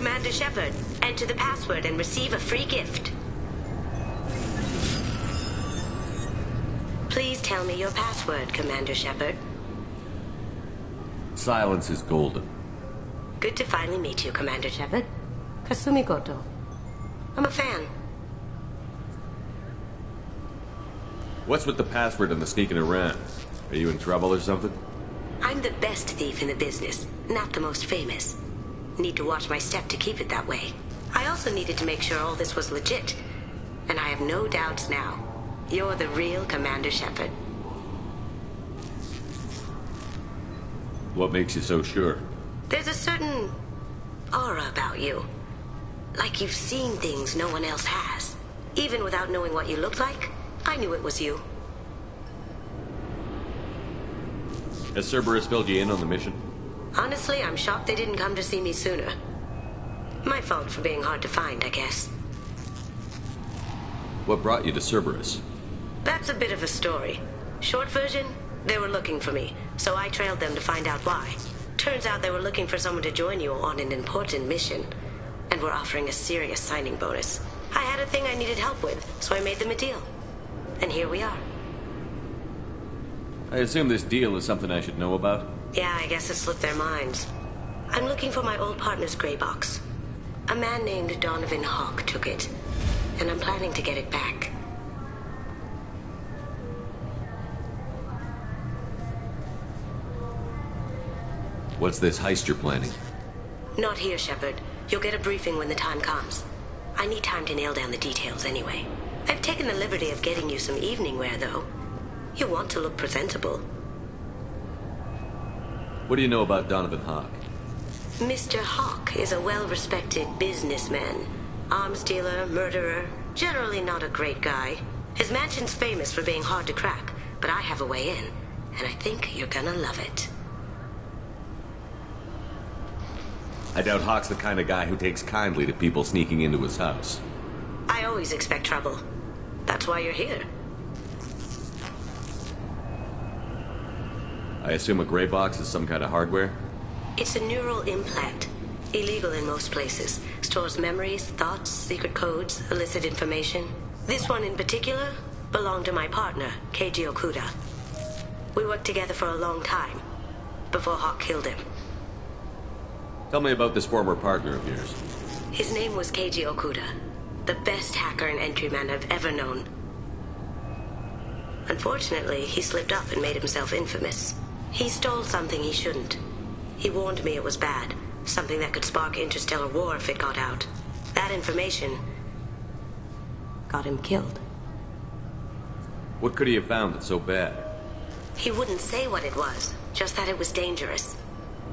Commander Shepard. Enter the password and receive a free gift. Please tell me your password, Commander Shepard. Silence is golden. Good to finally meet you, Commander Shepard. Kasumi Goto. I'm a fan. What's with the password and the sneaking around? Are you in trouble or something? I'm the best thief in the business, not the most famous. Need to watch my step to keep it that way. I also needed to make sure all this was legit. And I have no doubts now. You're the real Commander Shepard. What makes you so sure? There's a certain aura about you. Like you've seen things no one else has. Even without knowing what you looked like, I knew it was you. Has Cerberus filled you in on the mission? Honestly, I'm shocked they didn't come to see me sooner. My fault for being hard to find, I guess. What brought you to Cerberus? That's a bit of a story. Short version, they were looking for me, so I trailed them to find out why. Turns out they were looking for someone to join you on an important mission, and were offering a serious signing bonus. I had a thing I needed help with, so I made them a deal. And here we are. I assume this deal is something I should know about? Yeah, I guess it slipped their minds. I'm looking for my old partner's gray box. A man named Donovan Hawk took it, and I'm planning to get it back. What's this heist you're planning? Not here, Shepard. You'll get a briefing when the time comes. I need time to nail down the details anyway. I've taken the liberty of getting you some evening wear, though. You want to look presentable. What do you know about Donovan Hawk? Mr. Hawk is a well-respected businessman. Arms dealer, murderer, generally not a great guy. His mansion's famous for being hard to crack, but I have a way in, and I think you're gonna love it. I doubt Hawk's the kind of guy who takes kindly to people sneaking into his house. I always expect trouble. That's why you're here. I assume a gray box is some kind of hardware? It's a neural implant. Illegal in most places. Stores memories, thoughts, secret codes, illicit information. This one in particular belonged to my partner, Keiji Okuda. We worked together for a long time, before Hawk killed him. Tell me about this former partner of yours. His name was Keiji Okuda, the best hacker and entryman I've ever known. Unfortunately, he slipped up and made himself infamous. He stole something he shouldn't. He warned me it was bad, something that could spark interstellar war if it got out. That information got him killed. What could he have found that's so bad? He wouldn't say what it was, just that it was dangerous.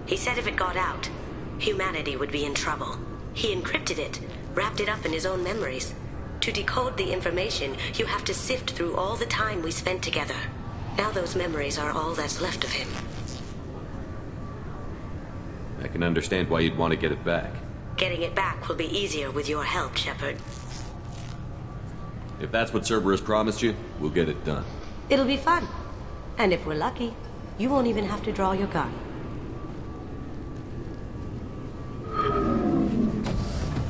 He said if it got out, humanity would be in trouble. He encrypted it, wrapped it up in his own memories. To decode the information, you have to sift through all the time we spent together. Now those memories are all that's left of him. I can understand why you'd want to get it back. Getting it back will be easier with your help, Shepard. If that's what Cerberus promised you, we'll get it done. It'll be fun. And if we're lucky, you won't even have to draw your gun.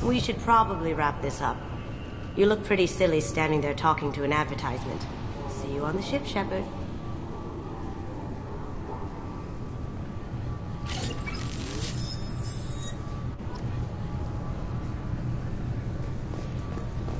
We should probably wrap this up. You look pretty silly standing there talking to an advertisement. See you on the ship, Shepard.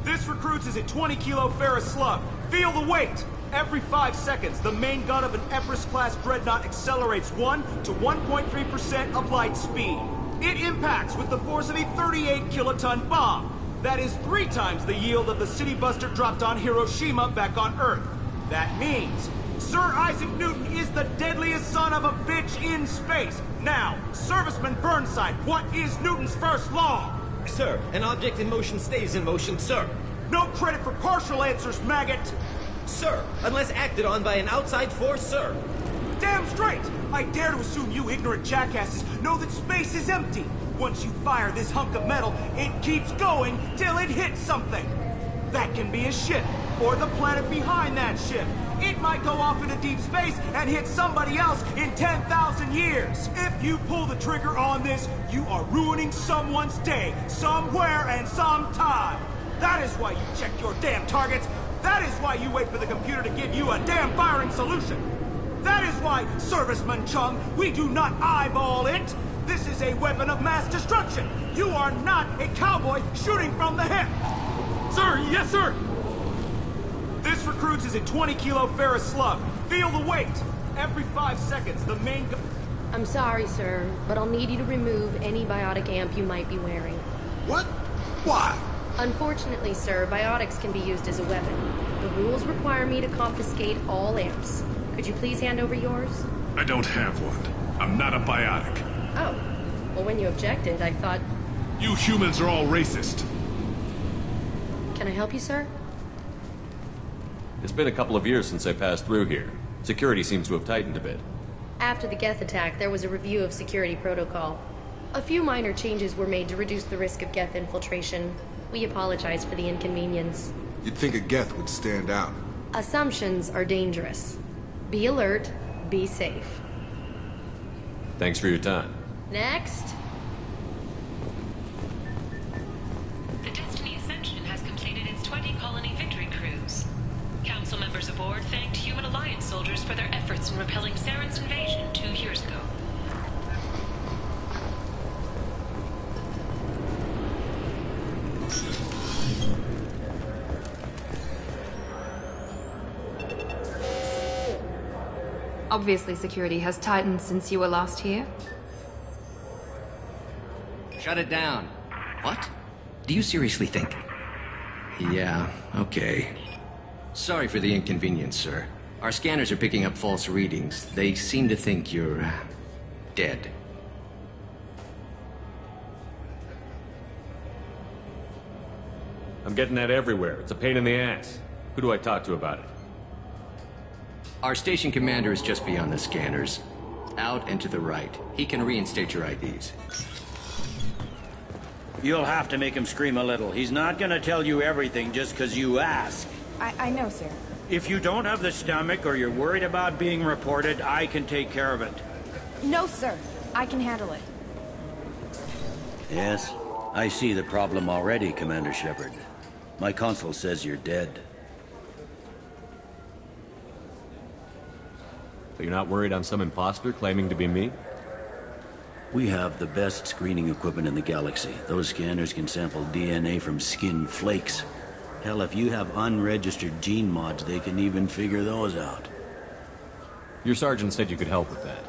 This recruits is a 20-kilo ferrous slug. Feel the weight! Every 5 seconds, the main gun of an Everest-class dreadnought accelerates 1 to 1.3% of light speed. It impacts with the force of a 38-kiloton bomb. That is 3 times the yield of the city buster dropped on Hiroshima back on Earth. That means Sir Isaac Newton is the deadliest son of a bitch in space. Now, Serviceman Burnside, what is Newton's first law? Sir, an object in motion stays in motion, sir. No credit for partial answers, maggot! Sir, unless acted on by an outside force, sir. Damn straight! I dare to assume you ignorant jackasses know that space is empty. Once you fire this hunk of metal, it keeps going till it hits something. That can be a ship, or the planet behind that ship. It might go off into deep space and hit somebody else in 10,000 years. If you pull the trigger on this, you are ruining someone's day, somewhere and sometime. That is why you check your damn targets. That is why you wait for the computer to give you a damn firing solution. That is why, Serviceman Chung, we do not eyeball it. This is a weapon of mass destruction. You are not a cowboy shooting from the hip. Sir, yes, sir! This recruits is a 20-kilo ferrous slug. Feel the weight. Every 5 seconds, the main... I'm sorry, sir, but I'll need you to remove any biotic amp you might be wearing. What? Why? Unfortunately, sir, biotics can be used as a weapon. The rules require me to confiscate all amps. Could you please hand over yours? I don't have one. I'm not a biotic. Oh. Well, when you objected, I thought... You humans are all racist. Can I help you, sir? It's been a couple of years since I passed through here. Security seems to have tightened a bit. After the Geth attack, there was a review of security protocol. A few minor changes were made to reduce the risk of Geth infiltration. We apologize for the inconvenience. You'd think a Geth would stand out. Assumptions are dangerous. Be alert, be safe. Thanks for your time. Next. The Destiny Ascension has completed its 20-colony victory cruise. Council members aboard thanked Human Alliance soldiers for their efforts in repelling Saren's invasion 2 years ago. Obviously, security has tightened since you were last here. Shut it down. What? Do you seriously think? Yeah, okay. Sorry for the inconvenience, sir. Our scanners are picking up false readings. They seem to think you're... dead. I'm getting that everywhere. It's a pain in the ass. Who do I talk to about it? Our station commander is just beyond the scanners. Out and to the right. He can reinstate your IDs. You'll have to make him scream a little. He's not gonna tell you everything just because you ask. I know, sir. If you don't have the stomach or you're worried about being reported, I can take care of it. No, sir. I can handle it. Yes, I see the problem already, Commander Shepard. My console says you're dead. So you're not worried I'm some imposter claiming to be me? We have the best screening equipment in the galaxy. Those scanners can sample DNA from skin flakes. Hell, if you have unregistered gene mods, they can even figure those out. Your sergeant said you could help with that.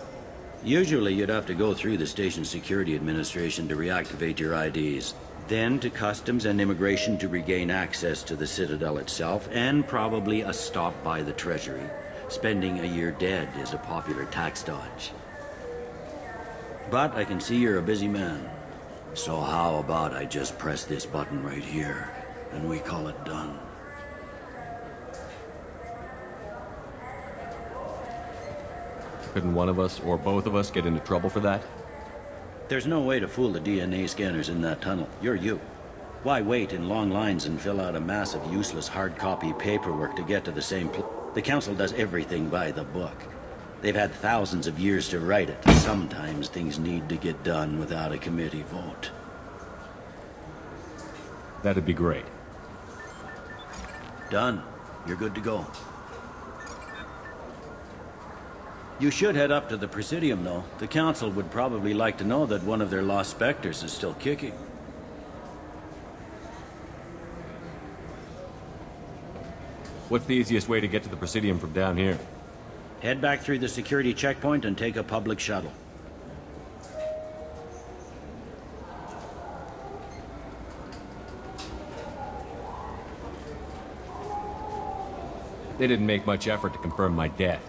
Usually you'd have to go through the station security administration to reactivate your IDs. Then to customs and immigration to regain access to the Citadel itself, and probably a stop by the Treasury. Spending a year dead is a popular tax dodge. But I can see you're a busy man. So how about I just press this button right here, and we call it done? Couldn't one of us, or both of us, get into trouble for that? There's no way to fool the DNA scanners in that tunnel. You're you. Why wait in long lines and fill out a mass of useless hard copy paperwork to get to the same place? The Council does everything by the book. They've had thousands of years to write it. Sometimes things need to get done without a committee vote. That'd be great. Done. You're good to go. You should head up to the Presidium, though. The Council would probably like to know that one of their lost specters is still kicking. What's the easiest way to get to the Presidium from down here? Head back through the security checkpoint and take a public shuttle. They didn't make much effort to confirm my death.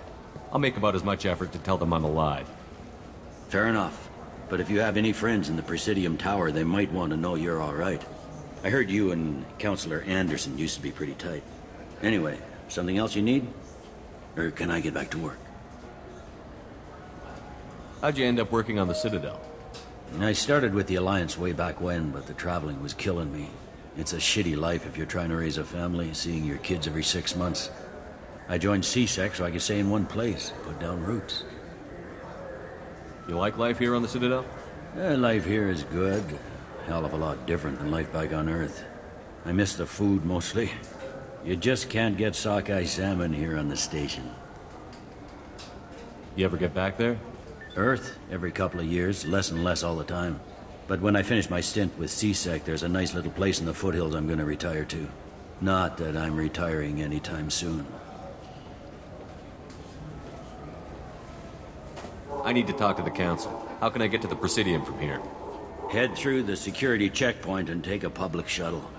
I'll make about as much effort to tell them I'm alive. Fair enough. But if you have any friends in the Presidium Tower, they might want to know you're all right. I heard you and Counselor Anderson used to be pretty tight. Anyway, something else you need? Or can I get back to work? How'd you end up working on the Citadel? I started with the Alliance way back when, but the traveling was killing me. It's a shitty life if you're trying to raise a family, seeing your kids every 6 months. I joined CSEC so I could stay in one place, put down roots. You like life here on the Citadel? Life here is good. Hell of a lot different than life back on Earth. I miss the food mostly. You just can't get sockeye salmon here on the station. You ever get back there? Earth, every couple of years, less and less all the time. But when I finish my stint with CSEC, there's a nice little place in the foothills I'm gonna retire to. Not that I'm retiring anytime soon. I need to talk to the Council. How can I get to the Presidium from here? Head through the security checkpoint and take a public shuttle.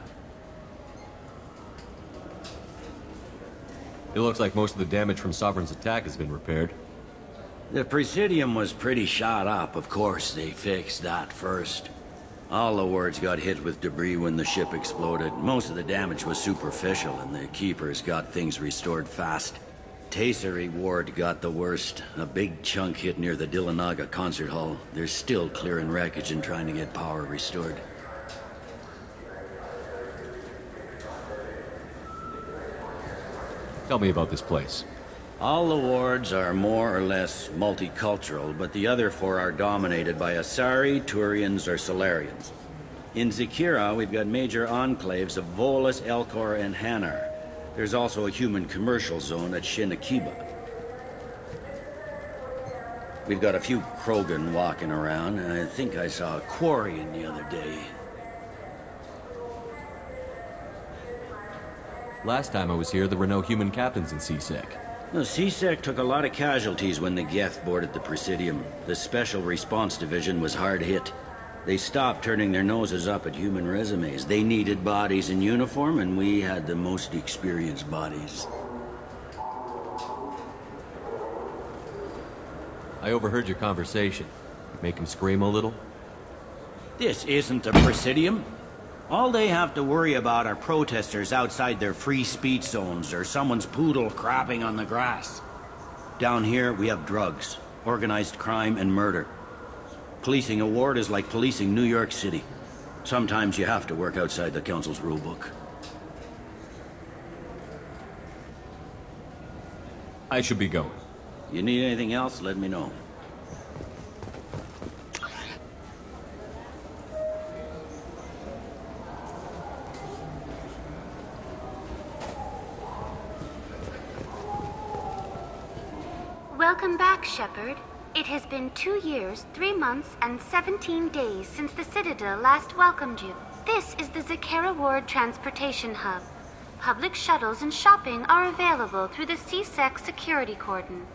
It looks like most of the damage from Sovereign's attack has been repaired. The Presidium was pretty shot up, of course. They fixed that first. All the wards got hit with debris when the ship exploded. Most of the damage was superficial, and the Keepers got things restored fast. Tasery Ward got the worst. A big chunk hit near the Dillanaga concert hall. They're still clearing wreckage and trying to get power restored. Tell me about this place. All the wards are more or less multicultural, but the other 4 are dominated by Asari, Turians, or Solarians. In Zakira, we've got major enclaves of Volus, Elcor, and Hanar. There's also a human commercial zone at Shinakiba. We've got a few Krogan walking around, and I think I saw a Quarian the other day. Last time I was here, there were no human captains in CSEC. The CSEC took a lot of casualties when the Geth boarded the Presidium. The Special Response Division was hard hit. They stopped turning their noses up at human resumes. They needed bodies in uniform, and we had the most experienced bodies. I overheard your conversation. Make him scream a little? This isn't a Presidium. All they have to worry about are protesters outside their free speech zones or someone's poodle crapping on the grass. Down here, we have drugs, organized crime, and murder. Policing a ward is like policing New York City. Sometimes you have to work outside the Council's rulebook. I should be going. You need anything else, let me know. Welcome back, Shepard. It has been 2 years, 3 months, and 17 days since the Citadel last welcomed you. This is the Zakera Ward Transportation Hub. Public shuttles and shopping are available through the CSEC security cordon.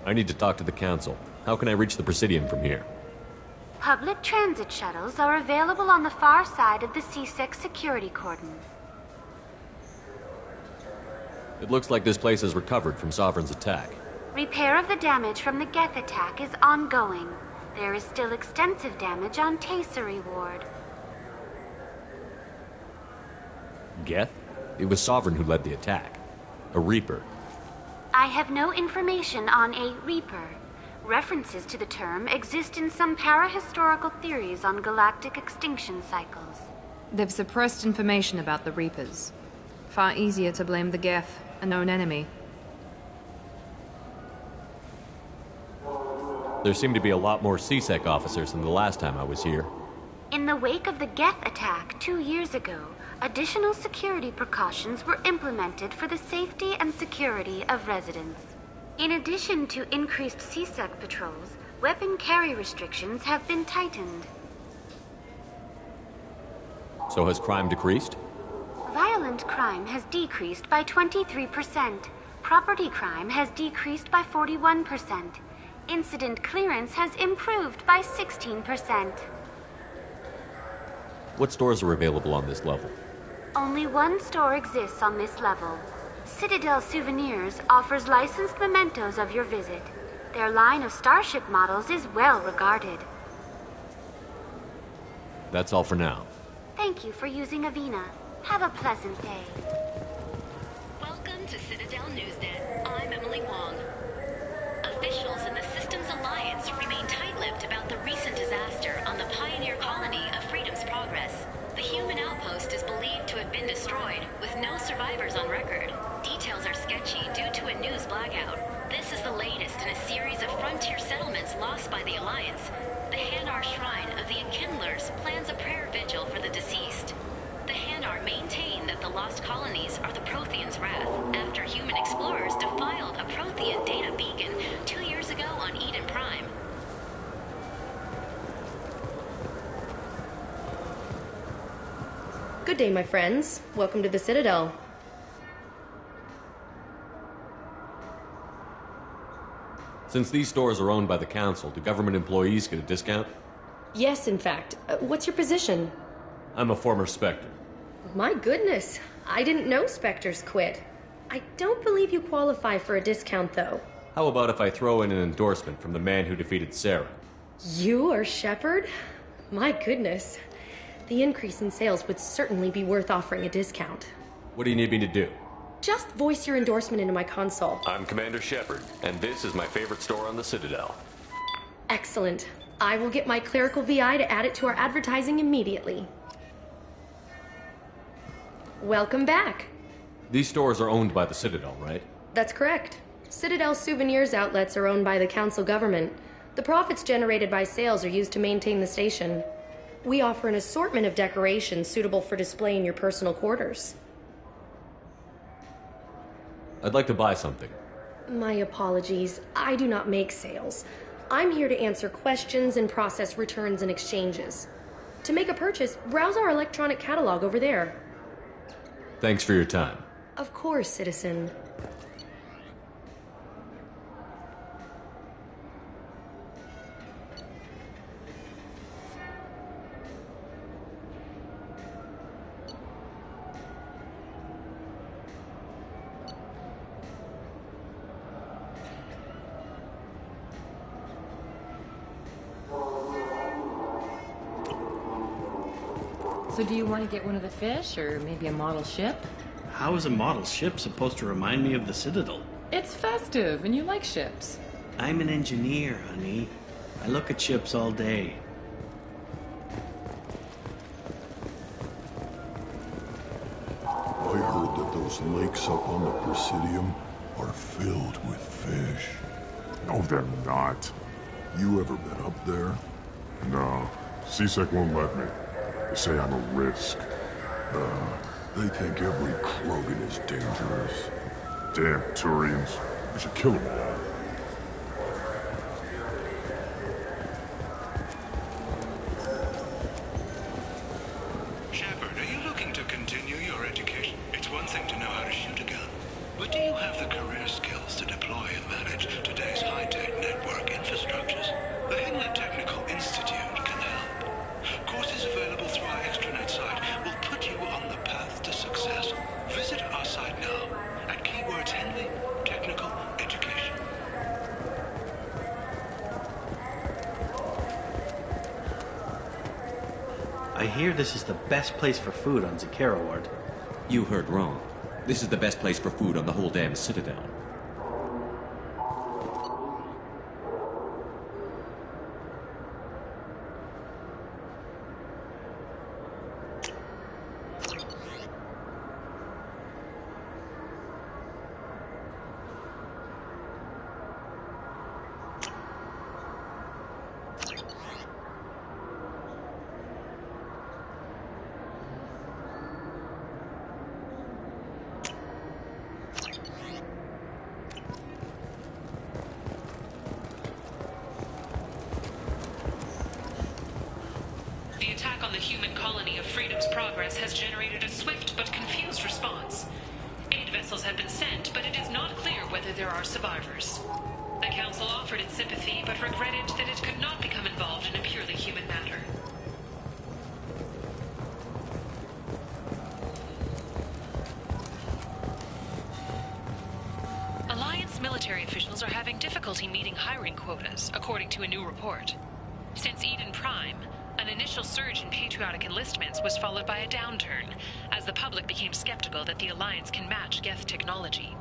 I need to talk to the Council. How can I reach the Presidium from here? Public transit shuttles are available on the far side of the CSEC security cordon. It looks like this place has recovered from Sovereign's attack. Repair of the damage from the Geth attack is ongoing. There is still extensive damage on Tasery Ward. Geth? It was Sovereign who led the attack. A Reaper. I have no information on a Reaper. References to the term exist in some para-historical theories on galactic extinction cycles. They've suppressed information about the Reapers. Far easier to blame the Geth, a known enemy. There seem to be a lot more CSEC officers than the last time I was here. In the wake of the Geth attack 2 years ago, additional security precautions were implemented for the safety and security of residents. In addition to increased CSEC patrols, weapon carry restrictions have been tightened. So has crime decreased? Violent crime has decreased by 23%. Property crime has decreased by 41%. Incident clearance has improved by 16%. What stores are available on this level? Only one store exists on this level. Citadel Souvenirs offers licensed mementos of your visit. Their line of starship models is well regarded. That's all for now. Thank you for using Avina. Have a pleasant day. Welcome to Citadel Newsnet. I'm Emily Wong. Officials in the Systems Alliance remain tight-lipped about the recent disaster on the Pioneer colony of Free by the Alliance, the Hanar Shrine of the Enkindlers plans a prayer vigil for the deceased. The Hanar maintain that the lost colonies are the Protheans' wrath after human explorers defiled a Prothean data beacon 2 years ago on Eden Prime. Good day, my friends. Welcome to the Citadel. Since these stores are owned by the Council, do government employees get a discount? Yes, in fact. What's your position? I'm a former Spectre. My goodness. I didn't know Spectres quit. I don't believe you qualify for a discount, though. How about if I throw in an endorsement from the man who defeated Sarah? You are Shepard? My goodness. The increase in sales would certainly be worth offering a discount. What do you need me to do? Just voice your endorsement into my console. I'm Commander Shepard, and this is my favorite store on the Citadel. Excellent. I will get my clerical VI to add it to our advertising immediately. Welcome back. These stores are owned by the Citadel, right? That's correct. Citadel souvenirs outlets are owned by the Council government. The profits generated by sales are used to maintain the station. We offer an assortment of decorations suitable for display in your personal quarters. I'd like to buy something. My apologies. I do not make sales. I'm here to answer questions and process returns and exchanges. To make a purchase, browse our electronic catalog over there. Thanks for your time. Of course, citizen. So do you want to get one of the fish, or maybe a model ship? How is a model ship supposed to remind me of the Citadel? It's festive, and you like ships. I'm an engineer, honey. I look at ships all day. I heard that those lakes up on the Presidium are filled with fish. No, they're not. You ever been up there? No. CSEC won't let me. They say I'm a risk. They think every Krogan is dangerous. Damn Turians. We should kill them all. Shepard, are you looking to continue your education? It's one thing to know how to shoot a gun, but do you have the career skills to deploy and manage today's high-tech network infrastructures? The Henley Technical Institute can help. Courses available through our extranet site will put you on the path to success. Visit our site now at keywords Henley Technical Education. I hear this is the best place for food on Zaeed Ward. You heard wrong. This is the best place for food on the whole damn Citadel. The attack on the human colony of Freedom's Progress has generated a swift but confused response. Aid vessels have been sent, but it is not clear whether there are survivors. The Council offered its sympathy, but regretted that it could not become involved in a purely human matter. Alliance military officials are having difficulty meeting hiring quotas, according to a new report. Since Eden Prime, an initial surge in patriotic enlistments was followed by a downturn, as the public became skeptical that the Alliance can match Geth technology.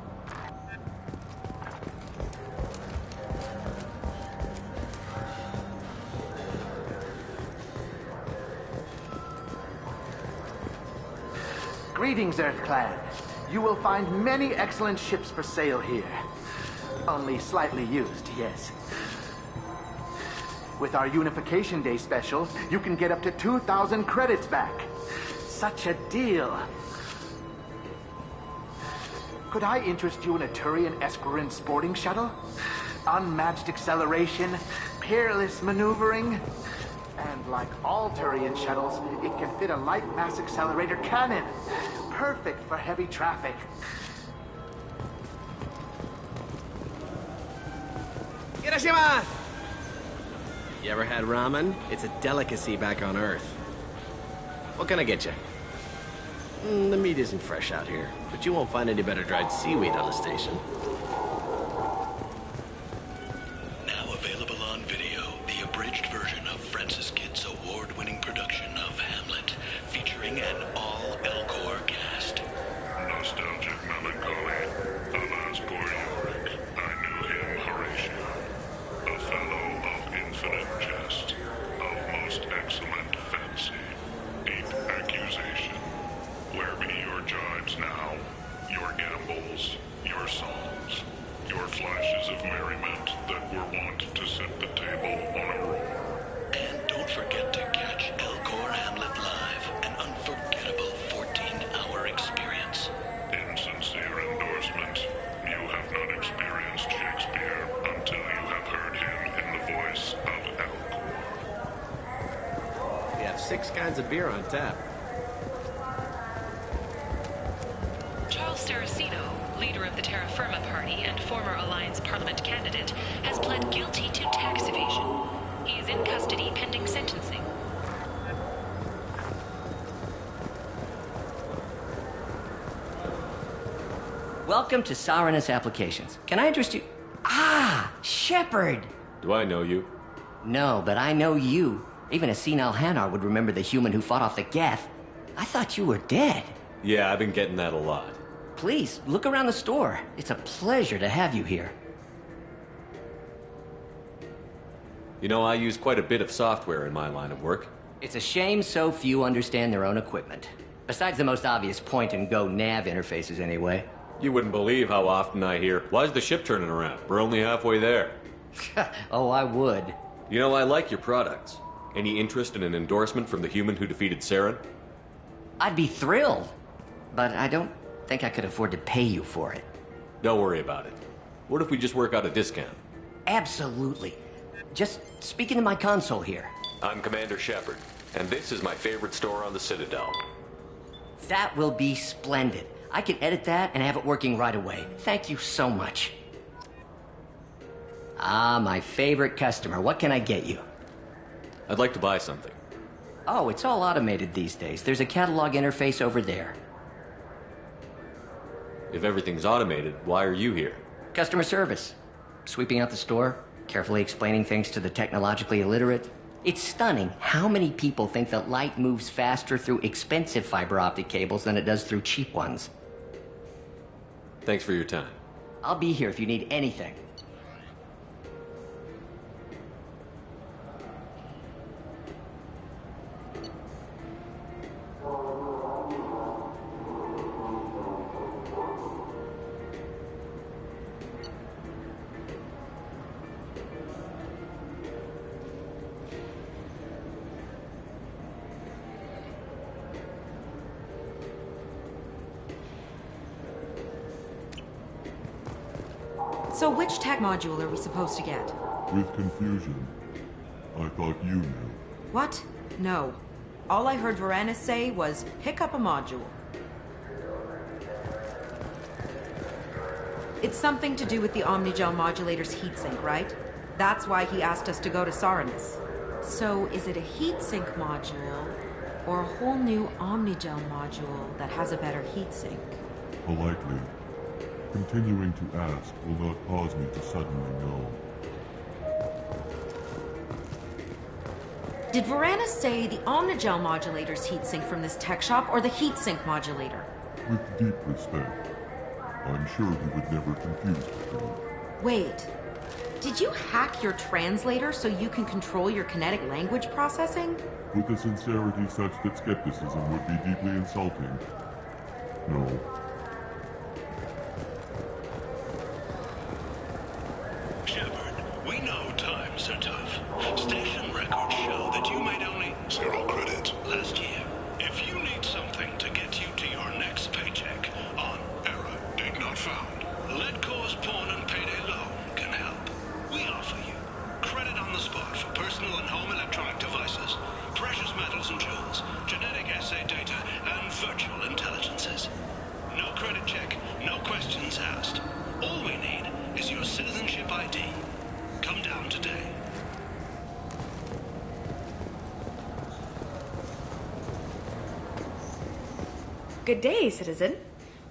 Greetings, Earth-Clan. You will find many excellent ships for sale here. Only slightly used, yes. With our Unification Day specials, you can get up to 2,000 credits back. Such a deal. Could I interest you in a Turian Esquirine sporting shuttle? Unmatched acceleration, peerless maneuvering. And like all Turian shuttles, it can fit a light mass accelerator cannon. Perfect for heavy traffic. Irashimasu! You ever had ramen? It's a delicacy back on Earth. What can I get you? The meat isn't fresh out here, but you won't find any better dried seaweed on the station. Now available on video, the abridged version of Francis Kidd's award-winning production of Hamlet, featuring an all-Elcor cast. Nostalgic melancholy, alas poor Yorick. I knew him, Horatio. A fellow of infinite jest, of most excellent fancy, deep accusation. Where be your jibes now, your gambols, your songs, your flashes of merriment that were wont to set the table on a roll? And don't forget to catch Elcor Hamlet live, an unforgettable 14-hour experience. In sincere endorsement, you have not experienced Shakespeare until you have heard him in the voice of Elcor. We have 6 kinds of beer on tap. Charles Saraceno, leader of the Terra Firma Party and former Alliance Parliament candidate, has pled guilty to tax evasion. He is in custody pending sentencing. Welcome to Saranus Applications. Can I interest you? Ah, Shepard! Do I know you? No, but I know you. Even a senile Hanar would remember the human who fought off the Geth. I thought you were dead. Yeah, I've been getting that a lot. Please, look around the store. It's a pleasure to have you here. You know, I use quite a bit of software in my line of work. It's a shame so few understand their own equipment. Besides the most obvious point-and-go nav interfaces, anyway. You wouldn't believe how often I hear, "Why's the ship turning around? We're only halfway there." Oh, I would. You know, I like your products. Any interest in an endorsement from the human who defeated Saren? I'd be thrilled. But I don't think I could afford to pay you for it. Don't worry about it. What if we just work out a discount? Absolutely. Just speak into my console here. I'm Commander Shepard, and this is my favorite store on the Citadel. That will be splendid. I can edit that and have it working right away. Thank you so much. Ah, my favorite customer. What can I get you? I'd like to buy something. Oh, it's all automated these days. There's a catalog interface over there. If everything's automated, why are you here? Customer service. Sweeping out the store, carefully explaining things to the technologically illiterate. It's stunning how many people think that light moves faster through expensive fiber optic cables than it does through cheap ones. Thanks for your time. I'll be here if you need anything. So which tech module are we supposed to get? With confusion. I thought you knew. What? No. All I heard Varanus say was, pick up a module. It's something to do with the Omnigel modulator's heatsink, right? That's why he asked us to go to Saranus. So is it a heatsink module, or a whole new Omnigel module that has a better heatsink? Politely. Continuing to ask will not cause me to suddenly know. Did Varanus say the Omnigel modulator's heatsink from this tech shop, or the heatsink modulator? With deep respect, I'm sure he would never confuse the two. Wait. Did you hack your translator so you can control your kinetic language processing? With a sincerity such that skepticism would be deeply insulting. No. Shepard, we know times are tough. Station Good day, citizen.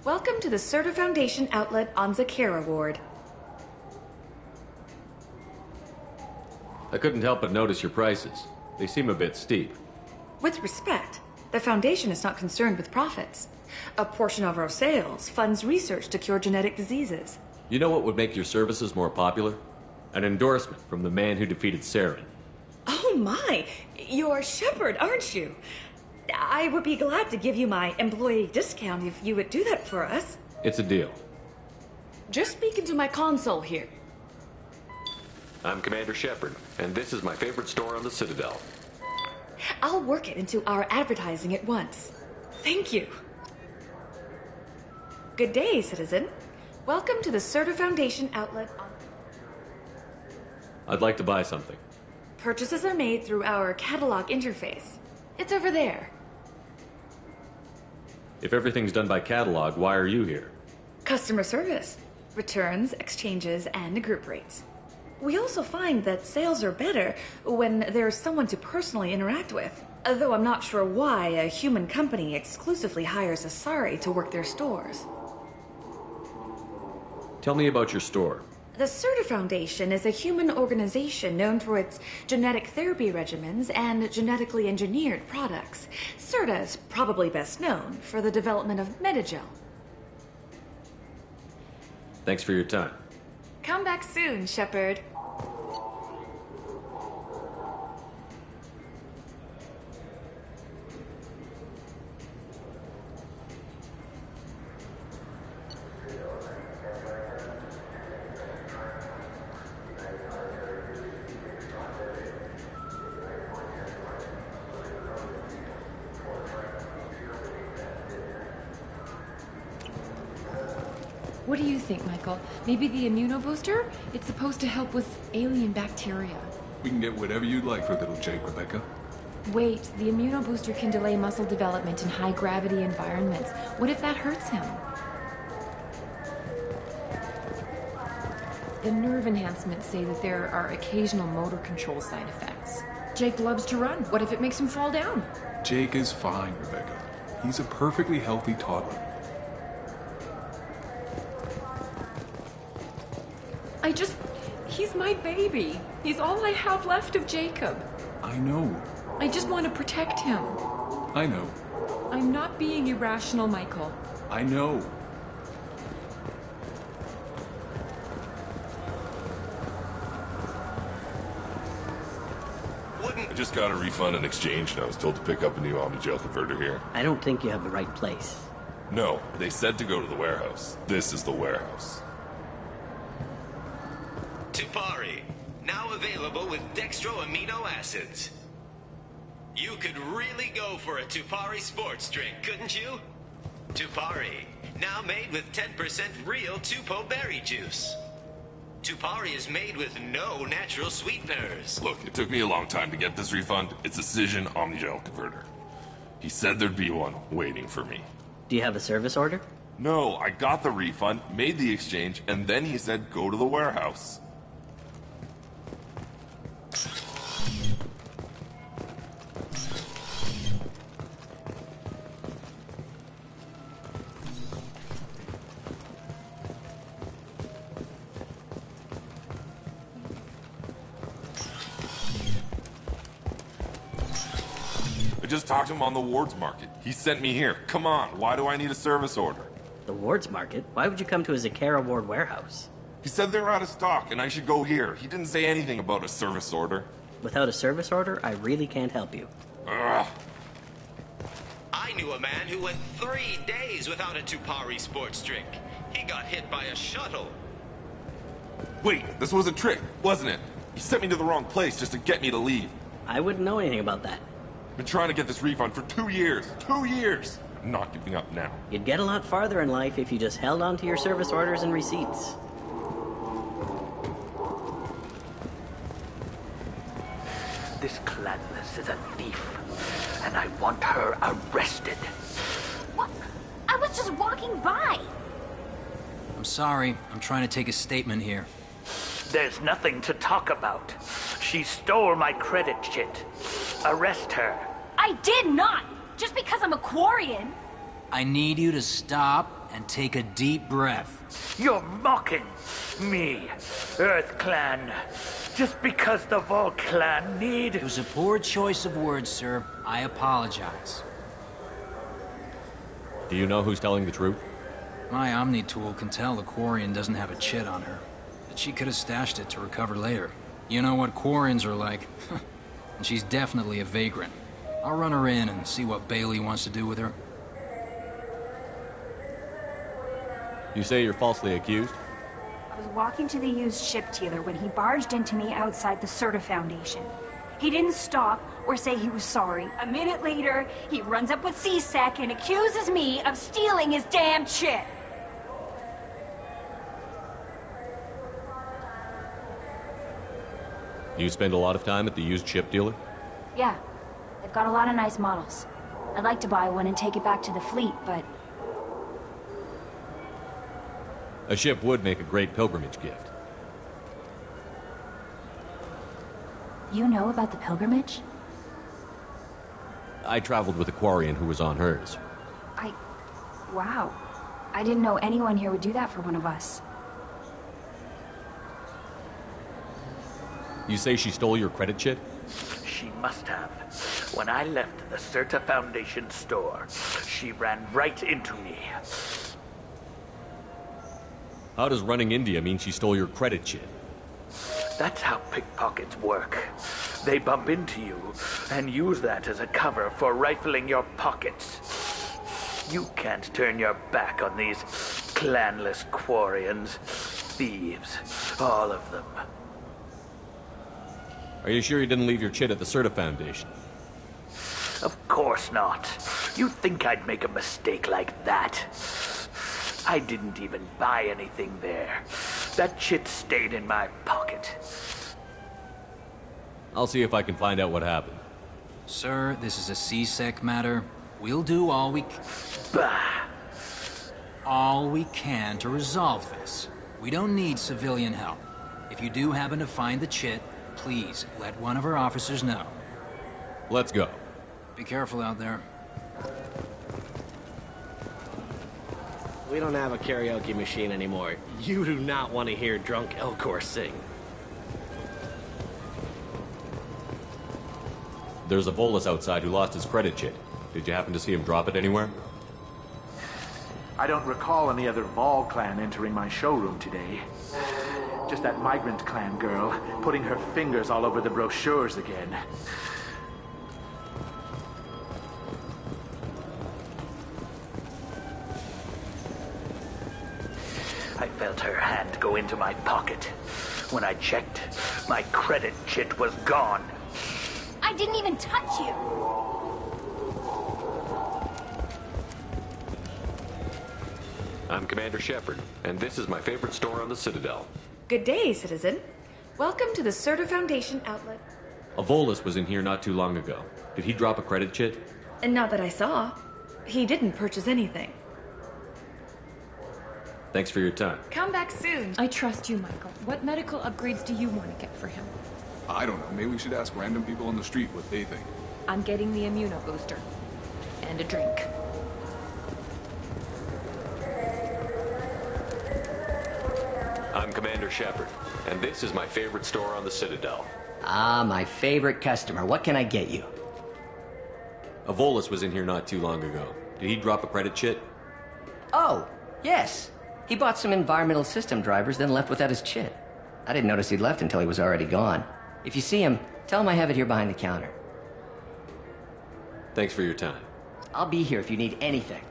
Welcome to the Serta Foundation outlet on Zakera Ward. I couldn't help but notice your prices. They seem a bit steep. With respect, the Foundation is not concerned with profits. A portion of our sales funds research to cure genetic diseases. You know what would make your services more popular? An endorsement from the man who defeated Saren. Oh my! You're Shepard, aren't you? I would be glad to give you my employee discount if you would do that for us. It's a deal. Just speak into my console here. I'm Commander Shepard, and this is my favorite store on the Citadel. I'll work it into our advertising at once. Thank you. Good day, citizen. Welcome to the Serta Foundation outlet on... I'd like to buy something. Purchases are made through our catalog interface. It's over there. If everything's done by catalog, why are you here? Customer service. Returns, exchanges, and group rates. We also find that sales are better when there's someone to personally interact with. Though I'm not sure why a human company exclusively hires Asari to work their stores. Tell me about your store. The Serta Foundation is a human organization known for its genetic therapy regimens and genetically engineered products. Serta is probably best known for the development of Metagel. Thanks for your time. Come back soon, Shepard. What do you think, Michael? Maybe the immunobooster? It's supposed to help with alien bacteria. We can get whatever you'd like for little Jake, Rebecca. Wait, the immunobooster can delay muscle development in high-gravity environments. What if that hurts him? The nerve enhancements say that there are occasional motor control side effects. Jake loves to run. What if it makes him fall down? Jake is fine, Rebecca. He's a perfectly healthy toddler. He's my baby. He's all I have left of Jacob. I know. I just want to protect him. I know. I'm not being irrational, Michael. I know. I just got a refund and exchange, and I was told to pick up a new Omnigel converter here. I don't think you have the right place. No, they said to go to the warehouse. This is the warehouse. Tupari, now available with dextro amino acids. You could really go for a Tupari sports drink, couldn't you? Tupari, now made with 10% real Tupo berry juice. Tupari is made with no natural sweeteners. Look, it took me a long time to get this refund. It's a Cision Omnigel converter. He said there'd be one waiting for me. Do you have a service order? No, I got the refund, made the exchange, and then he said go to the warehouse. I just talked to him on the Wards Market. He sent me here. Come on, why do I need a service order? The Wards Market? Why would you come to a Zakera Ward warehouse? He said they're out of stock and I should go here. He didn't say anything about a service order. Without a service order, I really can't help you. Ugh. I knew a man who went 3 days without a Tupari sports drink. He got hit by a shuttle. Wait, this was a trick, wasn't it? He sent me to the wrong place just to get me to leave. I wouldn't know anything about that. I've been trying to get this refund for 2 years. 2 years! I'm not giving up now. You'd get a lot farther in life if you just held on to your service orders and receipts. This Gladness is a thief, and I want her arrested. What? I was just walking by. I'm sorry. I'm trying to take a statement here. There's nothing to talk about. She stole my credit chit. Arrest her. I did not! Just because I'm a Quarian. I need you to stop and take a deep breath. You're mocking me, Earth Clan. Just because the Vol Clan need... It was a poor choice of words, sir. I apologize. Do you know who's telling the truth? My Omni tool can tell the Quarian doesn't have a chit on her. But she could have stashed it to recover later. You know what Quarians are like. And she's definitely a vagrant. I'll run her in and see what Bailey wants to do with her. You say you're falsely accused? I was walking to the used ship dealer when he barged into me outside the Serta Foundation. He didn't stop or say he was sorry. A minute later, he runs up with C-Sec and accuses me of stealing his damn ship. You spend a lot of time at the used ship dealer? Yeah, they've got a lot of nice models. I'd like to buy one and take it back to the fleet, but... A ship would make a great pilgrimage gift. You know about the pilgrimage? I traveled with a Quarian who was on hers. Wow. I didn't know anyone here would do that for one of us. You say she stole your credit chit? She must have. When I left the Serta Foundation store, she ran right into me. How does running India mean she stole your credit chit? That's how pickpockets work. They bump into you and use that as a cover for rifling your pockets. You can't turn your back on these clanless Quarians. Thieves, all of them. Are you sure you didn't leave your chit at the Serta Foundation? Of course not. You think I'd make a mistake like that? I didn't even buy anything there. That chit stayed in my pocket. I'll see if I can find out what happened. Sir, this is a C-Sec matter. We'll do all we can to resolve this. We don't need civilian help. If you do happen to find the chit, please let one of our officers know. Let's go. Be careful out there. We don't have a karaoke machine anymore. You do not want to hear drunk Elcor sing. There's a Volus outside who lost his credit chit. Did you happen to see him drop it anywhere? I don't recall any other Vol clan entering my showroom today. Just that migrant clan girl putting her fingers all over the brochures again. I felt her hand go into my pocket. When I checked, my credit chit was gone. I didn't even touch you! I'm Commander Shepard, and this is my favorite store on the Citadel. Good day, citizen. Welcome to the Serta Foundation outlet. A Volus was in here not too long ago. Did he drop a credit chit? And not that I saw. He didn't purchase anything. Thanks for your time. Come back soon. I trust you, Michael. What medical upgrades do you want to get for him? I don't know. Maybe we should ask random people on the street what they think. I'm getting the immuno booster. And a drink. I'm Commander Shepard, and this is my favorite store on the Citadel. Ah, my favorite customer. What can I get you? A Volus was in here not too long ago. Did he drop a credit chit? Oh, yes. He bought some environmental system drivers, then left without his chit. I didn't notice he'd left until he was already gone. If you see him, tell him I have it here behind the counter. Thanks for your time. I'll be here if you need anything.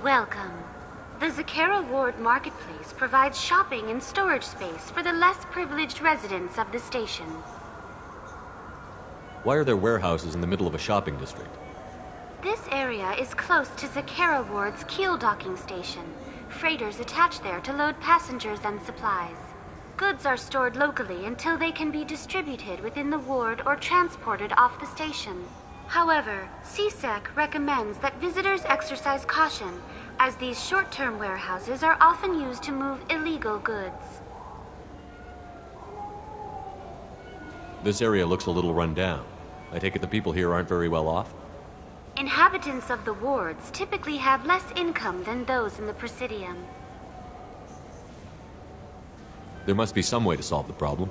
Welcome. The Zakera Ward Marketplace provides shopping and storage space for the less privileged residents of the station. Why are there warehouses in the middle of a shopping district? This area is close to Zakera Ward's keel docking station. Freighters attach there to load passengers and supplies. Goods are stored locally until they can be distributed within the ward or transported off the station. However, CSEC recommends that visitors exercise caution, as these short-term warehouses are often used to move illegal goods. This area looks a little run down. I take it the people here aren't very well off? Inhabitants of the wards typically have less income than those in the Presidium. There must be some way to solve the problem.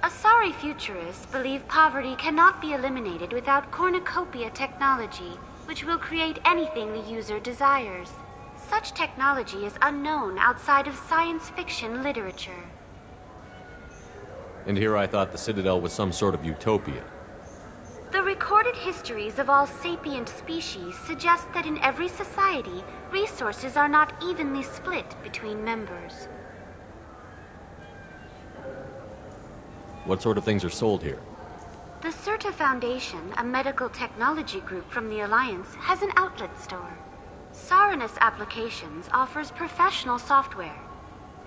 Asari futurists believe poverty cannot be eliminated without cornucopia technology, which will create anything the user desires. Such technology is unknown outside of science fiction literature. And here I thought the Citadel was some sort of utopia. The recorded histories of all sapient species suggest that in every society, resources are not evenly split between members. What sort of things are sold here? The Certa Foundation, a medical technology group from the Alliance, has an outlet store. Saranus Applications offers professional software.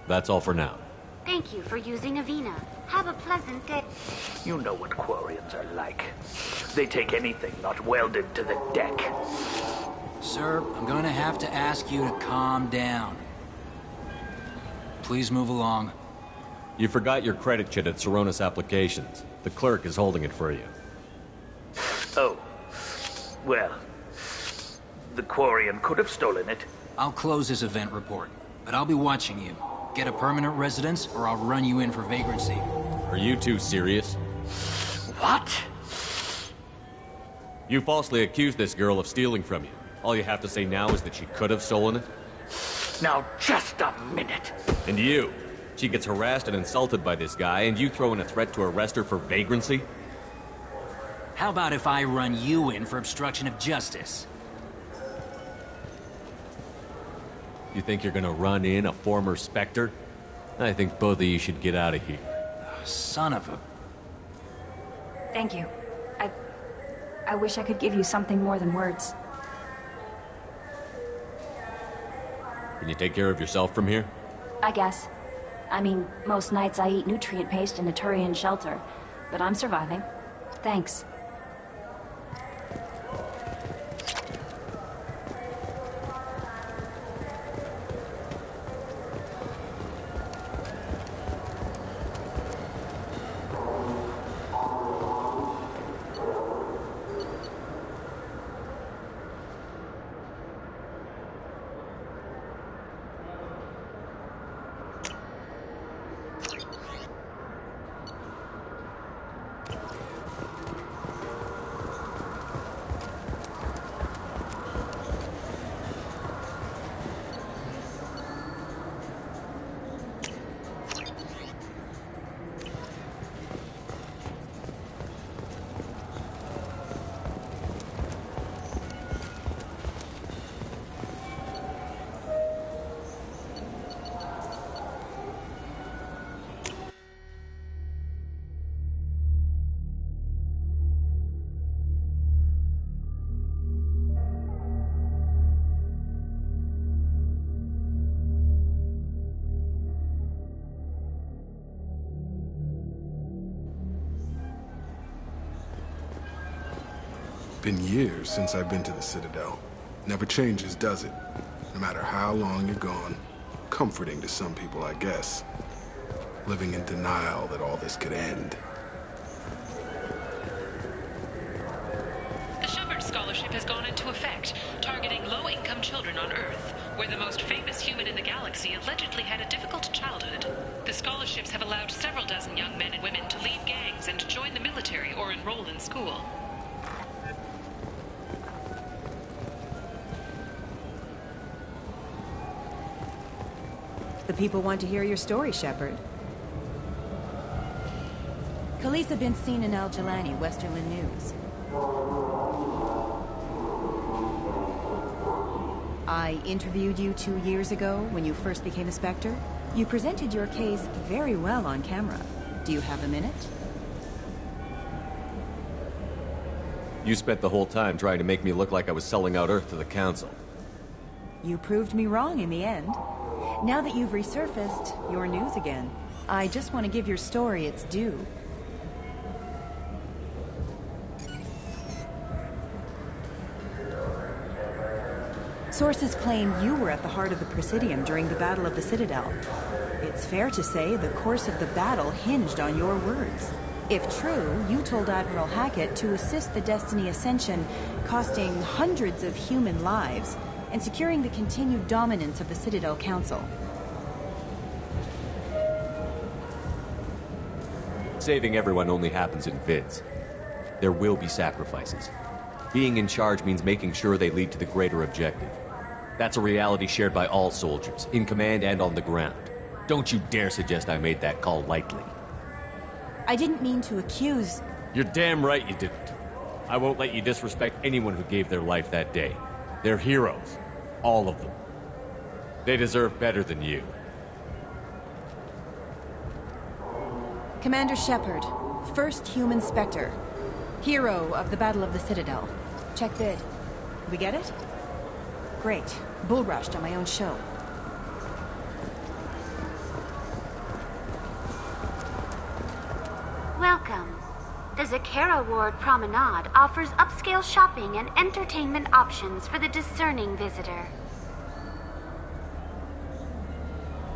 That's all for now. Thank you for using Avena. Have a pleasant day. You know what Quarians are like. They take anything not welded to the deck. Sir, I'm going to have to ask you to calm down. Please move along. You forgot your credit kit at Saranus Applications. The clerk is holding it for you. Oh. Well, the Quarian could have stolen it. I'll close this event report, but I'll be watching you. Get a permanent residence, or I'll run you in for vagrancy. Are you two serious? What? You falsely accused this girl of stealing from you. All you have to say now is that she could have stolen it? Now, just a minute. And you? She gets harassed and insulted by this guy, and you throw in a threat to arrest her for vagrancy? How about if I run you in for obstruction of justice? You think you're gonna run in a former Spectre? I think both of you should get out of here. Son of a... Thank you. I wish I could give you something more than words. Can you take care of yourself from here? I guess. I mean, most nights I eat nutrient paste in a Turian shelter, but I'm surviving. Thanks. Been years since I've been to the Citadel. Never changes, does it? No matter how long you're gone. Comforting to some people, I guess. Living in denial that all this could end. The Shepard Scholarship has gone into effect, targeting low-income children on Earth, where the most famous human in the galaxy allegedly had a difficult childhood. The scholarships have allowed several dozen young men and women to leave gangs and join the military or enroll in school. The people want to hear your story, Shepard. Khaleesa been seen in Al Jelani, Westerland News. I interviewed you 2 years ago when you first became a Spectre. You presented your case very well on camera. Do you have a minute? You spent the whole time trying to make me look like I was selling out Earth to the Council. You proved me wrong in the end. Now that you've resurfaced, you're news again. I just want to give your story its due. Sources claim you were at the heart of the Presidium during the Battle of the Citadel. It's fair to say the course of the battle hinged on your words. If true, you told Admiral Hackett to assist the Destiny Ascension, costing hundreds of human lives, and securing the continued dominance of the Citadel Council. Saving everyone only happens in vids. There will be sacrifices. Being in charge means making sure they lead to the greater objective. That's a reality shared by all soldiers, in command and on the ground. Don't you dare suggest I made that call lightly. I didn't mean to accuse... You're damn right you didn't. I won't let you disrespect anyone who gave their life that day. They're heroes. All of them. They deserve better than you. Commander Shepard, first human Spectre. Hero of the Battle of the Citadel. Check bid. We get it? Great. Bull rushed on my own show. Welcome. The Zakera Ward Promenade offers upscale shopping and entertainment options for the discerning visitor.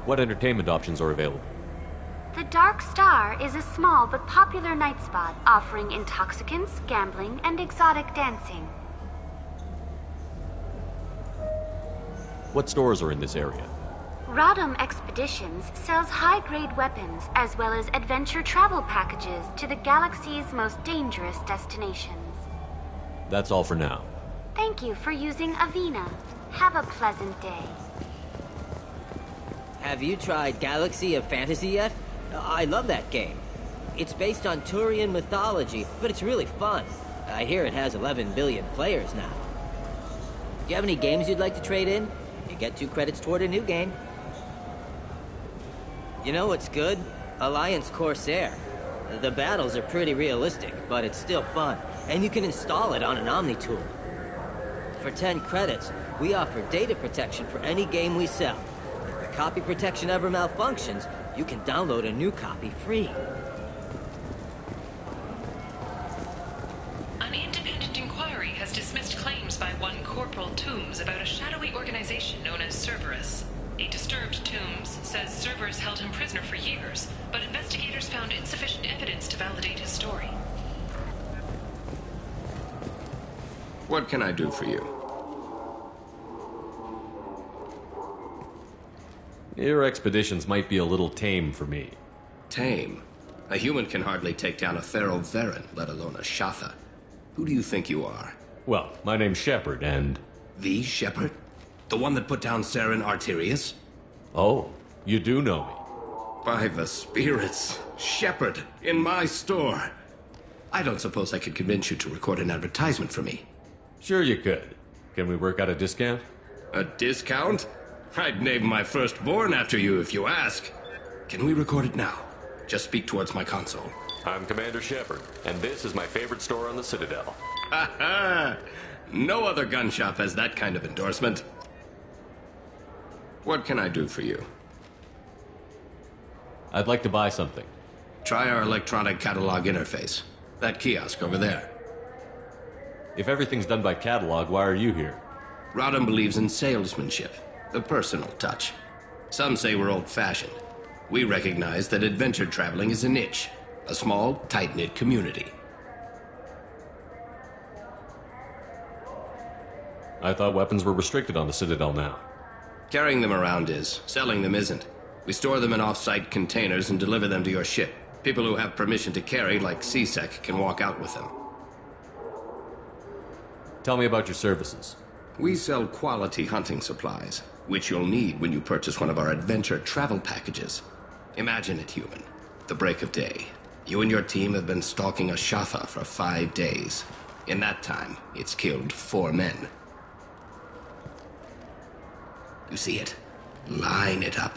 What entertainment options are available? The Dark Star is a small but popular night spot offering intoxicants, gambling, and exotic dancing. What stores are in this area? Rodham Expeditions sells high-grade weapons as well as adventure travel packages to the galaxy's most dangerous destinations. That's all for now. Thank you for using Avena. Have a pleasant day. Have you tried Galaxy of Fantasy yet? I love that game. It's based on Turian mythology, but it's really fun. I hear it has 11 billion players now. Do you have any games you'd like to trade in? You get 2 credits toward a new game. You know what's good? Alliance Corsair. The battles are pretty realistic, but it's still fun, and you can install it on an Omni tool. For 10 credits, we offer data protection for any game we sell. If the copy protection ever malfunctions, you can download a new copy free. An independent inquiry has dismissed claims by one Corporal Toombs about a shadowy organization known as Cerberus. A disturbed Toombs says Cerberus held him prisoner for years, but investigators found insufficient evidence to validate his story. What can I do for you? Your expeditions might be a little tame for me. Tame? A human can hardly take down a Thero Varen, let alone a Shatha. Who do you think you are? Well, my name's Shepard, and... The Shepard? The one that put down Saren Arterius? Oh, you do know me. By the spirits. Shepard, in my store. I don't suppose I could convince you to record an advertisement for me. Sure you could. Can we work out a discount? A discount? I'd name my firstborn after you if you ask. Can we record it now? Just speak towards my console. I'm Commander Shepard, and this is my favorite store on the Citadel. Ha ha! No other gun shop has that kind of endorsement. What can I do for you? I'd like to buy something. Try our electronic catalog interface. That kiosk over there. If everything's done by catalog, why are you here? Rodham believes in salesmanship, the personal touch. Some say we're old-fashioned. We recognize that adventure traveling is a niche, a small, tight-knit community. I thought weapons were restricted on the Citadel now. Carrying them around is. Selling them isn't. We store them in off-site containers and deliver them to your ship. People who have permission to carry, like CSEC, can walk out with them. Tell me about your services. We sell quality hunting supplies, which you'll need when you purchase one of our adventure travel packages. Imagine it, human. The break of day. You and your team have been stalking a Shatha for 5 days. In that time, it's killed 4 men. You see it? Line it up.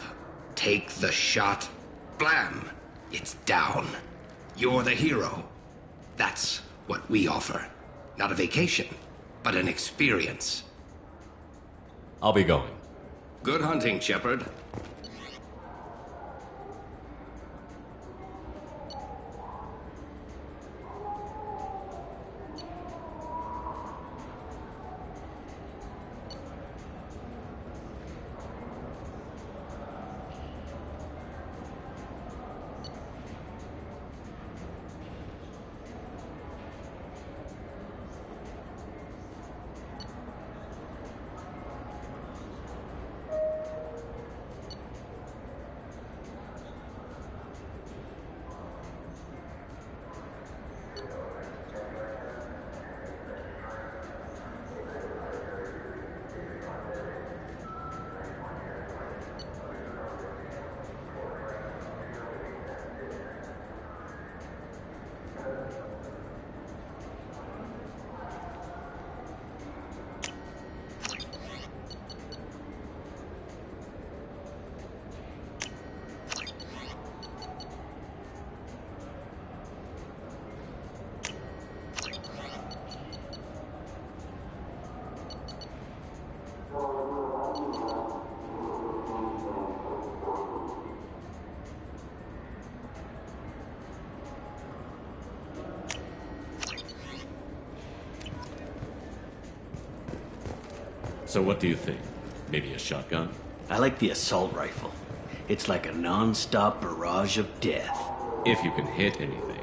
Take the shot. Blam! It's down. You're the hero. That's what we offer. Not a vacation, but an experience. I'll be going. Good hunting, Shepard. So what do you think? Maybe a shotgun? I like the assault rifle. It's like a non-stop barrage of death. If you can hit anything.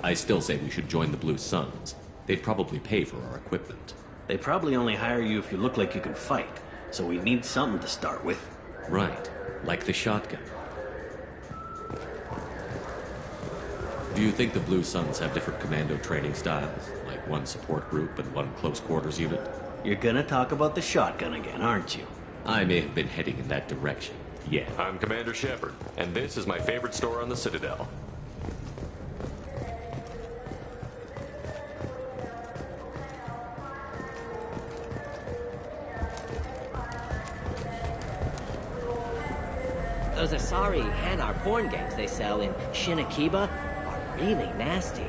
I still say we should join the Blue Suns. They'd probably pay for our equipment. They probably only hire you if you look like you can fight, so we need something to start with. Right, like the shotgun. Do you think the Blue Suns have different commando training styles? Like one support group and one close quarters unit? You're gonna talk about the shotgun again, aren't you? I may have been heading in that direction. Yeah. I'm Commander Shepard, and this is my favorite store on the Citadel. Those Asari Hanar porn games they sell in Shinakiba are really nasty.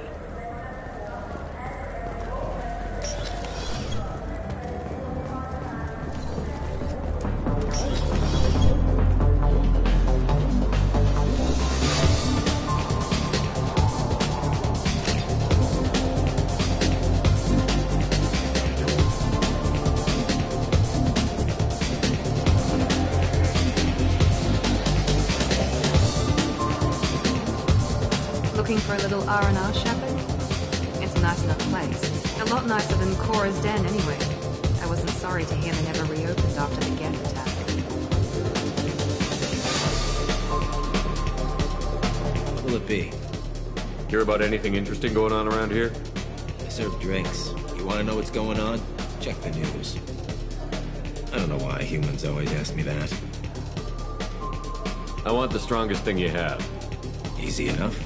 Looking for a little R&R, Shepard? It's a nice enough place. A lot nicer than Cora's den, anyway. I wasn't sorry to hear they never reopened after the Geth attack. What will it be? Hear about anything interesting going on around here? I serve drinks. You want to know what's going on? Check the news. I don't know why humans always ask me that. I want the strongest thing you have. Easy enough.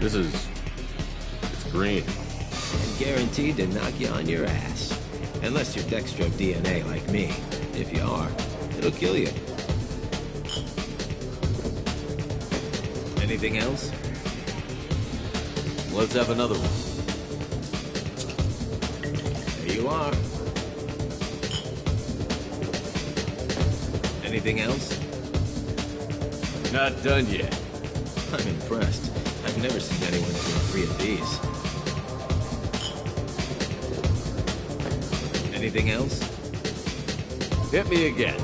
It's green. And guaranteed to knock you on your ass. Unless you're Dextro DNA like me. If you are, it'll kill you. Anything else? Let's have another one. There you are. Anything else? Not done yet. I'm impressed. I've never seen anyone do 3 of these. Anything else? Hit me again.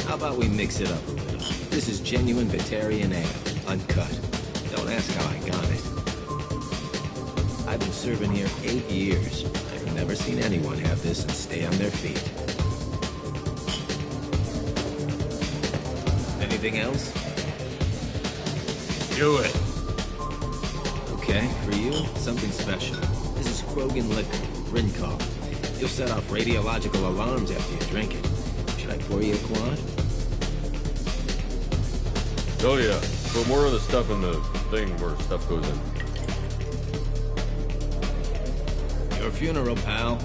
How about we mix it up a little? This is genuine Batarian ale, uncut. Don't ask how I got it. I've been serving here 8 years. I've never seen anyone have this and stay on their feet. Anything else? Do it. Okay, for you, something special. This is Krogan liquor, Rincol. You'll set off radiological alarms after you drink it. Should I pour you a quad? Oh yeah, put more of the stuff in the thing where stuff goes in. Your funeral, pal.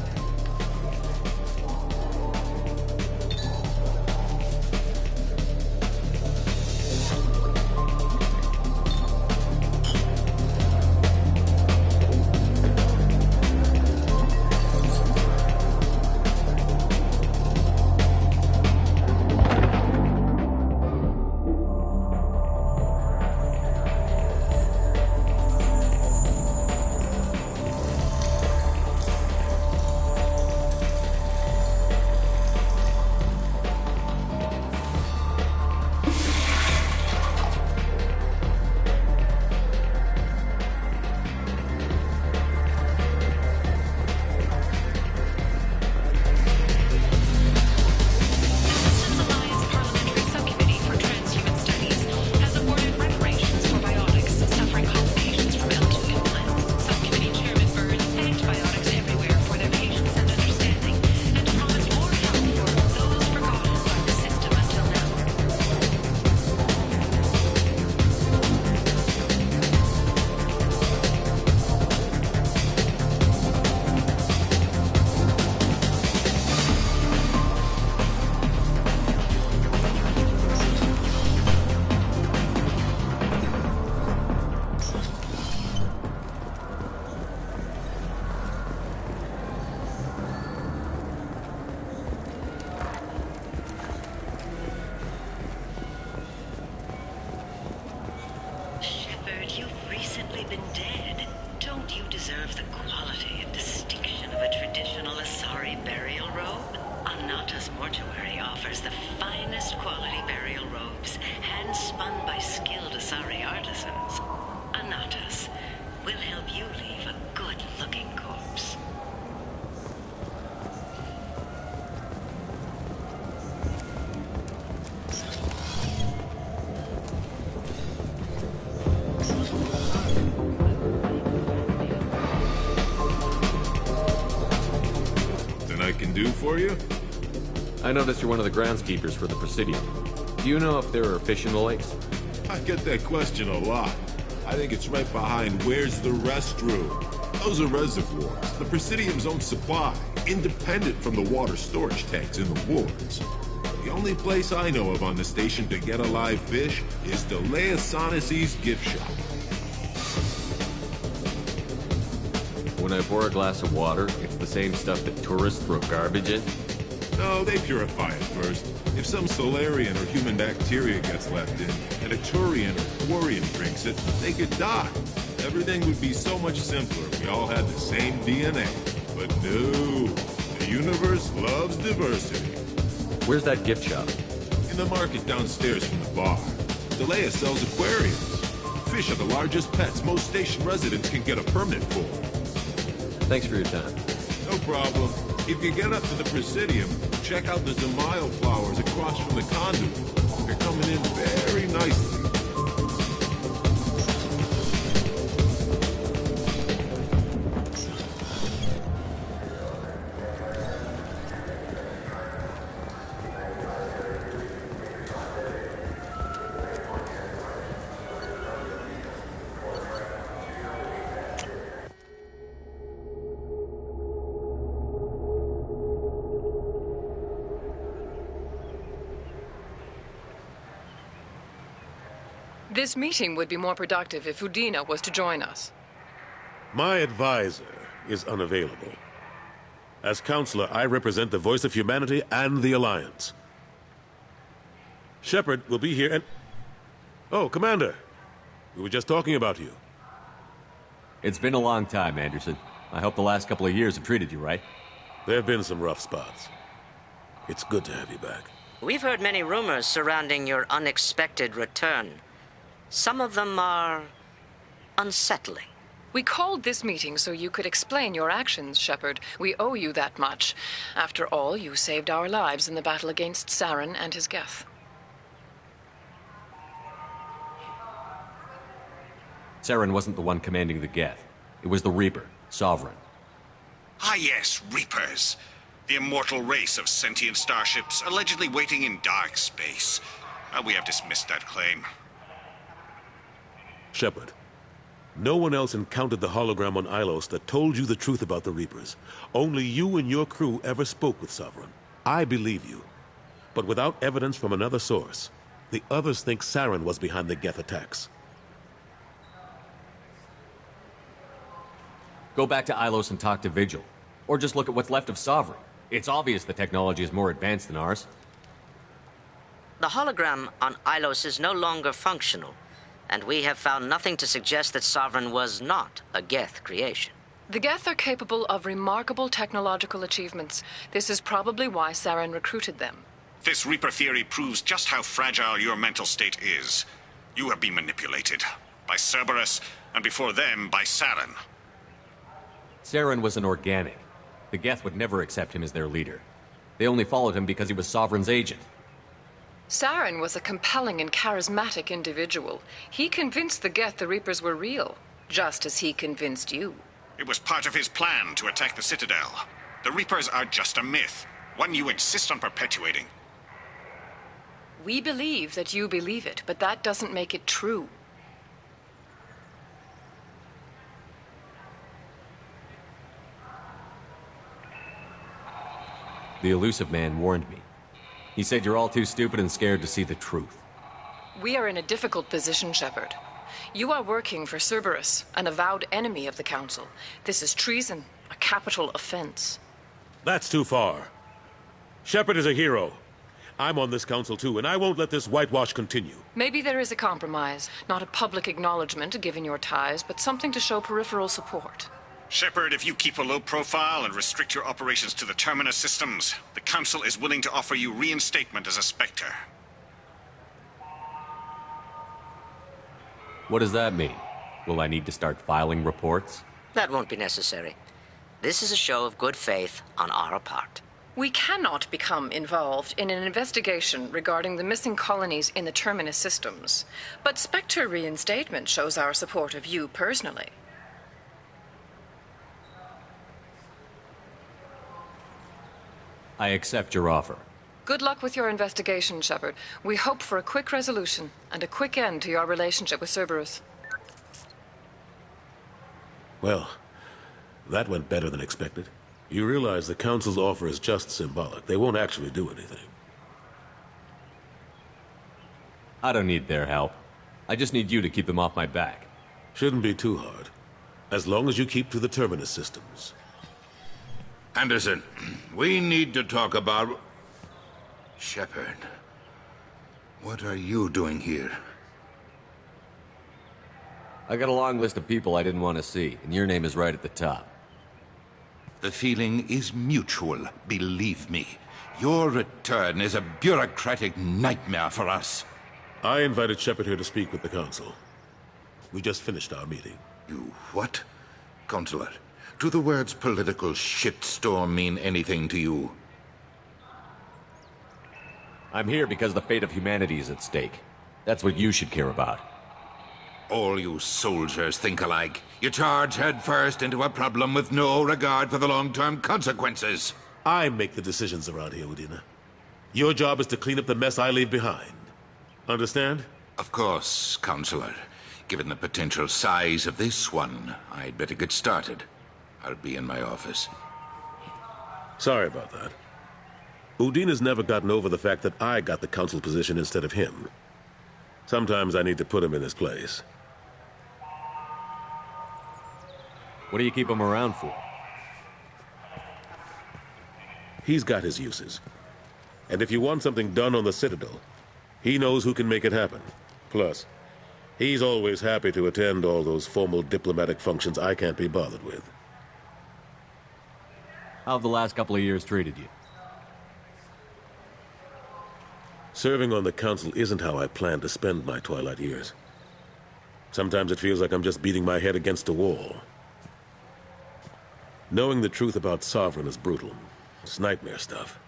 recently been dead. Don't you deserve the quality and distinction of a traditional Asari burial robe? Anata's mortuary offers the finest quality burial robes, hand-spun by skilled Asari artisans. Anata's will help you leave a good-looking corpse. I can do for you? I noticed you're one of the groundskeepers for the Presidium. Do you know if there are fish in the lakes? I get that question a lot. I think it's right behind where's the restroom. Those are reservoirs, the Presidium's own supply, independent from the water storage tanks in the wards. The only place I know of on the station to get a live fish is Delea Sonesi's gift shop. When I pour a glass of water, it's the same stuff that tourists throw garbage in? No, they purify it first. If some Solarian or human bacteria gets left in, and a Turian or Quarian drinks it, they could die. Everything would be so much simpler if we all had the same DNA. But no, the universe loves diversity. Where's that gift shop? In the market downstairs from the bar. Delea sells aquariums. Fish are the largest pets most station residents can get a permit for. Thanks for your time. No problem. If you get up to the Presidium, check out the Zamayo flowers across from the conduit. They're coming in very nicely. This meeting would be more productive if Udina was to join us. My advisor is unavailable. As counselor, I represent the voice of humanity and the Alliance. Shepard will be here and... Oh, Commander. We were just talking about you. It's been a long time, Anderson. I hope the last couple of years have treated you right. There have been some rough spots. It's good to have you back. We've heard many rumors surrounding your unexpected return. Some of them are unsettling. We called this meeting so you could explain your actions, Shepard. We owe you that much. After all, you saved our lives in the battle against Saren and his Geth. Saren wasn't the one commanding the Geth. It was the Reaper, Sovereign. Ah yes, Reapers. The immortal race of sentient starships allegedly waiting in dark space. We have dismissed that claim. Shepard, no one else encountered the hologram on Ilos that told you the truth about the Reapers. Only you and your crew ever spoke with Sovereign. I believe you. But without evidence from another source, the others think Saren was behind the Geth attacks. Go back to Ilos and talk to Vigil. Or just look at what's left of Sovereign. It's obvious the technology is more advanced than ours. The hologram on Ilos is no longer functional, and we have found nothing to suggest that Sovereign was not a Geth creation. The Geth are capable of remarkable technological achievements. This is probably why Saren recruited them. This Reaper theory proves just how fragile your mental state is. You have been manipulated. By Cerberus, and before them, by Saren. Saren was an organic. The Geth would never accept him as their leader. They only followed him because he was Sovereign's agent. Saren was a compelling and charismatic individual. He convinced the Geth the Reapers were real, just as he convinced you. It was part of his plan to attack the Citadel. The Reapers are just a myth, one you insist on perpetuating. We believe that you believe it, but that doesn't make it true. The elusive man warned me. He said you're all too stupid and scared to see the truth. We are in a difficult position, Shepard. You are working for Cerberus, an avowed enemy of the Council. This is treason, a capital offense. That's too far. Shepard is a hero, I'm on this council too, and I won't let this whitewash continue. Maybe there is a compromise. Not a public acknowledgement given your ties, but something to show peripheral support. Shepard, if you keep a low profile and restrict your operations to the Terminus systems, the Council is willing to offer you reinstatement as a Spectre. What does that mean? Will I need to start filing reports? That won't be necessary. This is a show of good faith on our part. We cannot become involved in an investigation regarding the missing colonies in the Terminus systems, but Spectre reinstatement shows our support of you personally. I accept your offer. Good luck with your investigation, Shepard. We hope for a quick resolution and a quick end to your relationship with Cerberus. Well, that went better than expected. You realize the Council's offer is just symbolic. They won't actually do anything. I don't need their help. I just need you to keep them off my back. Shouldn't be too hard. As long as you keep to the Terminus systems. Anderson, we need to talk about... Shepard, what are you doing here? I got a long list of people I didn't want to see, and your name is right at the top. The feeling is mutual, believe me. Your return is a bureaucratic nightmare for us. I invited Shepard here to speak with the Council. We just finished our meeting. You what? Counselor, do the words political shitstorm mean anything to you? I'm here because the fate of humanity is at stake. That's what you should care about. All you soldiers think alike. You charge headfirst into a problem with no regard for the long-term consequences. I make the decisions around here, Udina. Your job is to clean up the mess I leave behind. Understand? Of course, Counselor. Given the potential size of this one, I'd better get started. I'll be in my office. Sorry about that. Udina's never gotten over the fact that I got the Council position instead of him. Sometimes I need to put him in his place. What do you keep him around for? He's got his uses. And if you want something done on the Citadel, he knows who can make it happen. Plus, he's always happy to attend all those formal diplomatic functions I can't be bothered with. How have the last couple of years treated you? Serving on the Council isn't how I plan to spend my twilight years. Sometimes it feels like I'm just beating my head against a wall. Knowing the truth about Sovereign is brutal. It's nightmare stuff.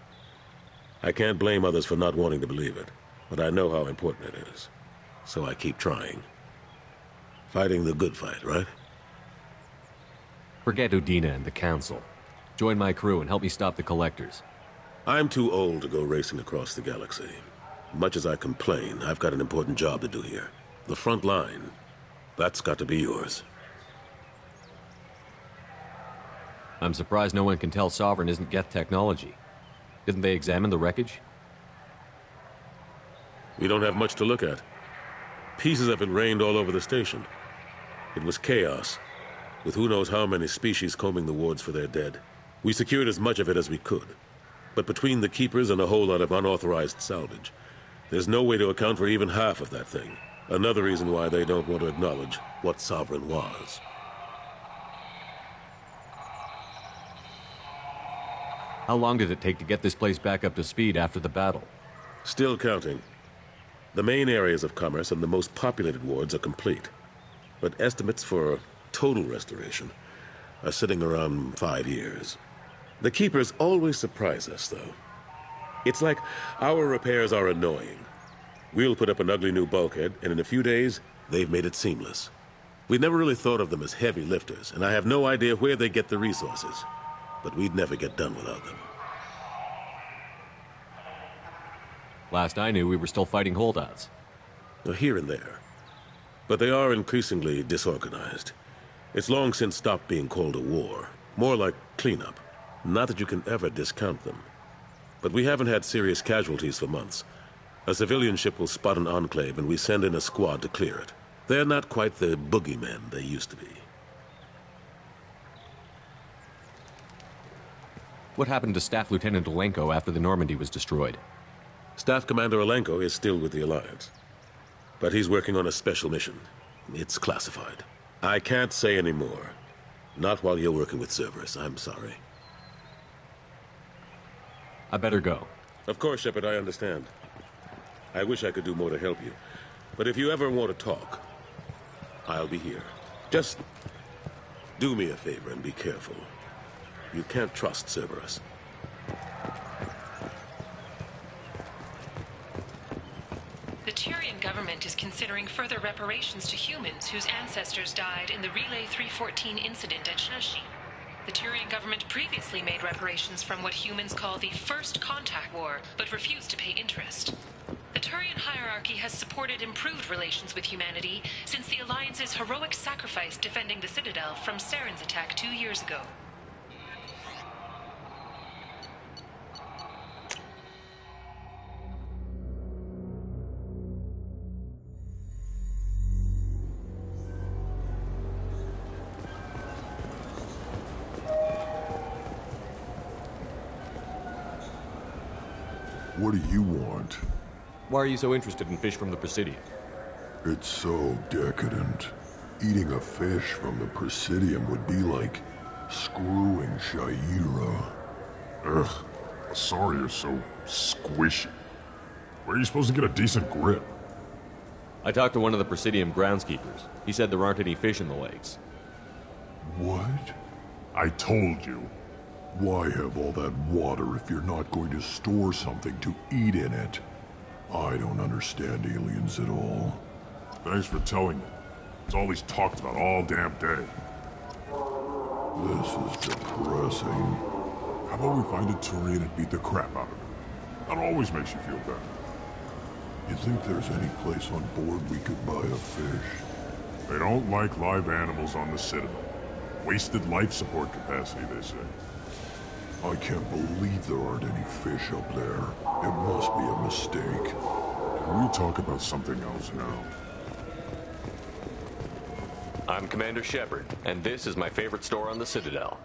I can't blame others for not wanting to believe it, but I know how important it is. So I keep trying. Fighting the good fight, right? Forget Udina and the Council. Join my crew and help me stop the Collectors. I'm too old to go racing across the galaxy. Much as I complain, I've got an important job to do here. The front line. That's got to be yours. I'm surprised no one can tell Sovereign isn't Geth technology. Didn't they examine the wreckage? We don't have much to look at. Pieces of it rained all over the station. It was chaos, with who knows how many species combing the wards for their dead. We secured as much of it as we could. But between the Keepers and a whole lot of unauthorized salvage, there's no way to account for even half of that thing. Another reason why they don't want to acknowledge what Sovereign was. How long did it take to get this place back up to speed after the battle? Still counting. The main areas of commerce and the most populated wards are complete. But estimates for total restoration are sitting around 5 years. The Keepers always surprise us, though. It's like our repairs are annoying. We'll put up an ugly new bulkhead, and in a few days, they've made it seamless. We'd never really thought of them as heavy lifters, and I have no idea where they get the resources. But we'd never get done without them. Last I knew, we were still fighting holdouts. Here and there. But they are increasingly disorganized. It's long since stopped being called a war. More like cleanup. Not that you can ever discount them. But we haven't had serious casualties for months. A civilian ship will spot an enclave and we send in a squad to clear it. They're not quite the boogeymen they used to be. What happened to Staff Lieutenant Olenko after the Normandy was destroyed? Staff Commander Alenko is still with the Alliance. But he's working on a special mission. It's classified. I can't say any more. Not while you're working with Cerberus, I'm sorry. I better go. Of course, Shepard, I understand. I wish I could do more to help you. But if you ever want to talk, I'll be here. Just do me a favor and be careful. You can't trust Cerberus. The Turian government is considering further reparations to humans whose ancestors died in the Relay 314 incident at Shashi. The Turian government previously made reparations from what humans call the First Contact War, but refused to pay interest. The Turian hierarchy has supported improved relations with humanity since the Alliance's heroic sacrifice defending the Citadel from Saren's attack 2 years ago. What do you want? Why are you so interested in fish from the Presidium? It's so decadent. Eating a fish from the Presidium would be like screwing Shaira. Ugh, sorry you're so squishy. Where are you supposed to get a decent grip? I talked to one of the Presidium groundskeepers. He said there aren't any fish in the lakes. What? I told you. Why have all that water if you're not going to store something to eat in it? I don't understand aliens at all. Thanks for telling me. It's all he's talked about all damn day. This is depressing. How about we find a Turian and beat the crap out of him? That always makes you feel better. You think there's any place on board we could buy a fish? They don't like live animals on the Citadel. Wasted life support capacity, they say. I can't believe there aren't any fish up there. It must be a mistake. Can we talk about something else now? I'm Commander Shepard, and this is my favorite store on the Citadel.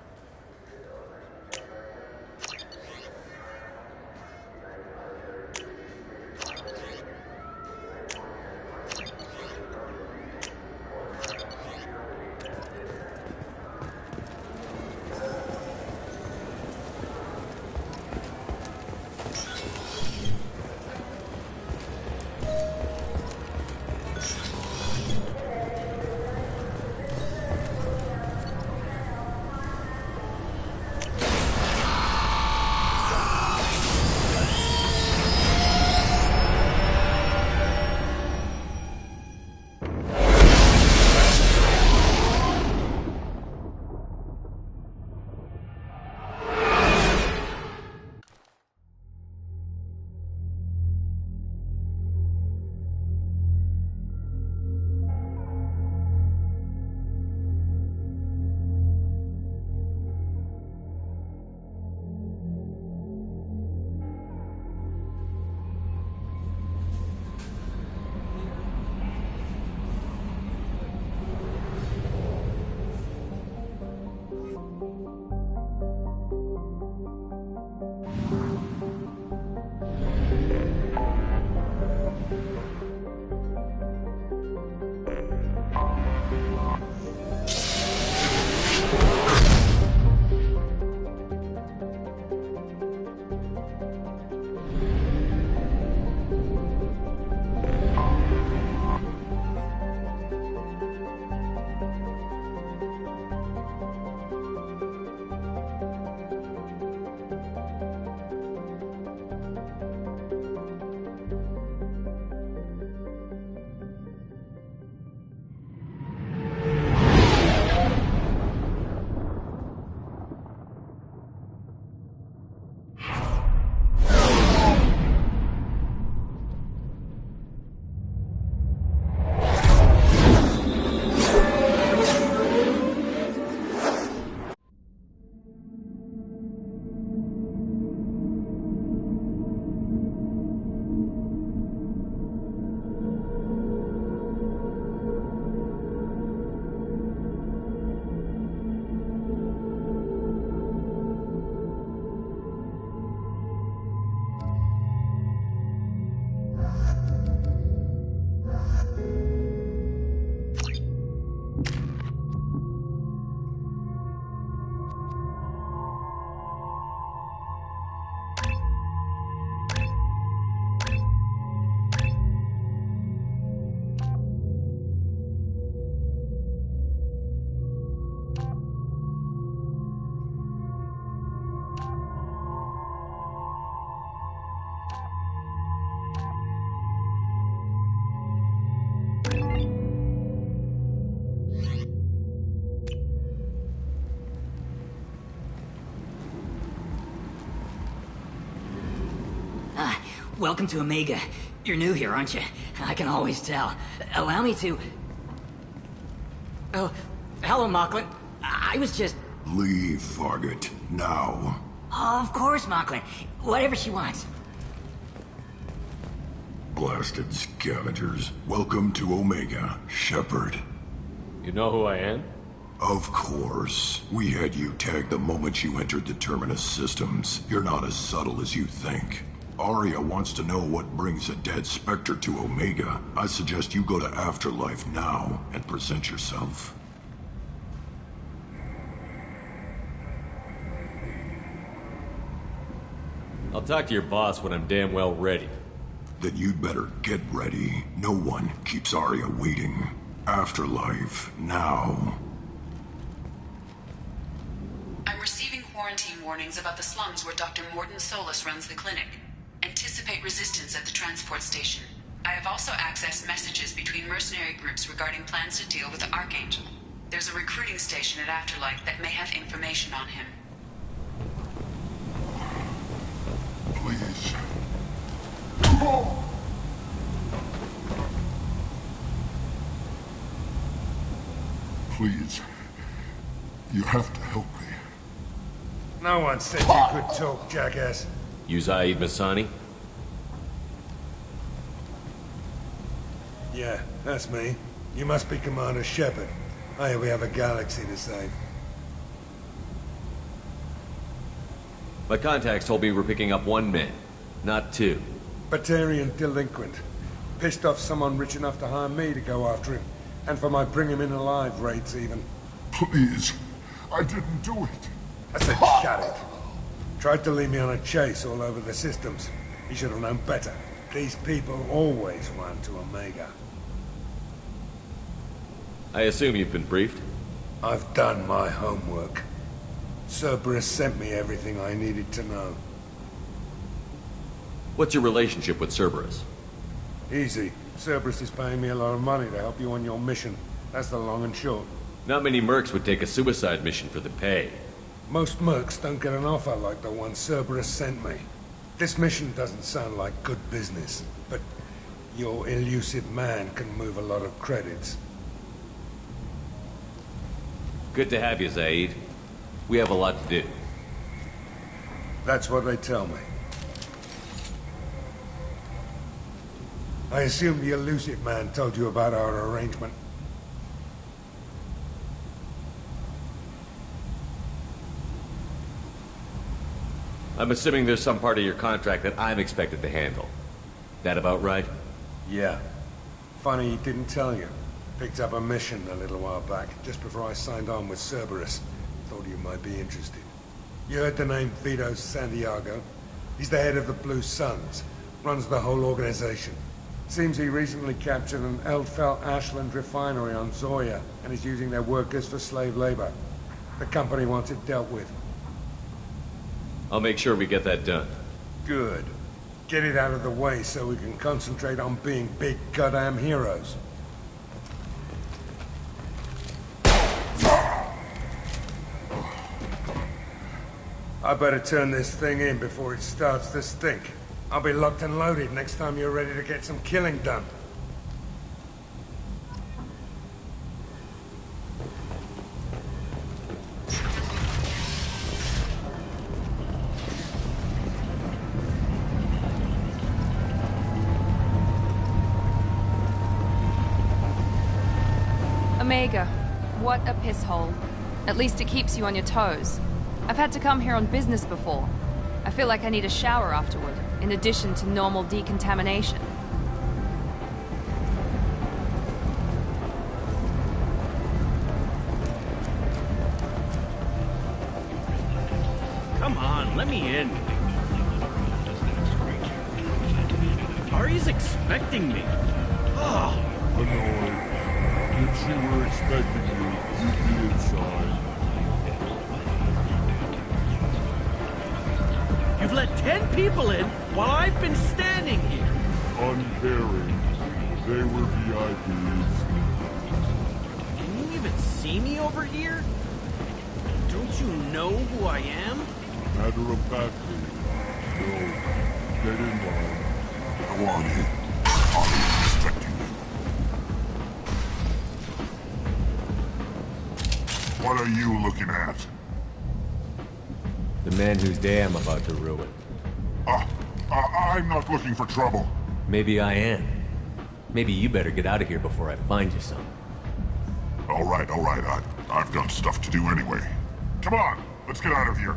Welcome to Omega. You're new here, aren't you? I can always tell. Allow me to... Oh, hello, Mocklin. I was just... Leave, Fargate. Now. Oh, of course, Mocklin. Whatever she wants. Blasted scavengers. Welcome to Omega, Shepard. You know who I am? Of course. We had you tagged the moment you entered the Terminus systems. You're not as subtle as you think. Arya wants to know what brings a dead Spectre to Omega. I suggest you go to Afterlife now and present yourself. I'll talk to your boss when I'm damn well ready. Then you'd better get ready. No one keeps Arya waiting. Afterlife, now. I'm receiving quarantine warnings about the slums where Dr. Morton Solus runs the clinic. Anticipate resistance at the transport station. I have also accessed messages between mercenary groups regarding plans to deal with the Archangel. There's a recruiting station at Afterlife that may have information on him. Please. Please. You have to help me. No one said you could talk, jackass. You Zaeed Masani? Yeah, that's me. You must be Commander Shepard. I hear we have a galaxy to save. My contacts told me we're picking up one man, not two. Batarian delinquent. Pissed off someone rich enough to hire me to go after him. And for my bring him in alive raids even. Please. I didn't do it. I said shut it. Tried to lead me on a chase all over the systems. He should have known better. These people always run to Omega. I assume you've been briefed? I've done my homework. Cerberus sent me everything I needed to know. What's your relationship with Cerberus? Easy. Cerberus is paying me a lot of money to help you on your mission. That's the long and short. Not many mercs would take a suicide mission for the pay. Most mercs don't get an offer like the one Cerberus sent me. This mission doesn't sound like good business, but your elusive man can move a lot of credits. Good to have you, Zaeed. We have a lot to do. That's what they tell me. I assume the elusive man told you about our arrangement. I'm assuming there's some part of your contract that I'm expected to handle. That about right? Yeah. Funny he didn't tell you. Picked up a mission a little while back, just before I signed on with Cerberus. Thought you might be interested. You heard the name Vito Santiago? He's the head of the Blue Suns. Runs the whole organization. Seems he recently captured an Eldfell Ashland refinery on Zoya, and is using their workers for slave labor. The company wants it dealt with. I'll make sure we get that done. Good. Get it out of the way so we can concentrate on being big goddamn heroes. I better turn this thing in before it starts to stink. I'll be locked and loaded next time you're ready to get some killing done. Omega, what a piss hole. At least it keeps you on your toes. I've had to come here on business before. I feel like I need a shower afterward, in addition to normal decontamination. Come on, let me in. Ari's expecting me. Oh. Annoyed. If she were expecting you, you'd be inside. You've let 10 people in while I've been standing here. Uncaring. They were VIPs. Can you even see me over here? Don't you know who I am? Matter of factly. No. Get in line. Go on in. I'm expecting you. What are you looking at? The man whose day I'm about to ruin. I'm not looking for trouble. Maybe I am. Maybe you better get out of here before I find you some. All right. I've got stuff to do anyway. Come on, let's get out of here.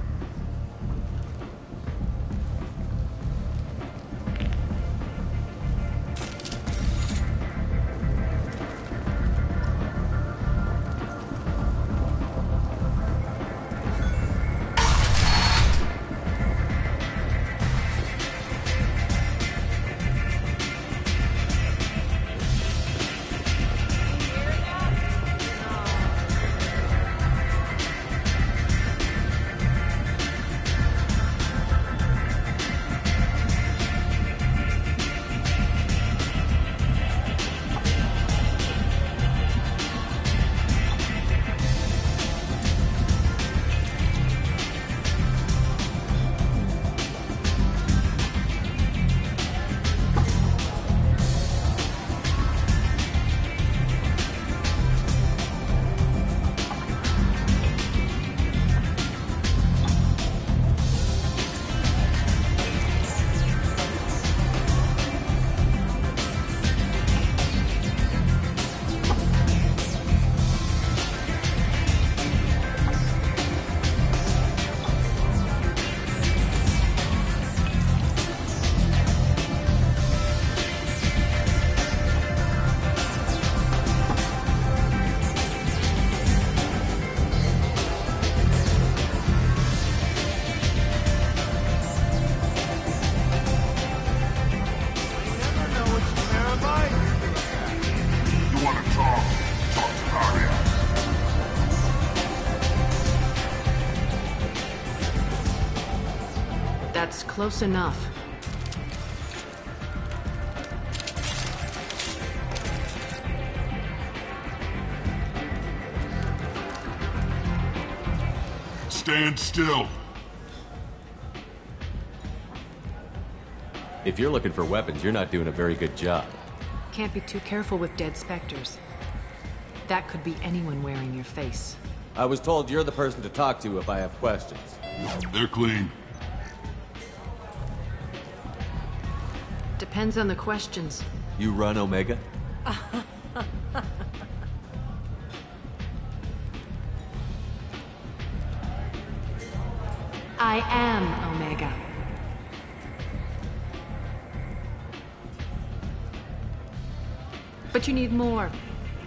That's close enough. Stand still. If you're looking for weapons, you're not doing a very good job. Can't be too careful with dead specters. That could be anyone wearing your face. I was told you're the person to talk to if I have questions. They're clean. Depends on the questions. You run Omega? I am Omega. But you need more.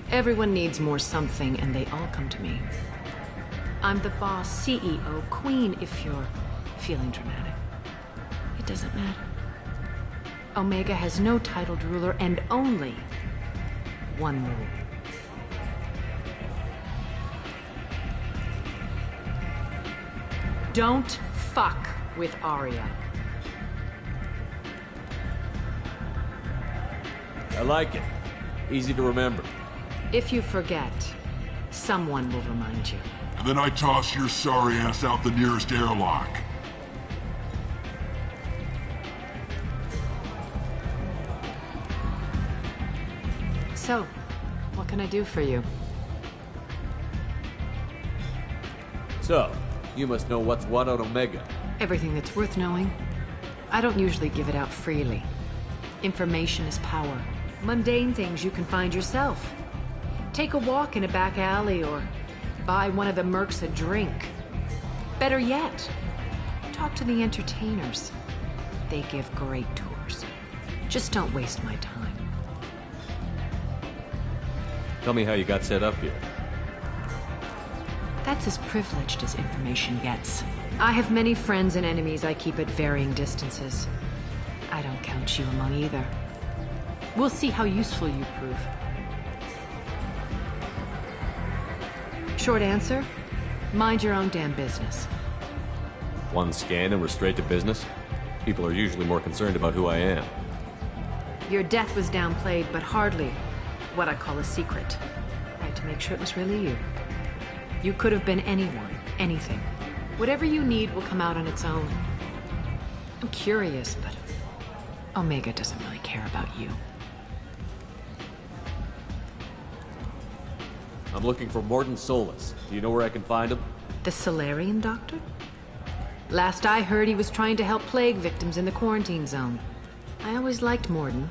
Everyone needs more something, and they all come to me. I'm the boss, CEO, queen, if you're feeling dramatic. It doesn't matter. Omega has no titled ruler and only one rule. Don't fuck with Arya. I like it. Easy to remember. If you forget, someone will remind you. And then I toss your sorry ass out the nearest airlock. So, what can I do for you? So, you must know what's what on Omega. Everything that's worth knowing. I don't usually give it out freely. Information is power. Mundane things you can find yourself. Take a walk in a back alley or buy one of the mercs a drink. Better yet, talk to the entertainers. They give great tours. Just don't waste my time. Tell me how you got set up here. That's as privileged as information gets. I have many friends and enemies I keep at varying distances. I don't count you among either. We'll see how useful you prove. Short answer, mind your own damn business. One scan and we're straight to business? People are usually more concerned about who I am. Your death was downplayed, but hardly what I call a secret. I had to make sure it was really you. You could have been anyone, anything. Whatever you need will come out on its own. I'm curious, but Omega doesn't really care about you. I'm looking for Morton Solus. Do you know where I can find him? The Solarian doctor? Last I heard, he was trying to help plague victims in the quarantine zone. I always liked Morton.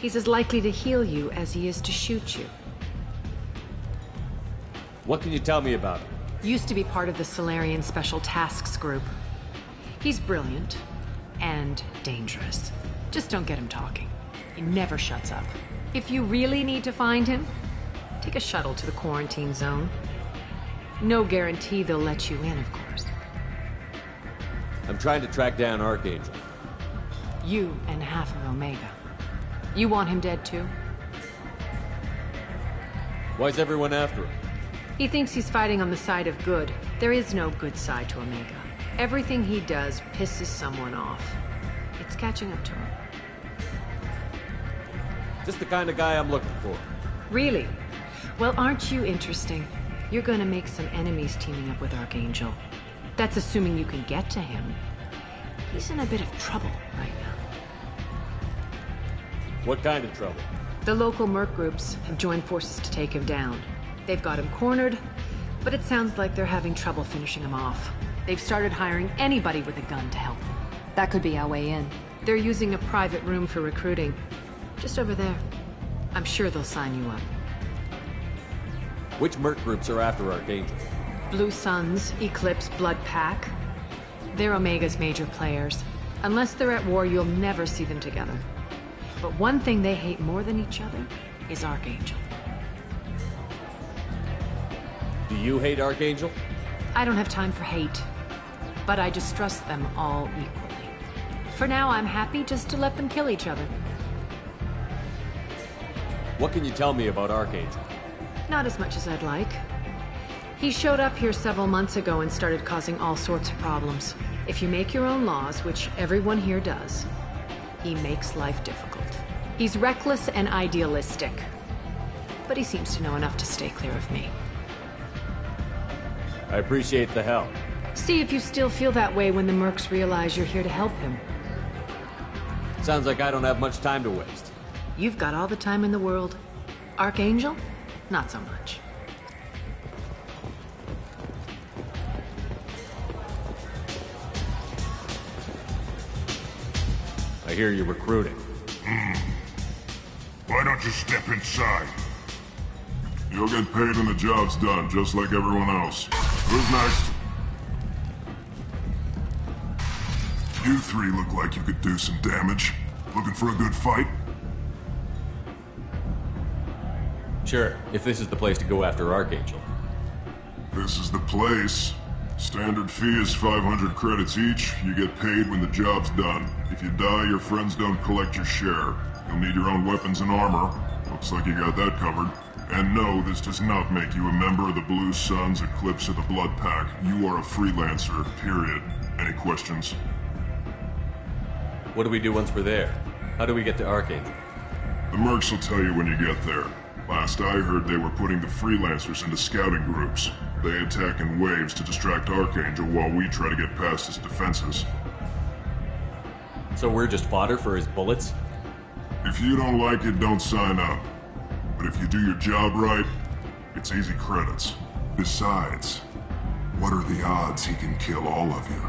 He's as likely to heal you as he is to shoot you. What can you tell me about him? Used to be part of the Solarian Special Tasks Group. He's brilliant and dangerous. Just don't get him talking. He never shuts up. If you really need to find him, take a shuttle to the quarantine zone. No guarantee they'll let you in, of course. I'm trying to track down Archangel. You and half of Omega. You want him dead too? Why's everyone after him? He thinks he's fighting on the side of good. There is no good side to Omega. Everything he does pisses someone off. It's catching up to him. Just the kind of guy I'm looking for. Really? Well, aren't you interesting? You're gonna make some enemies teaming up with Archangel. That's assuming you can get to him. He's in a bit of trouble right now. What kind of trouble? The local merc groups have joined forces to take him down. They've got him cornered, but it sounds like they're having trouble finishing him off. They've started hiring anybody with a gun to help them. That could be our way in. They're using a private room for recruiting. Just over there. I'm sure they'll sign you up. Which merc groups are after Archangel? Blue Suns, Eclipse, Blood Pack. They're Omega's major players. Unless they're at war, you'll never see them together. But one thing they hate more than each other is Archangel. Do you hate Archangel? I don't have time for hate, but I distrust them all equally. For now, I'm happy just to let them kill each other. What can you tell me about Archangel? Not as much as I'd like. He showed up here several months ago and started causing all sorts of problems. If you make your own laws, which everyone here does, he makes life difficult. He's reckless and idealistic, but he seems to know enough to stay clear of me. I appreciate the help. See if you still feel that way when the mercs realize you're here to help him. Sounds like I don't have much time to waste. You've got all the time in the world. Archangel? Not so much. I hear you're recruiting. Why don't you step inside? You'll get paid when the job's done, just like everyone else. Who's next? You three look like you could do some damage. Looking for a good fight? Sure, if this is the place to go after Archangel. This is the place. Standard fee is 500 credits each. You get paid when the job's done. If you die, your friends don't collect your share. You'll need your own weapons and armor. Looks like you got that covered. And no, this does not make you a member of the Blue Suns, Eclipse, or the Blood Pack. You are a freelancer, period. Any questions? What do we do once we're there? How do we get to Archangel? The mercs will tell you when you get there. Last I heard, they were putting the freelancers into scouting groups. They attack in waves to distract Archangel while we try to get past his defenses. So we're just fodder for his bullets? If you don't like it, don't sign up. But if you do your job right, it's easy credits. Besides, what are the odds he can kill all of you?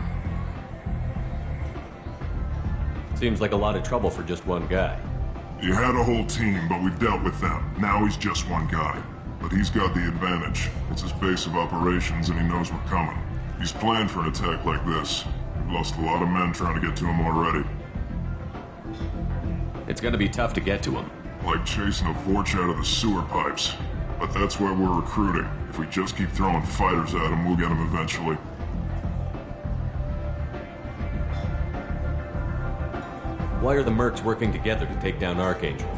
Seems like a lot of trouble for just one guy. You had a whole team, but we've dealt with them. Now he's just one guy. But he's got the advantage. It's his base of operations and he knows we're coming. He's planned for an attack like this. We've lost a lot of men trying to get to him already. It's gonna be tough to get to him. Like chasing a Vorch out of the sewer pipes. But that's why we're recruiting. If we just keep throwing fighters at him, we'll get him eventually. Why are the mercs working together to take down Archangel?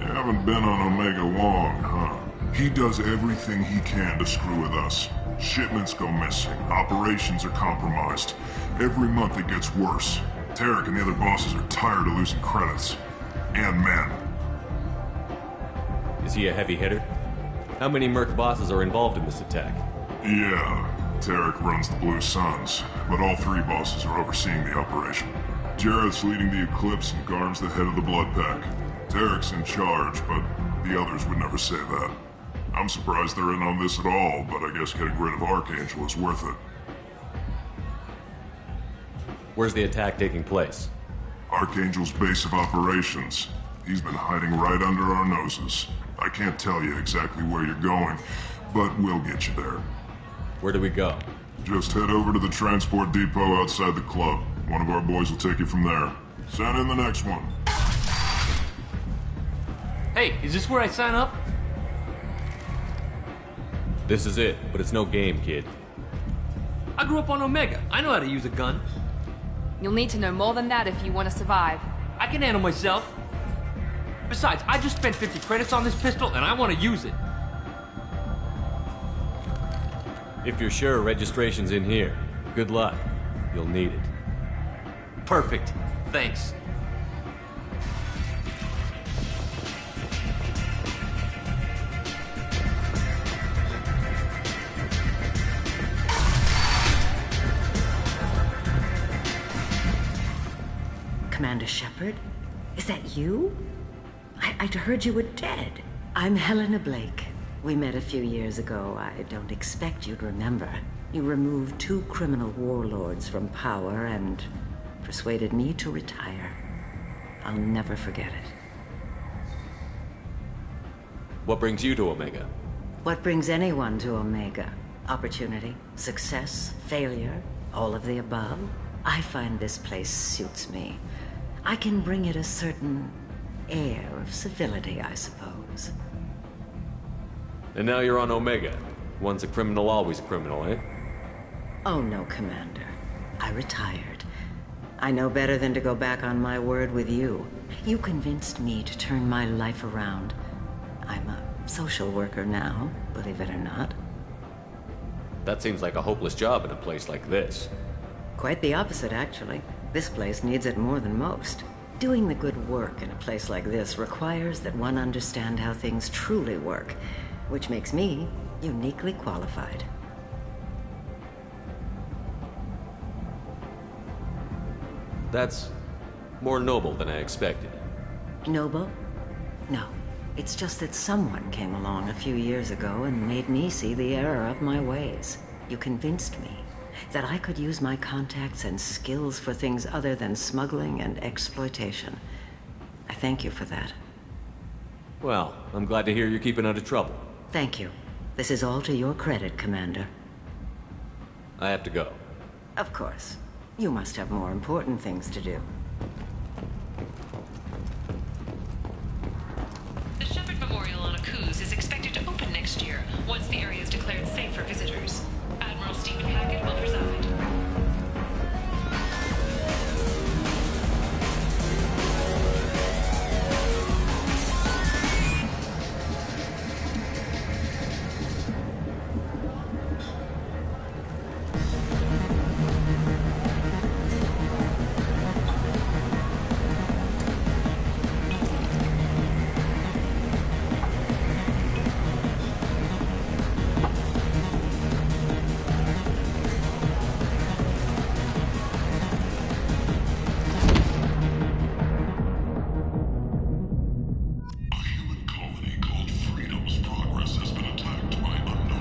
You haven't been on Omega long, huh? He does everything he can to screw with us. Shipments go missing, operations are compromised. Every month it gets worse. Tarek and the other bosses are tired of losing credits. And men. Is he a heavy hitter? How many merc bosses are involved in this attack? Yeah, Tarek runs the Blue Suns, but all three bosses are overseeing the operation. Jarrett's leading the Eclipse and Garm's the head of the Blood Pack. Tarek's in charge, but the others would never say that. I'm surprised they're in on this at all, but I guess getting rid of Archangel is worth it. Where's the attack taking place? Archangel's base of operations. He's been hiding right under our noses. I can't tell you exactly where you're going, but we'll get you there. Where do we go? Just head over to the transport depot outside the club. One of our boys will take you from there. Send in the next one. Hey, is this where I sign up? This is it, but it's no game, kid. I grew up on Omega. I know how to use a gun. You'll need to know more than that if you want to survive. I can handle myself. Besides, I just spent 50 credits on this pistol, and I want to use it. If you're sure registration's in here, good luck. You'll need it. Perfect. Thanks. Commander Shepard? Is that you? I'd heard you were dead. I'm Helena Blake. We met a few years ago. I don't expect you'd remember. You removed 2 criminal warlords from power and persuaded me to retire. I'll never forget it. What brings you to Omega? What brings anyone to Omega? Opportunity, success, failure, all of the above? I find this place suits me. I can bring it a certain air of civility, I suppose. And now you're on Omega. Once a criminal, always a criminal, eh? Oh no, Commander. I retired. I know better than to go back on my word with you. You convinced me to turn my life around. I'm a social worker now, believe it or not. That seems like a hopeless job in a place like this. Quite the opposite, actually. This place needs it more than most. Doing the good work in a place like this requires that one understand how things truly work, which makes me uniquely qualified. That's more noble than I expected. Noble? No. It's just that someone came along a few years ago and made me see the error of my ways. You convinced me that I could use my contacts and skills for things other than smuggling and exploitation. I thank you for that. Well, I'm glad to hear you're keeping out of trouble. Thank you. This is all to your credit, Commander. I have to go. Of course. You must have more important things to do. The Shepard Memorial on Akuz is expected to open next year, once the area is declared safe for visitors. Admiral Stephen Hackett will preside.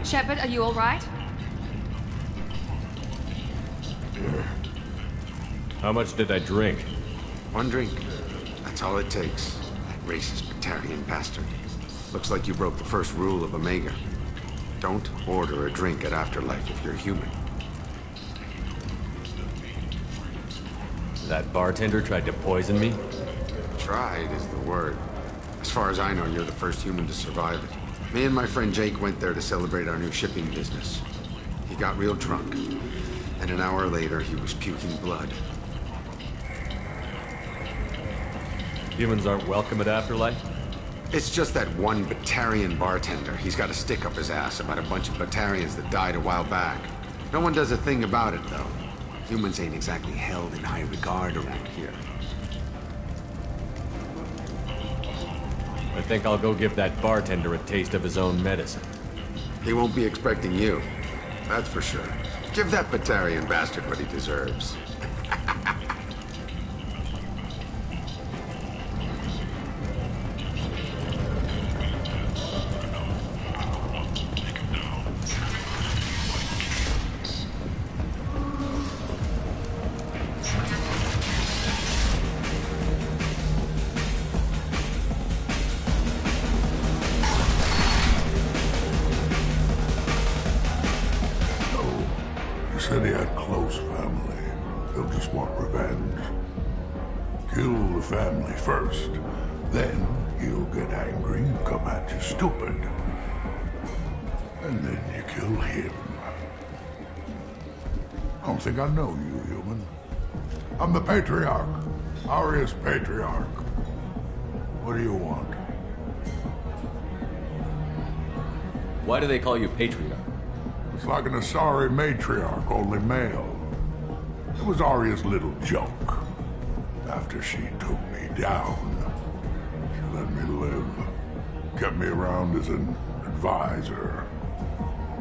Shepard, are you all right? How much did I drink? 1 drink. That's all it takes. That racist Batarian bastard. Looks like you broke the first rule of Omega. Don't order a drink at Afterlife if you're human. That bartender tried to poison me? Tried is the word. As far as I know, you're the first human to survive it. Me and my friend Jake went there to celebrate our new shipping business. He got real drunk, and an hour later he was puking blood. Humans aren't welcome at Afterlife? It's just that one Batarian bartender. He's got a stick up his ass about a bunch of Batarians that died a while back. No one does a thing about it, though. Humans ain't exactly held in high regard around here. I think I'll go give that bartender a taste of his own medicine. He won't be expecting you. That's for sure. Give that Batarian bastard what he deserves. said he had close family. They'll just want revenge. Kill the family first. Then he'll get angry and come at you stupid. And then you kill him. I don't think I know you, human. I'm the Patriarch. Aria's Patriarch. What do you want? Why do they call you Patriarch? It's like an Asari matriarch, only male. It was Aria's little joke. After she took me down, she let me live. Kept me around as an advisor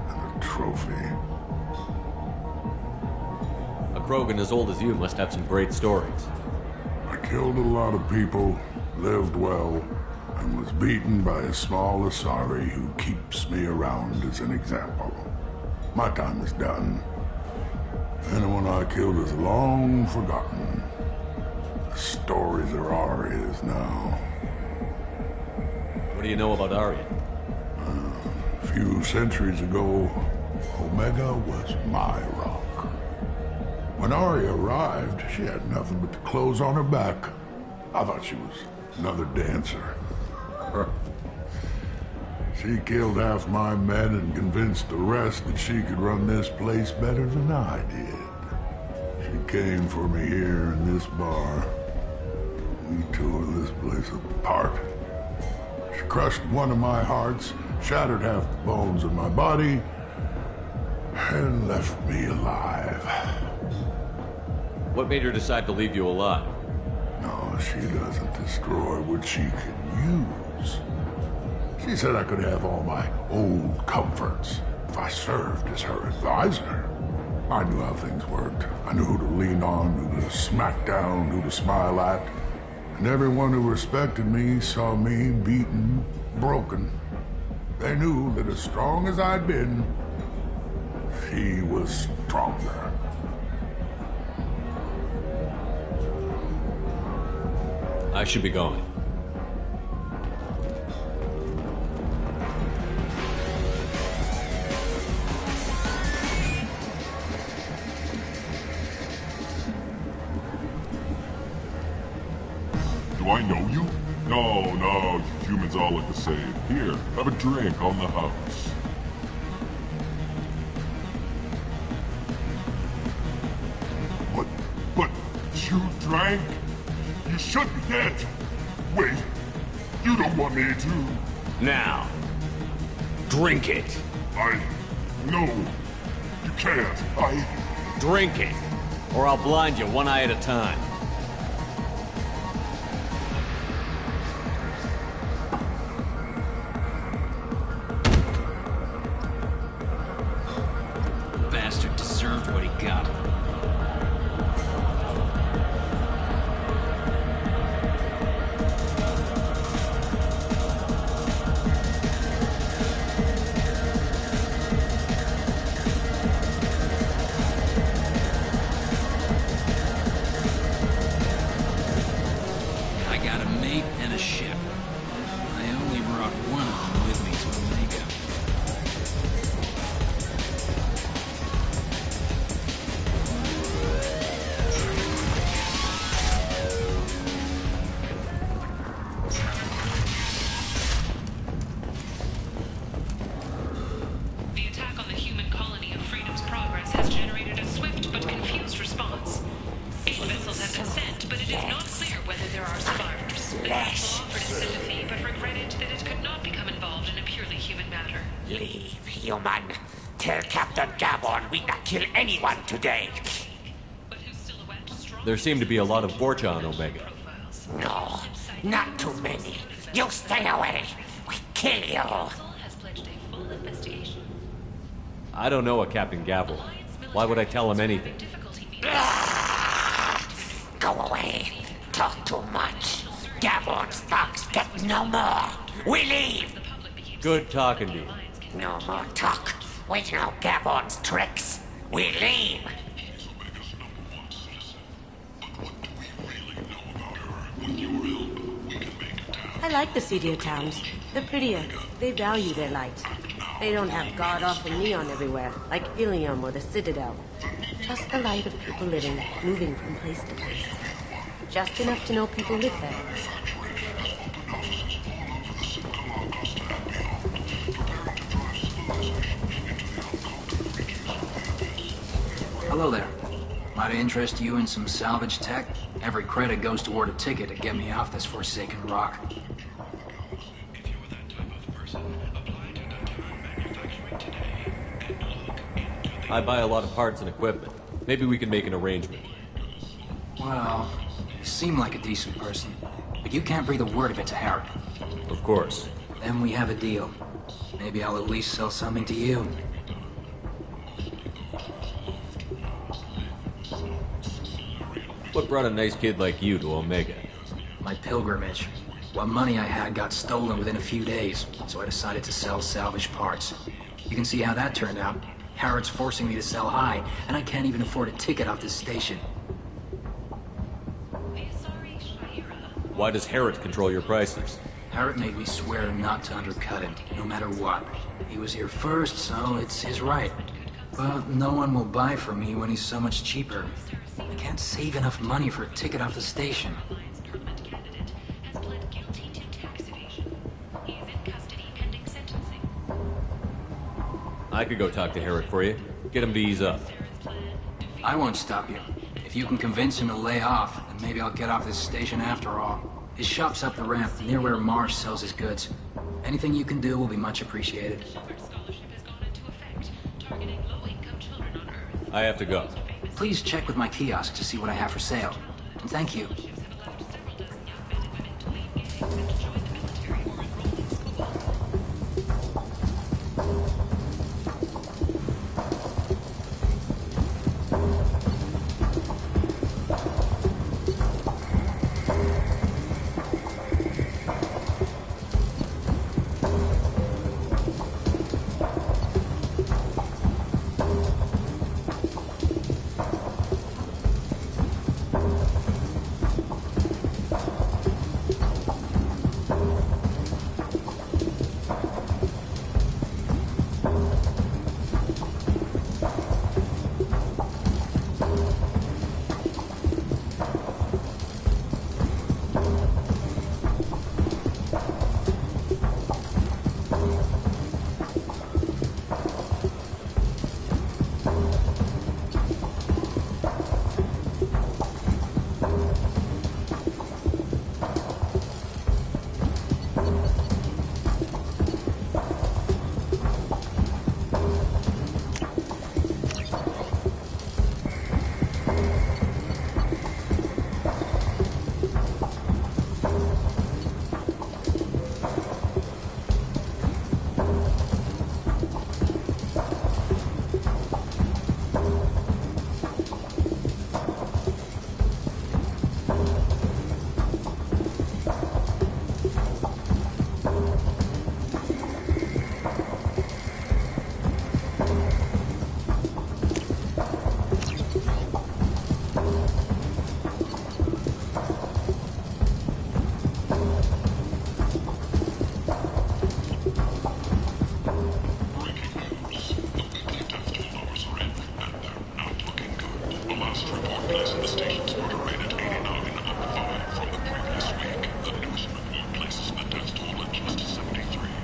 and a trophy. A Krogan as old as you must have some great stories. I killed a lot of people, lived well, and was beaten by a small Asari who keeps me around as an example. My time is done. Anyone I killed is long forgotten. The stories are Aria's now. What do you know about Aria? A few centuries ago, Omega was my rock. When Aria arrived, she had nothing but the clothes on her back. I thought she was another dancer. She killed half my men and convinced the rest that she could run this place better than I did. She came for me here in this bar. We tore this place apart. She crushed one of my hearts, shattered half the bones in my body, and left me alive. What made her decide to leave you alive? No, she doesn't destroy what she can use. She said I could have all my old comforts if I served as her advisor. I knew how things worked. I knew who to lean on, who to smack down, who to smile at. And everyone who respected me saw me beaten, broken. They knew that as strong as I'd been, she was stronger. I should be going. Do I know you? No, you humans all look the same. Here, have a drink on the house. But you drank? You should be dead. Wait, you don't want me to. Now, drink it. No, you can't. Drink it, or I'll blind you one eye at a time. Bastard deserved what he got. Today. There seem to be a lot of Borcha on Omega. No, not too many. You stay away. We kill you. I don't know a Captain Gavel. Why would I tell him anything? Go away. Talk too much. Gavon's thugs get no more. We leave. Good talking to you. No more talk. We know Gavon's tricks. We leave. I like the seedier towns. They're prettier. They value their light. They don't have god-awful neon everywhere, like Ilium or the Citadel. Just the light of people living, moving from place to place. Just enough to know people live there. Hello there. Might I interest you in some salvage tech? Every credit goes toward a ticket to get me off this forsaken rock. I buy a lot of parts and equipment. Maybe we can make an arrangement. Well, you seem like a decent person, but you can't breathe a word of it to Harrod. Of course. Then we have a deal. Maybe I'll at least sell something to you. What brought a nice kid like you to Omega? My pilgrimage. What money I had got stolen within a few days, so I decided to sell salvage parts. You can see how that turned out. Harrod's forcing me to sell high, and I can't even afford a ticket off this station. Why does Harrod control your prices? Harrod made me swear not to undercut him, no matter what. He was here first, so it's his right. But no one will buy from me when he's so much cheaper. I can't save enough money for a ticket off the station. I could go talk to Harrod for you. Get him to ease up. I won't stop you. If you can convince him to lay off, then maybe I'll get off this station after all. His shop's up the ramp, near where Marsh sells his goods. Anything you can do will be much appreciated. I have to go. Please check with my kiosk to see what I have for sale. And thank you.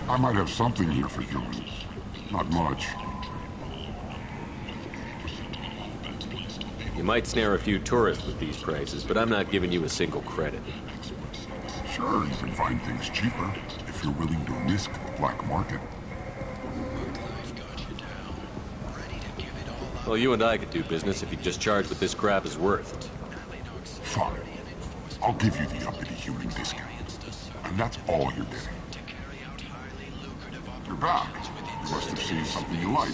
I might have something here for humans. Not much. You might snare a few tourists with these prices, but I'm not giving you a single credit. Sure, you can find things cheaper if you're willing to risk the black market. Well, you and I could do business if you just charge what this crap is worth. Fine. I'll give you the uppity human discount. And that's all you're getting. You're back. You must have seen something you like.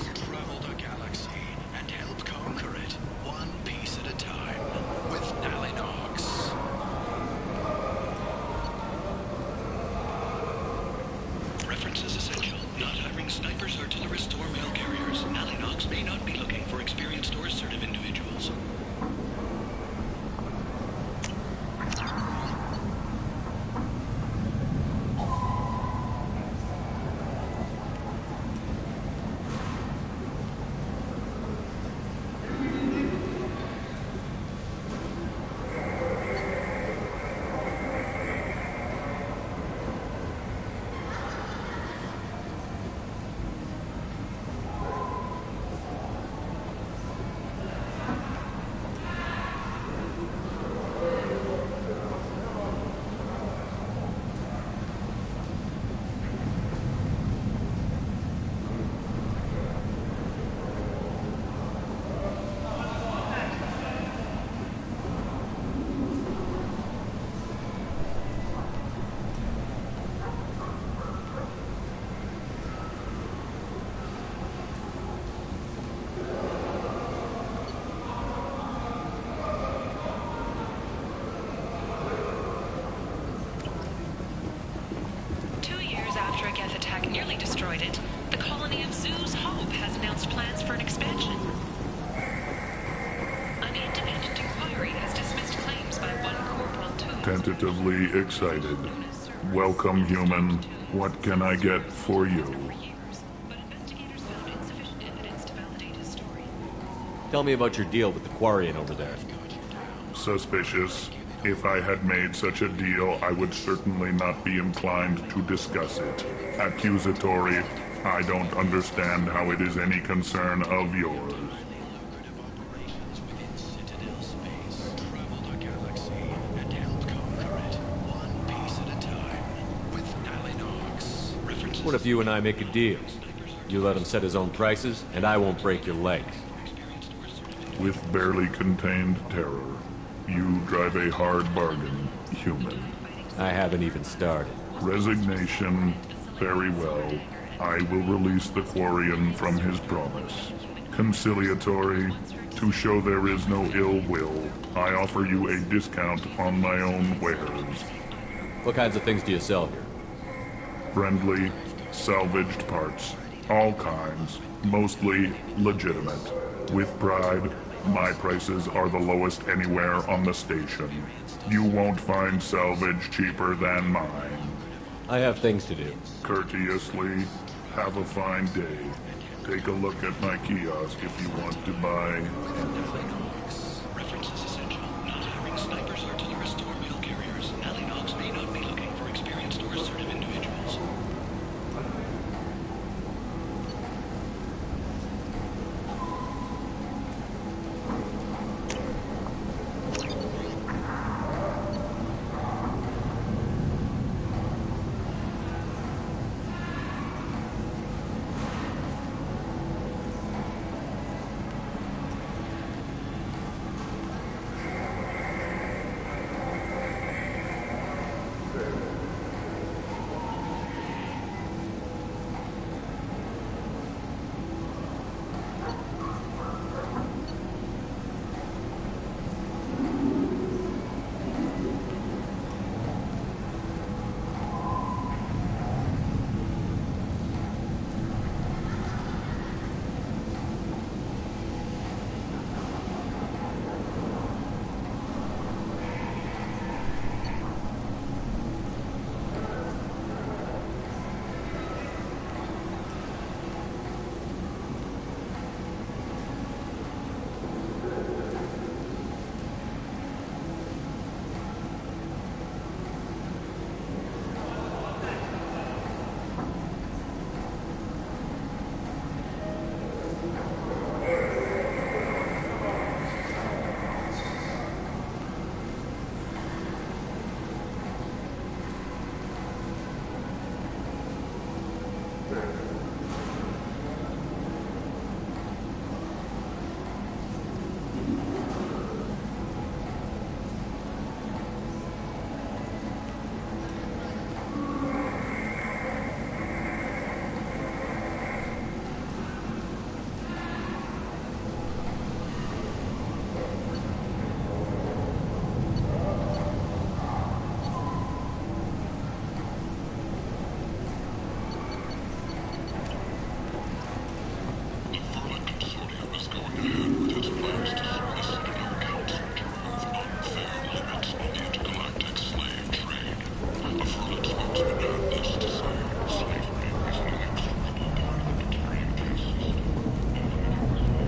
Reference is essential. Not hiring snipers, artillerists, or mail carriers. Alinox may not be looking for experienced or assertive individuals. enjoyed it, the colony of Zeus Hope has announced plans for an expansion. An independent inquiry has dismissed claims by one Corporal Toon. Tentatively excited. Welcome, human. What can I get for you? Tell me about your deal with the Quarian over there. Suspicious. If I had made such a deal, I would certainly not be inclined to discuss it. Accusatory. I don't understand how it is any concern of yours. What if you and I make a deal? You let him set his own prices, and I won't break your legs. With barely contained terror, you drive a hard bargain, human. I haven't even started. Resignation. Very well. I will release the Quarian from his promise. Conciliatory. To show there is no ill will, I offer you a discount on my own wares. What kinds of things do you sell here? Friendly, salvaged parts. All kinds. Mostly legitimate. With pride, my prices are the lowest anywhere on the station. You won't find salvage cheaper than mine. I have things to do. Courteously, have a fine day. Take a look at my kiosk if you want to buy anything. References essential. Not hiring snipers, artillerists, or mail carriers. Alleynogs may not be looking for experienced or assertive individuals.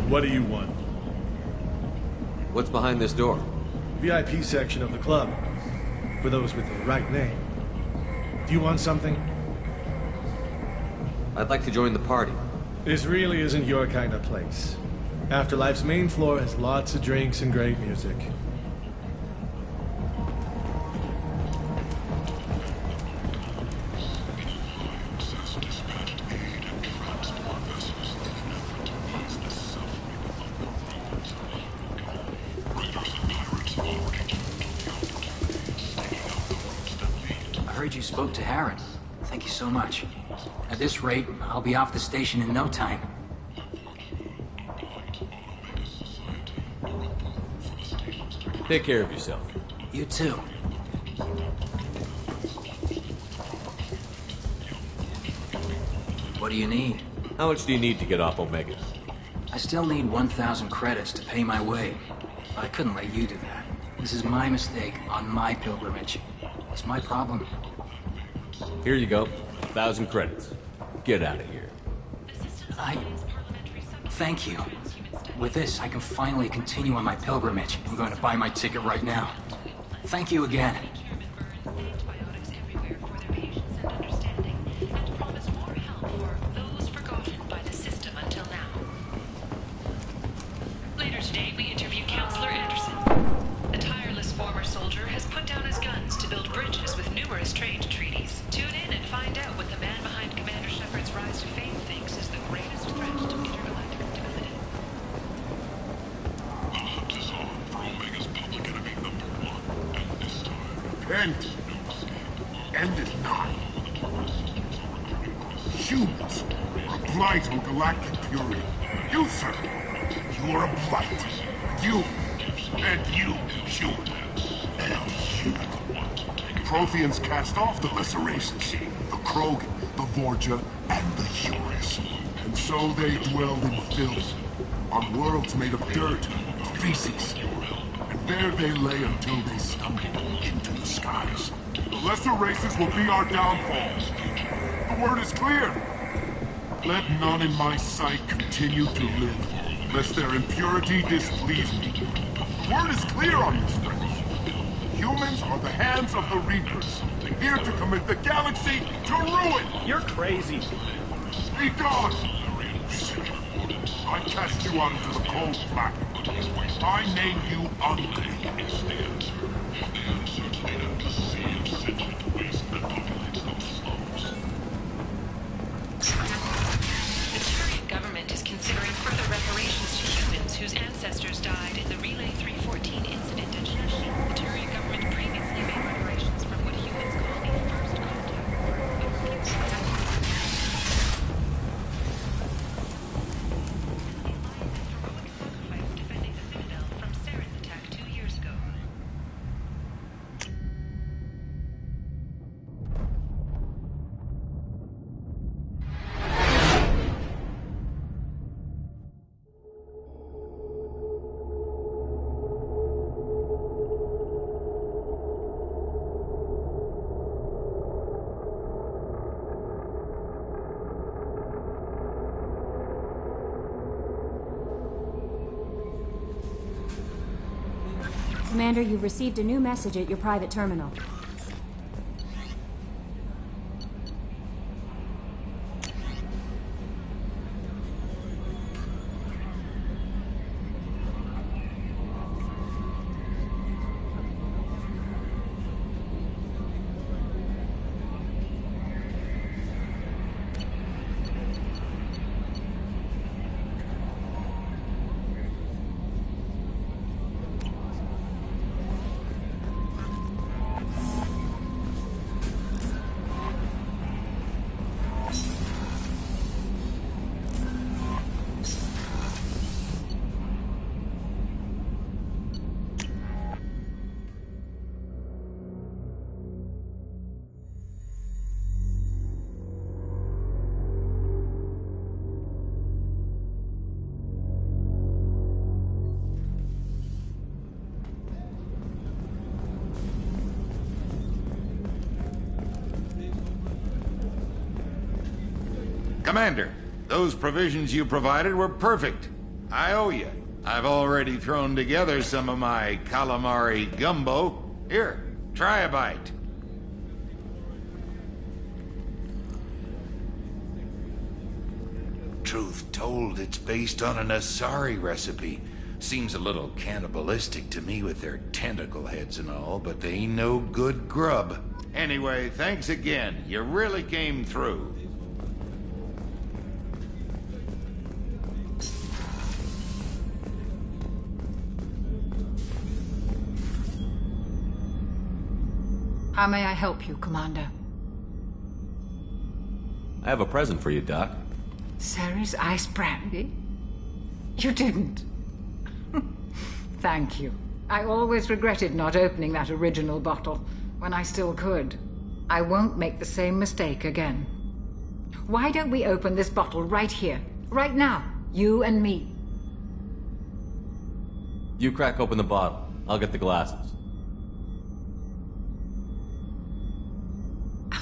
What do you want? What's behind this door? VIP section of the club. For those with the right name. Do you want something? I'd like to join the party. This really isn't your kind of place. Afterlife's main floor has lots of drinks and great music. I heard you spoke to Harren. Thank you so much. At this rate, I'll be off the station in no time. Take care of yourself. You too. What do you need? How much do you need to get off Omega? I still need 1,000 credits to pay my way. But I couldn't let you do that. This is my mistake on my pilgrimage. It's my problem. Here you go. 1,000 credits. Get out of here. Thank you. With this, I can finally continue on my pilgrimage. I'm going to buy my ticket right now. Thank you again. Later today, we interview Counselor Anderson. A tireless former soldier has put down his guns to build bridges with numerous trade treaties. Tune in and find out what the man behind Commander Shepard's rise to fame thinks is the greatest threat to intergalactic stability. The hunt is on for Omega's public enemy #1, and this time... Repent! End it not! Humans are a blight on galactic purity. You, sir, you are a blight. You, and you, human. And you. Protheans cast off the lesser races. The Krogan, the Vorja, and the Humans. And so they dwelled in filth, on worlds made of dirt, feces. And there they lay until they stumbled into the skies. The lesser races will be our downfall. The word is clear. Let none in my sight continue to live, lest their impurity displease me. The word is clear on this place. Humans are the hands of the Reapers, here to commit the galaxy to ruin! You're crazy. Be gone! I cast you out into the cold black. I name you unclean. Government is considering further reparations to humans whose ancestors died in the Relay 314 incident at Shashi. The Turian government previously made reparations from what humans call the first contact war. Defending the Citadel from Saren's attack 2 years ago. Commander, you've received a new message at your private terminal. Commander, those provisions you provided were perfect. I owe you. I've already thrown together some of my calamari gumbo. Here, try a bite. Truth told, it's based on an Asari recipe. Seems a little cannibalistic to me with their tentacle heads and all, but they ain't no good grub. Anyway, thanks again. You really came through. How may I help you, Commander? I have a present for you, Doc. Ceres ice brandy? You didn't. Thank you. I always regretted not opening that original bottle when I still could. I won't make the same mistake again. Why don't we open this bottle right here? Right now. You and me. You crack open the bottle. I'll get the glasses.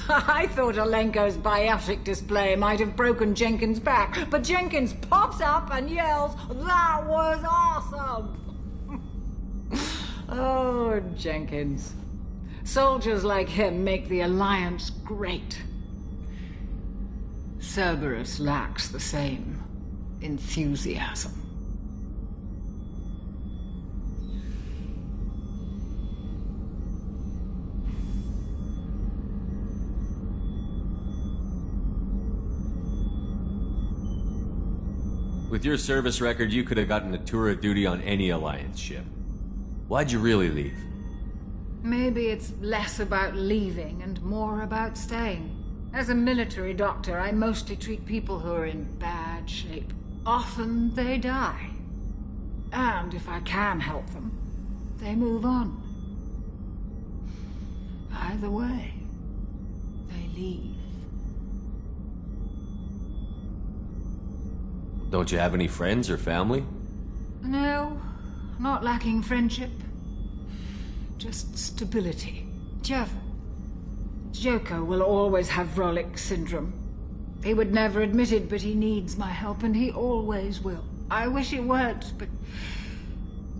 I thought Alenko's biotic display might have broken Jenkins' back, but Jenkins pops up and yells, "That was awesome!" Oh, Jenkins. Soldiers like him make the Alliance great. Cerberus lacks the same enthusiasm. With your service record, you could have gotten a tour of duty on any Alliance ship. Why'd you really leave? Maybe it's less about leaving and more about staying. As a military doctor, I mostly treat people who are in bad shape. Often they die. And if I can help them, they move on. Either way, they leave. Don't you have any friends or family? No, not lacking friendship. Just stability. Joko will always have Vrolik syndrome. He would never admit it, but he needs my help, and he always will. I wish it weren't, but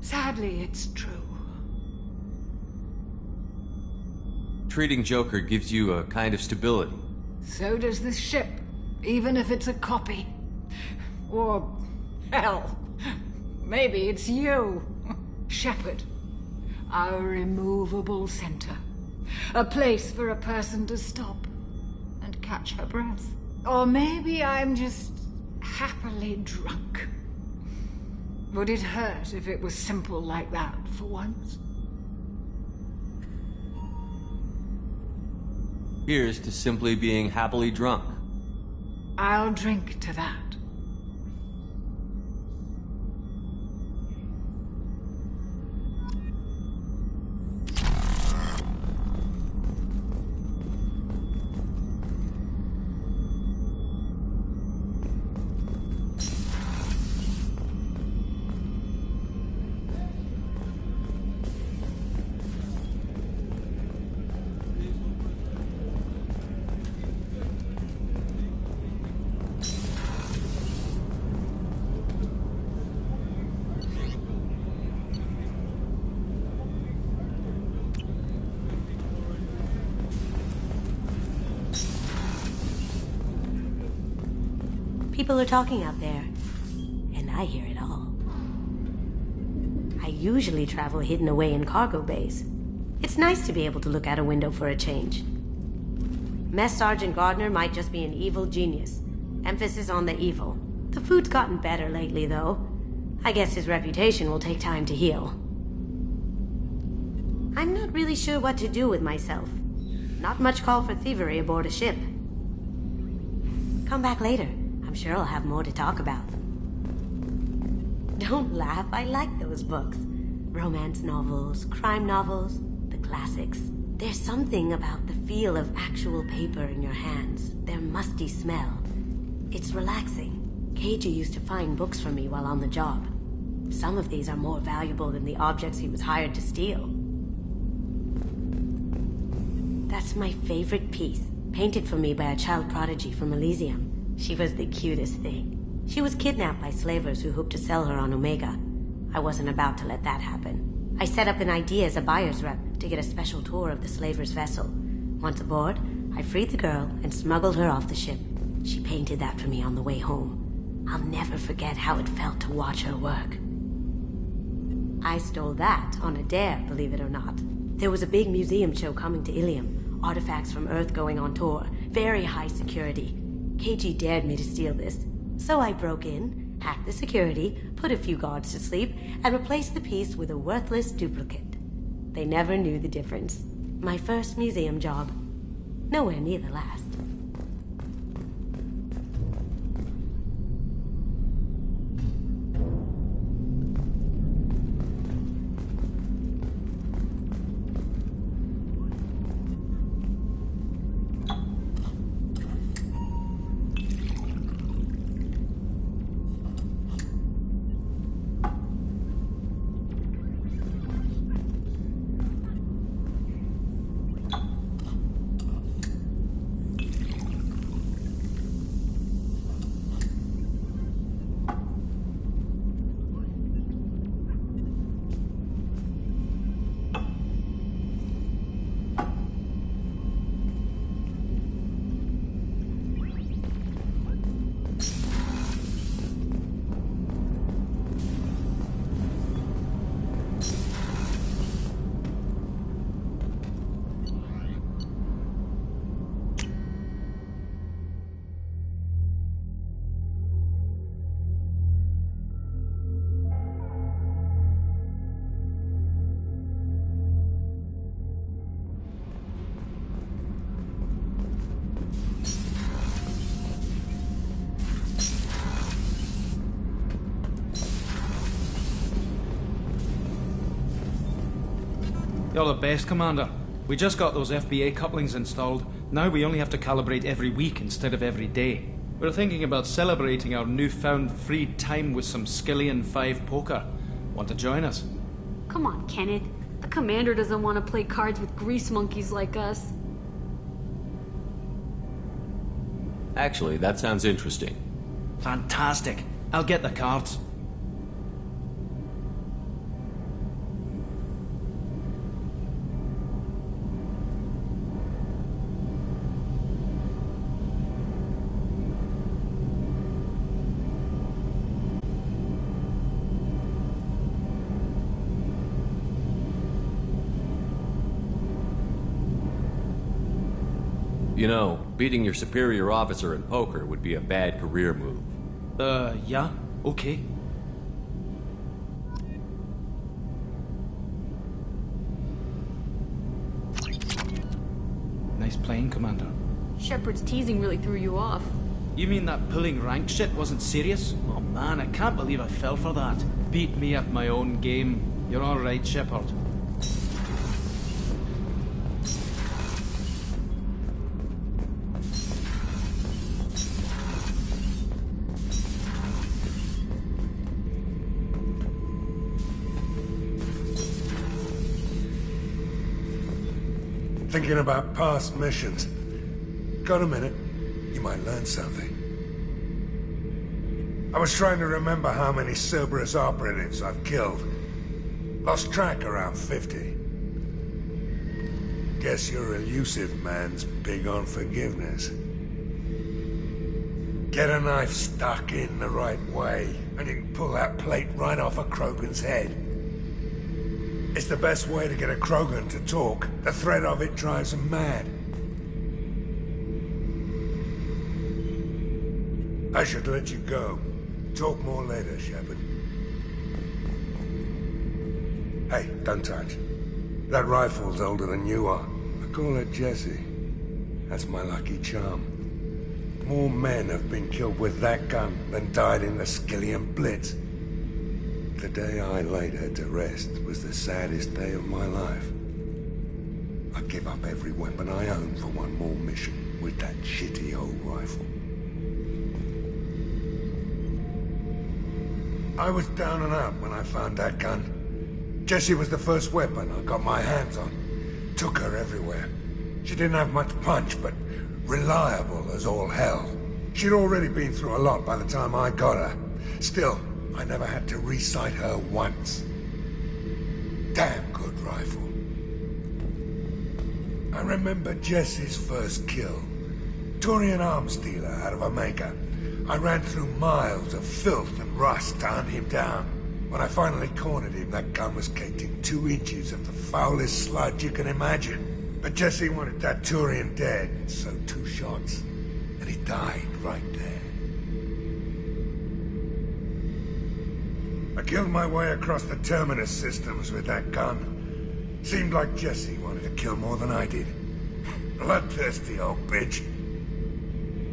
sadly it's true. Treating Joker gives you a kind of stability. So does this ship, even if it's a copy. Or, hell, maybe it's you, Shepard. Our immovable center. A place for a person to stop and catch her breath. Or maybe I'm just happily drunk. Would it hurt if it was simple like that for once? Here's to simply being happily drunk. I'll drink to that. People are talking out there, and I hear it all. I usually travel hidden away in cargo bays. It's nice to be able to look out a window for a change. Mess Sergeant Gardner might just be an evil genius. Emphasis on the evil. The food's gotten better lately, though. I guess his reputation will take time to heal. I'm not really sure what to do with myself. Not much call for thievery aboard a ship. Come back later. I'm sure I'll have more to talk about. Don't laugh, I like those books. Romance novels, crime novels, the classics. There's something about the feel of actual paper in your hands, their musty smell. It's relaxing. Keiji used to find books for me while on the job. Some of these are more valuable than the objects he was hired to steal. That's my favorite piece, painted for me by a child prodigy from Elysium. She was the cutest thing. She was kidnapped by slavers who hoped to sell her on Omega. I wasn't about to let that happen. I set up an idea as a buyer's rep to get a special tour of the slaver's vessel. Once aboard, I freed the girl and smuggled her off the ship. She painted that for me on the way home. I'll never forget how it felt to watch her work. I stole that on a dare, believe it or not. There was a big museum show coming to Ilium. Artifacts from Earth going on tour. Very high security. Keiji dared me to steal this. So I broke in, hacked the security, put a few guards to sleep, and replaced the piece with a worthless duplicate. They never knew the difference. My first museum job. Nowhere near the last. You're the best, Commander. We just got those FBA couplings installed. Now we only have to calibrate every week instead of every day. We're thinking about celebrating our newfound free time with some Skillian 5 poker. Want to join us? Come on, Kenneth. The commander doesn't want to play cards with grease monkeys like us. Actually, that sounds interesting. Fantastic. I'll get the cards. You know, beating your superior officer in poker would be a bad career move. Yeah? Okay. Nice playing, Commander. Shepard's teasing really threw you off. You mean that pulling rank shit wasn't serious? Oh man, I can't believe I fell for that. Beat me at my own game. You're alright, Shepard. Thinking about past missions. Got a minute? You might learn something. I was trying to remember how many Cerberus operatives I've killed. Lost track around 50. Guess your elusive man's big on forgiveness. Get a knife stuck in the right way, and you can pull that plate right off a Krogan's head. It's the best way to get a Krogan to talk. The threat of it drives him mad. I should let you go. Talk more later, Shepard. Hey, don't touch. That rifle's older than you are. I call it Jesse. That's my lucky charm. More men have been killed with that gun than died in the Skillian Blitz. The day I laid her to rest was the saddest day of my life. I'd give up every weapon I own for one more mission with that shitty old rifle. I was down and out when I found that gun. Jessie was the first weapon I got my hands on. Took her everywhere. She didn't have much punch, but reliable as all hell. She'd already been through a lot by the time I got her. Still, I never had to re-sight her once. Damn good rifle. I remember Jesse's first kill. Turian arms dealer out of Omega. I ran through miles of filth and rust to hunt him down. When I finally cornered him, that gun was caked in 2 inches of the foulest sludge you can imagine. But Jesse wanted that Turian dead, so 2 shots. And he died right there. I killed my way across the Terminus systems with that gun. Seemed like Jesse wanted to kill more than I did. Bloodthirsty old bitch.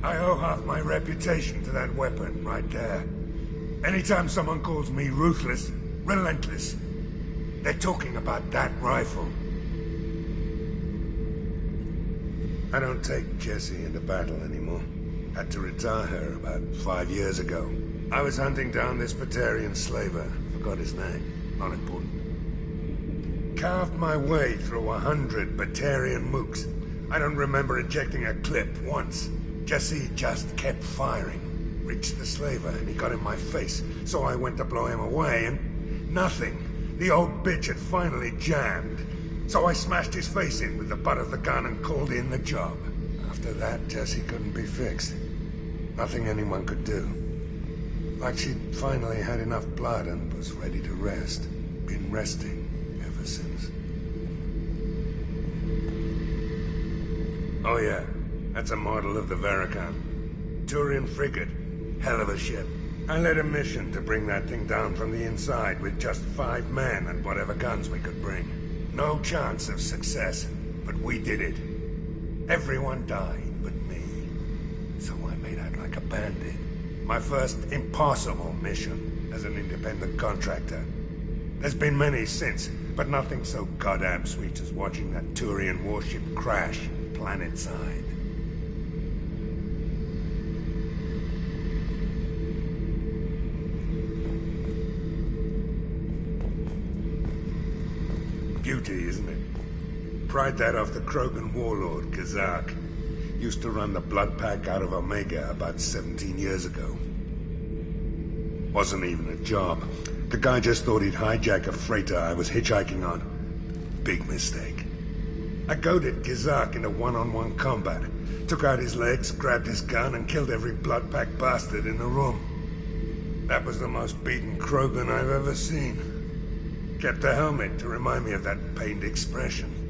I owe half my reputation to that weapon right there. Anytime someone calls me ruthless, relentless, they're talking about that rifle. I don't take Jessie into battle anymore. Had to retire her about 5 years ago. I was hunting down this Batarian slaver. Forgot his name. Not important. Carved my way through 100 Batarian mooks. I don't remember ejecting a clip once. Jesse just kept firing. Reached the slaver and he got in my face, so I went to blow him away and... nothing. The old bitch had finally jammed. So I smashed his face in with the butt of the gun and called in the job. After that, Jesse couldn't be fixed. Nothing anyone could do. Like she'd finally had enough blood and was ready to rest. Been resting ever since. Oh yeah, that's a model of the Veracon. Turian frigate. Hell of a ship. I led a mission to bring that thing down from the inside with just 5 men and whatever guns we could bring. No chance of success, but we did it. Everyone died but me. So I made out like a bandit. My first impossible mission as an independent contractor. There's been many since, But nothing so goddamn sweet as watching that Turian warship crash planetside. Beauty, isn't it? Pried that off the Krogan warlord, Kazak. Used to run the blood pack out of Omega about 17 years ago. Wasn't even a job. The guy just thought he'd hijack a freighter I was hitchhiking on. Big mistake. I goaded Kazak into one-on-one combat. Took out his legs, grabbed his gun, and killed every blood pack bastard in the room. That was the most beaten Krogan I've ever seen. Kept a helmet to remind me of that pained expression.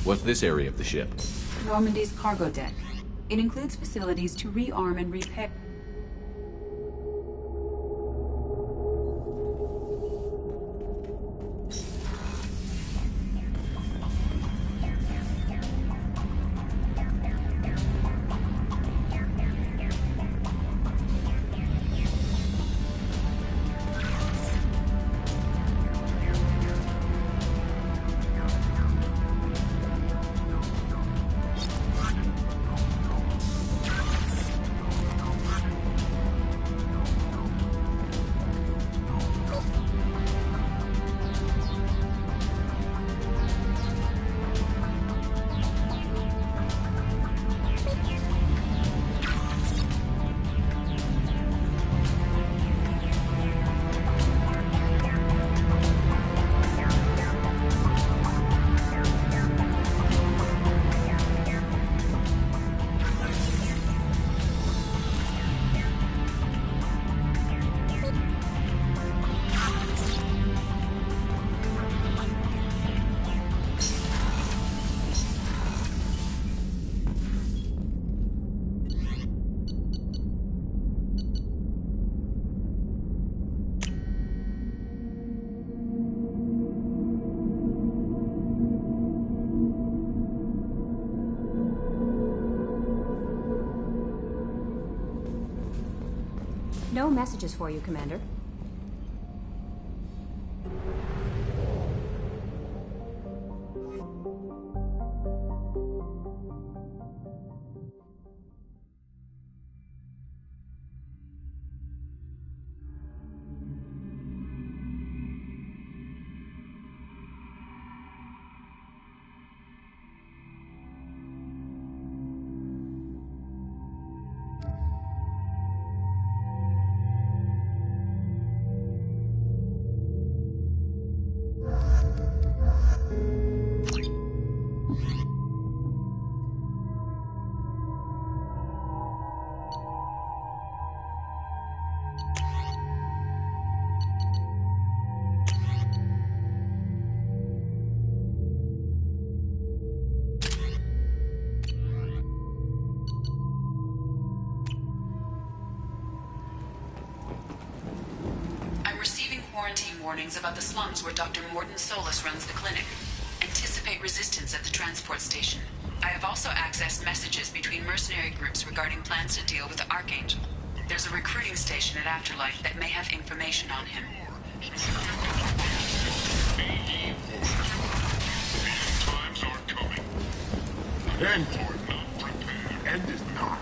What's this area of the ship? Normandy's cargo deck. It includes facilities to rearm and repair. No messages for you, Commander. Warnings about the slums where Dr. Morton Solus runs the clinic. Anticipate resistance at the transport station. I have also accessed messages between mercenary groups regarding plans to deal with the Archangel. There's a recruiting station at Afterlife that may have information on him. Times are coming. Then for not prepared. End is not.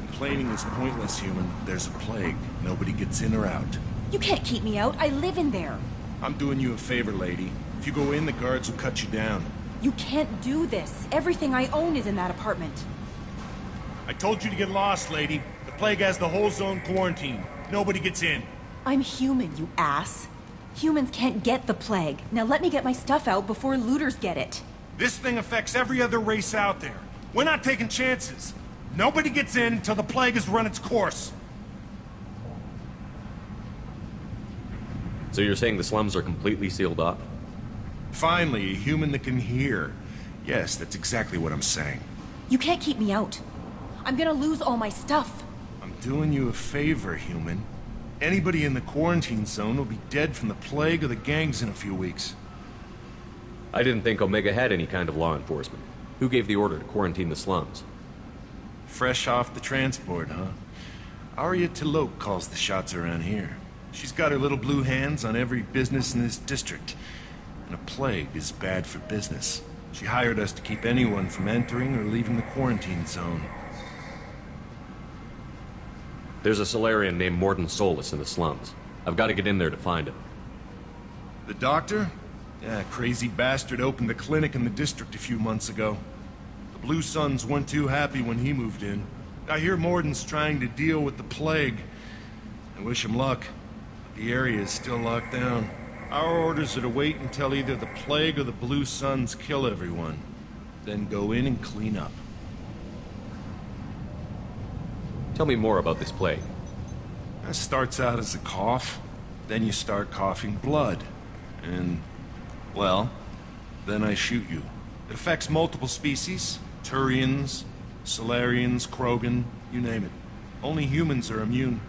Complaining is pointless, human. There's a plague. Nobody gets in or out. You can't keep me out. I live in there. I'm doing you a favor, lady. If you go in, the guards will cut you down. You can't do this. Everything I own is in that apartment. I told you to get lost, lady. The plague has the whole zone quarantined. Nobody gets in. I'm human, you ass. Humans can't get the plague. Now let me get my stuff out before looters get it. This thing affects every other race out there. We're not taking chances. Nobody gets in until the plague has run its course. So you're saying the slums are completely sealed off? Finally, a human that can hear. Yes, that's exactly what I'm saying. You can't keep me out. I'm gonna lose all my stuff. I'm doing you a favor, human. Anybody in the quarantine zone will be dead from the plague or the gangs in a few weeks. I didn't think Omega had any kind of law enforcement. Who gave the order to quarantine the slums? Fresh off the transport, huh? Arya Tilok calls the shots around here. She's got her little blue hands on every business in this district. And a plague is bad for business. She hired us to keep anyone from entering or leaving the quarantine zone. There's a Solarian named Morden Solus in the slums. I've got to get in there to find him. The doctor? Yeah, crazy bastard opened a clinic in the district a few months ago. The Blue Suns weren't too happy when he moved in. I hear Morden's trying to deal with the plague. I wish him luck. But the area is still locked down. Our orders are to wait until either the plague or the Blue Suns kill everyone. Then go in and clean up. Tell me more about this plague. It starts out as a cough. Then you start coughing blood. And, well, then I shoot you. It affects multiple species. Turians, Solarians, Krogan, you name it. Only humans are immune.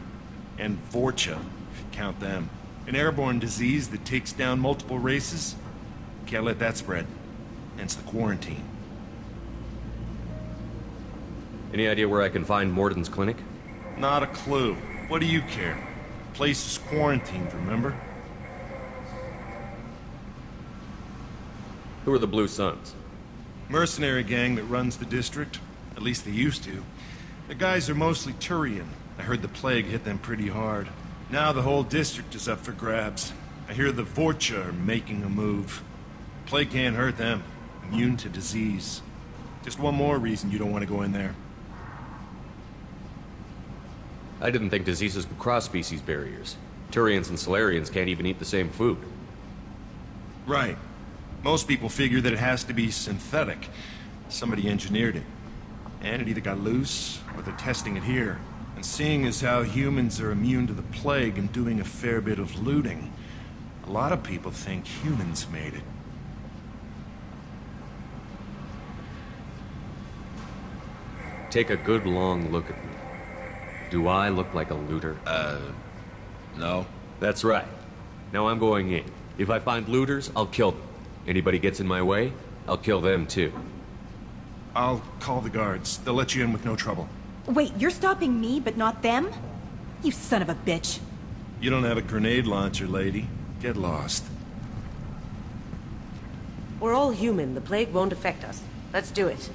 And Vorcha, if you count them. An airborne disease that takes down multiple races. Can't let that spread. Hence the quarantine. Any idea where I can find Morden's clinic? Not a clue. What do you care? The place is quarantined, remember? Who are the Blue Suns? Mercenary gang that runs the district. At least they used to. The guys are mostly Turian. I heard the plague hit them pretty hard. Now the whole district is up for grabs. I hear the Vorcha are making a move. Plague can't hurt them. Immune to disease. Just one more reason you don't want to go in there. I didn't think diseases could cross species barriers. Turians and Solarians can't even eat the same food. Right. Most people figure that it has to be synthetic. Somebody engineered it. And it either got loose, or they're testing it here. And seeing as how humans are immune to the plague and doing a fair bit of looting, a lot of people think humans made it. Take a good long look at me. Do I look like a looter? No. That's right. Now I'm going in. If I find looters, I'll kill them. Anybody gets in my way, I'll kill them too. I'll call the guards. They'll let you in with no trouble. Wait, you're stopping me, but not them? You son of a bitch. You don't have a grenade launcher, lady. Get lost. We're all human. The plague won't affect us. Let's do it.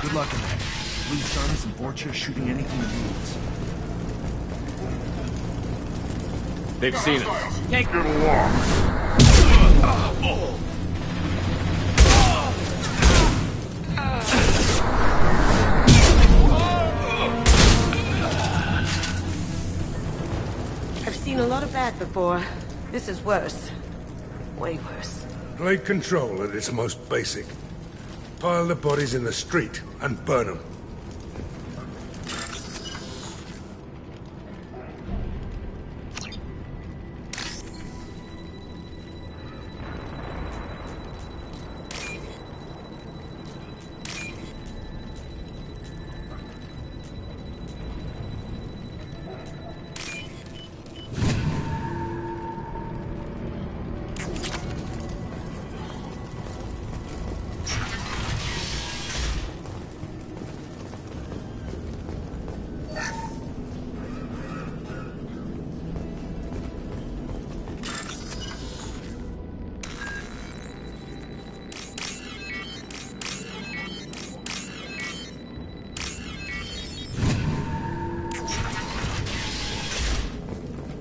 Good luck in there. Blue Suns and Vorcha shooting anything that moves. They've seen us. Take it along. I've seen a lot of bad before. This is worse. Way worse. Plague control at its most basic. Pile the bodies in the street and burn them.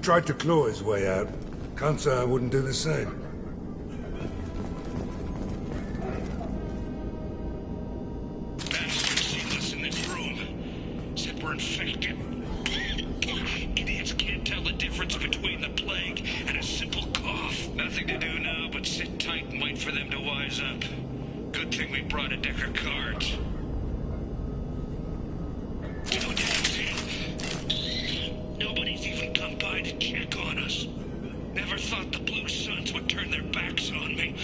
Tried to claw his way out. Can't say I wouldn't do the same. Bastards seen us in this room. Said we're infected. Idiots can't tell the difference between the plague and a simple cough. Nothing to do now but sit tight and wait for them to wise up. Good thing we brought a deck of cards. Nobody's even come by to check on us. Never thought the Blue Suns would turn their backs on me.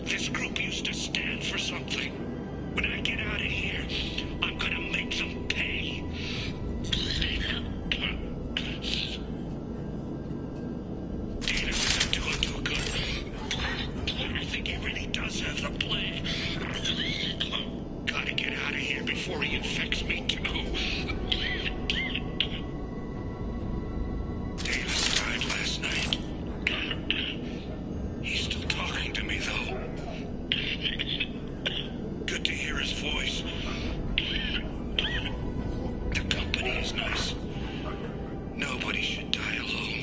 This group used to stand for something. When I get out of here, I'm gonna make them pay. Davis isn't doing too good. I think he really does have the plague. Gotta get out of here before he infects me too. Davis died last night. He's still talking to me, though. Good to hear his voice. The company is nice. Nobody should die alone.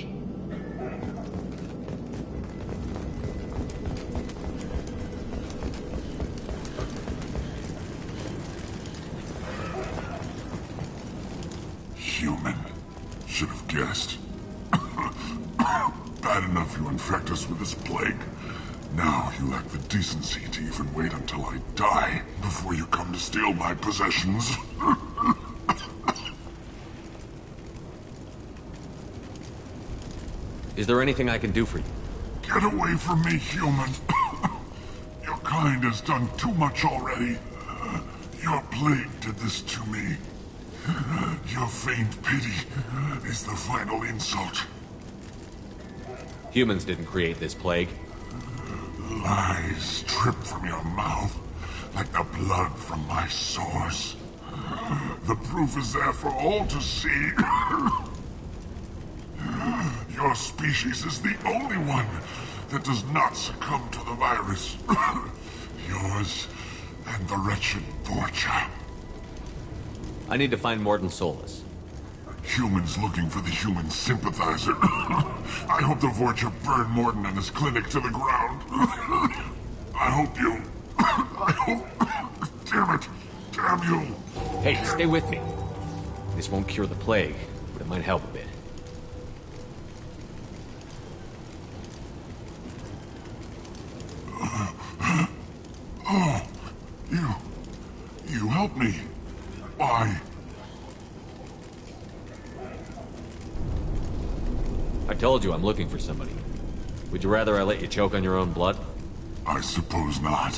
Human. Should have guessed. Bad enough you infect us with this plague. Now you lack the decency to even wait until I die before you come to steal my possessions. Is there anything I can do for you? Get away from me, human. Your kind has done too much already. Your plague did this to me. Your feigned pity is the final insult. Humans didn't create this plague. Lies drip from your mouth like the blood from my sores. The proof is there for all to see. Your species is the only one that does not succumb to the virus. Yours and the wretched Vorcha. I need to find Morton Solus. Humans looking for the human sympathizer. I hope the Vorcha burn Morton and his clinic to the ground. I hope you... I hope... Damn it! Damn you! Hey, stay with me. This won't cure the plague, but it might help a bit. Oh, you help me. Why? I told you I'm looking for somebody. Would you rather I let you choke on your own blood? I suppose not.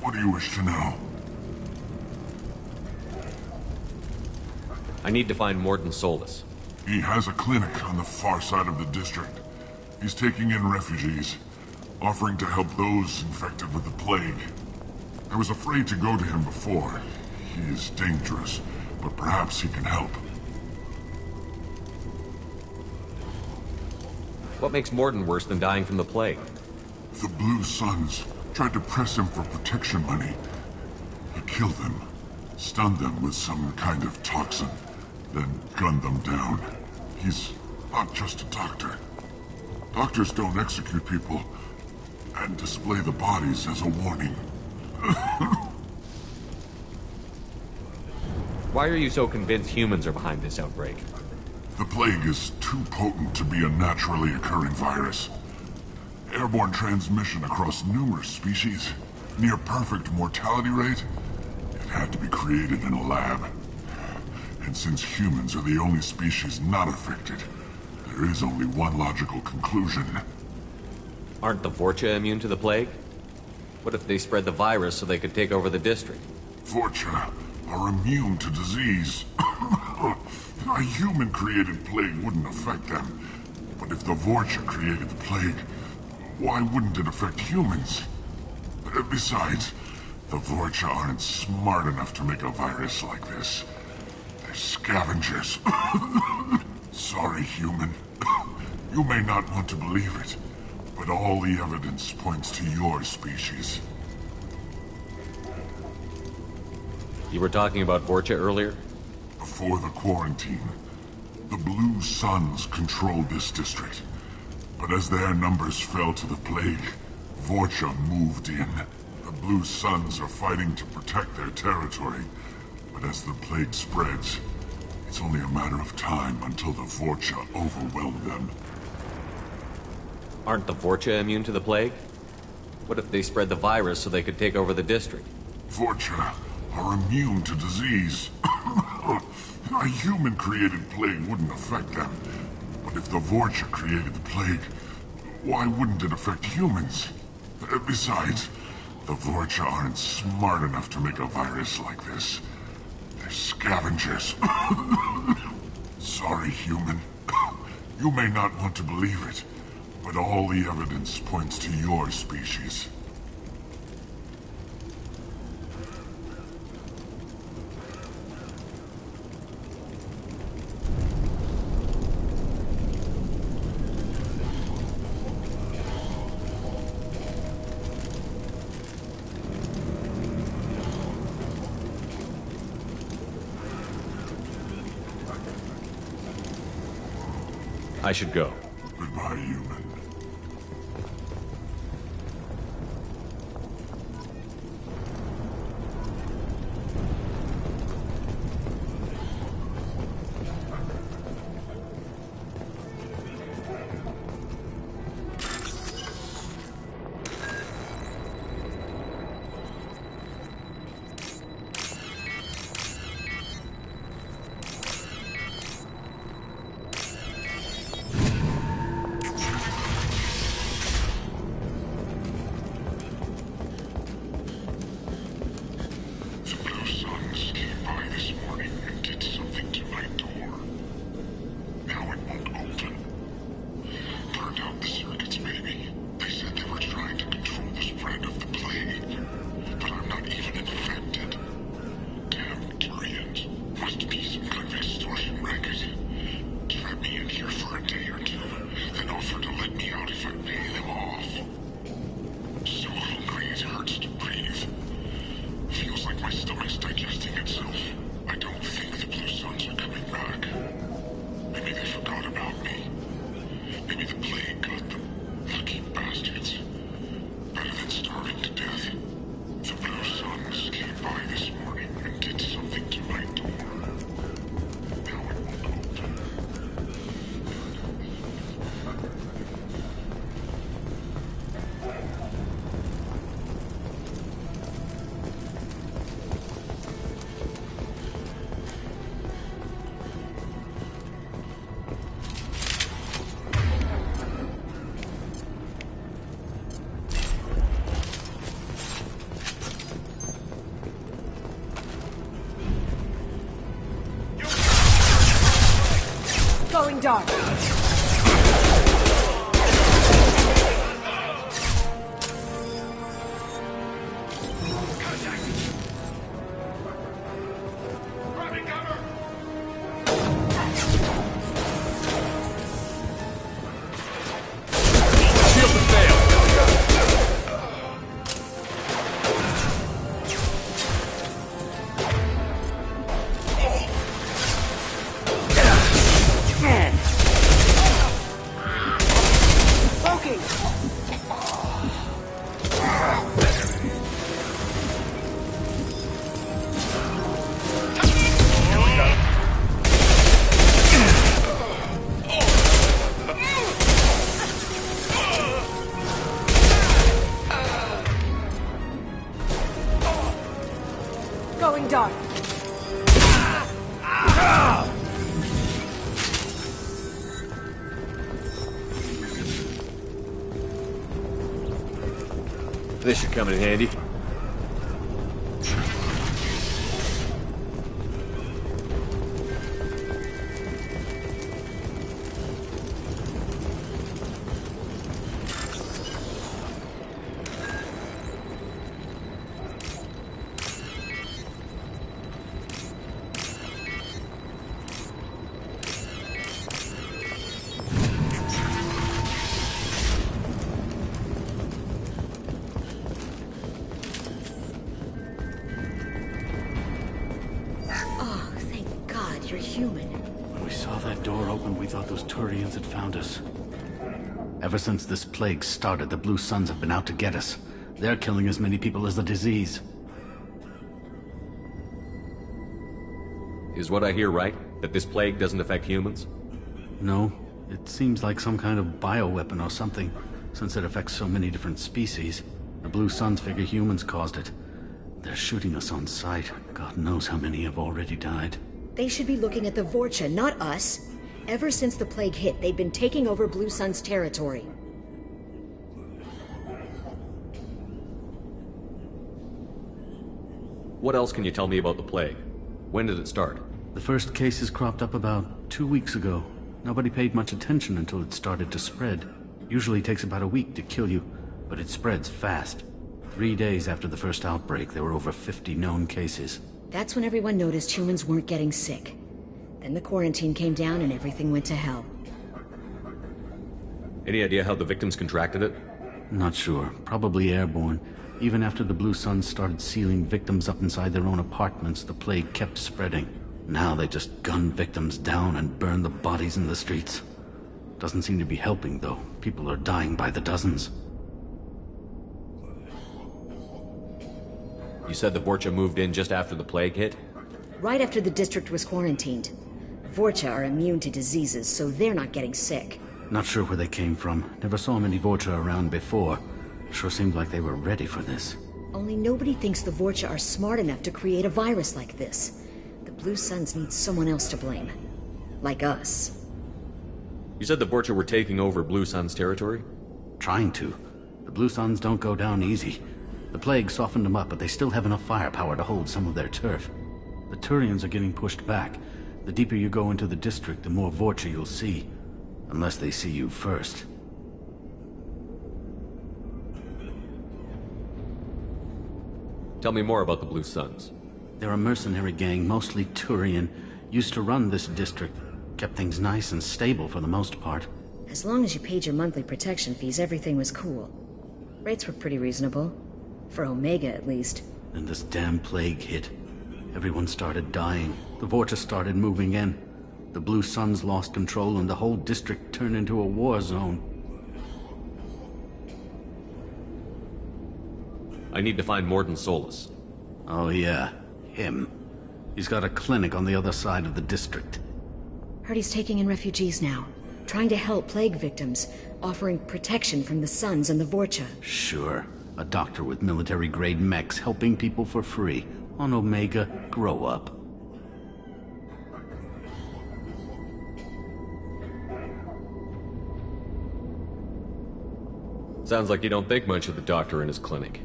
What do you wish to know? I need to find Morton Solus. He has a clinic on the far side of the district. He's taking in refugees, offering to help those infected with the plague. I was afraid to go to him before. He is dangerous, but perhaps he can help. What makes Morton worse than dying from the plague? The Blue Suns tried to press him for protection money. He killed them, stunned them with some kind of toxin, then gunned them down. He's not just a doctor. Doctors don't execute people and display the bodies as a warning. Why are you so convinced humans are behind this outbreak? The plague is too potent to be a naturally occurring virus. Airborne transmission across numerous species, near perfect mortality rate. It had to be created in a lab. And since humans are the only species not affected, there is only one logical conclusion. Aren't the Vorcha immune to the plague? What if they spread the virus so they could take over the district? Vorcha are immune to disease. A human-created plague wouldn't affect them. But if the Vorcha created the plague, why wouldn't it affect humans? Besides, the Vorcha aren't smart enough to make a virus like this. They're scavengers. Sorry, human. You may not want to believe it, but all the evidence points to your species. You were talking about Vorcha earlier? Before the quarantine, the Blue Suns controlled this district. But as their numbers fell to the plague, Vorcha moved in. The Blue Suns are fighting to protect their territory. But as the plague spreads, it's only a matter of time until the Vorcha overwhelm them. Aren't the Vorcha immune to the plague? What if they spread the virus so they could take over the district? Vorcha are immune to disease. A human-created plague wouldn't affect them. But if the Vorcha created the plague, why wouldn't it affect humans? Besides, the Vorcha aren't smart enough to make a virus like this. They're scavengers. Sorry, human. You may not want to believe it, but all the evidence points to your species. I should go. Goodbye, human. Going dark. going dark. This should come in handy. Ever since this plague started, the Blue Suns have been out to get us. They're killing as many people as the disease. Is what I hear right? That this plague doesn't affect humans? No. It seems like some kind of bioweapon or something, since it affects so many different species. The Blue Suns figure humans caused it. They're shooting us on sight. God knows how many have already died. They should be looking at the Vorcha, not us. Ever since the plague hit, they've been taking over Blue Sun's territory. What else can you tell me about the plague? When did it start? The first cases cropped up about 2 weeks ago. Nobody paid much attention until it started to spread. Usually takes about a week to kill you, but it spreads fast. 3 days after the first outbreak, there were over 50 known cases. That's when everyone noticed humans weren't getting sick. Then the quarantine came down and everything went to hell. Any idea how the victims contracted it? Not sure. Probably airborne. Even after the Blue Suns started sealing victims up inside their own apartments, the plague kept spreading. Now they just gun victims down and burn the bodies in the streets. Doesn't seem to be helping, though. People are dying by the dozens. You said the Vorcha moved in just after the plague hit? Right after the district was quarantined. Vorcha are immune to diseases, so they're not getting sick. Not sure where they came from. Never saw many Vorcha around before. Sure seemed like they were ready for this. Only nobody thinks the Vorcha are smart enough to create a virus like this. The Blue Suns need someone else to blame. Like us. You said the Vorcha were taking over Blue Sun's territory? Trying to. The Blue Suns don't go down easy. The plague softened them up, but they still have enough firepower to hold some of their turf. The Turians are getting pushed back. The deeper you go into the district, the more Vorcha you'll see. Unless they see you first. Tell me more about the Blue Suns. They're a mercenary gang, mostly Turian. Used to run this district. Kept things nice and stable for the most part. As long as you paid your monthly protection fees, everything was cool. Rates were pretty reasonable. For Omega, at least. Then this damn plague hit. Everyone started dying. The Vorcha started moving in. The Blue Suns lost control and the whole district turned into a war zone. I need to find Morden Solus. Oh yeah, him. He's got a clinic on the other side of the district. Heard he's taking in refugees now. Trying to help plague victims. Offering protection from the Suns and the Vorcha. Sure. A doctor with military-grade mechs helping people for free. On Omega, grow up. Sounds like you don't think much of the doctor in his clinic.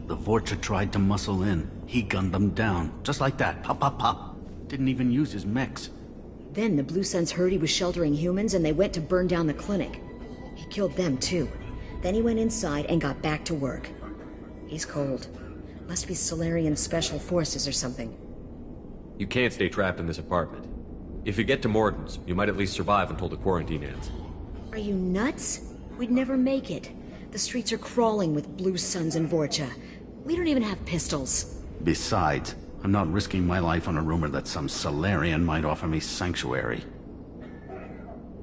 The Vorcha tried to muscle in. He gunned them down. Just like that. Pop, pop, pop. Didn't even use his mechs. Then the Blue Suns heard he was sheltering humans and they went to burn down the clinic. He killed them too. Then he went inside and got back to work. He's cold. Must be Solarian Special Forces or something. You can't stay trapped in this apartment. If you get to Morden's, you might at least survive until the quarantine ends. Are you nuts? We'd never make it. The streets are crawling with Blue Suns and Vorcha. We don't even have pistols. Besides, I'm not risking my life on a rumor that some Solarian might offer me sanctuary.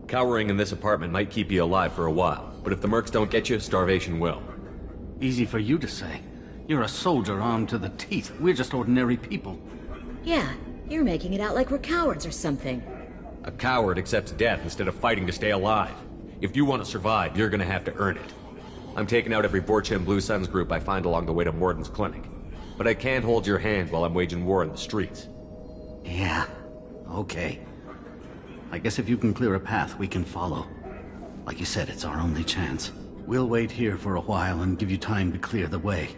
Cowering in this apartment might keep you alive for a while, but if the mercs don't get you, starvation will. Easy for you to say. You're a soldier armed to the teeth. We're just ordinary people. Yeah, you're making it out like we're cowards or something. A coward accepts death instead of fighting to stay alive. If you want to survive, you're gonna have to earn it. I'm taking out every Vorcha and Blue Suns group I find along the way to Morden's clinic. but I can't hold your hand while I'm waging war in the streets. Yeah, okay. I guess if you can clear a path, we can follow. Like you said, it's our only chance. We'll wait here for a while and give you time to clear the way.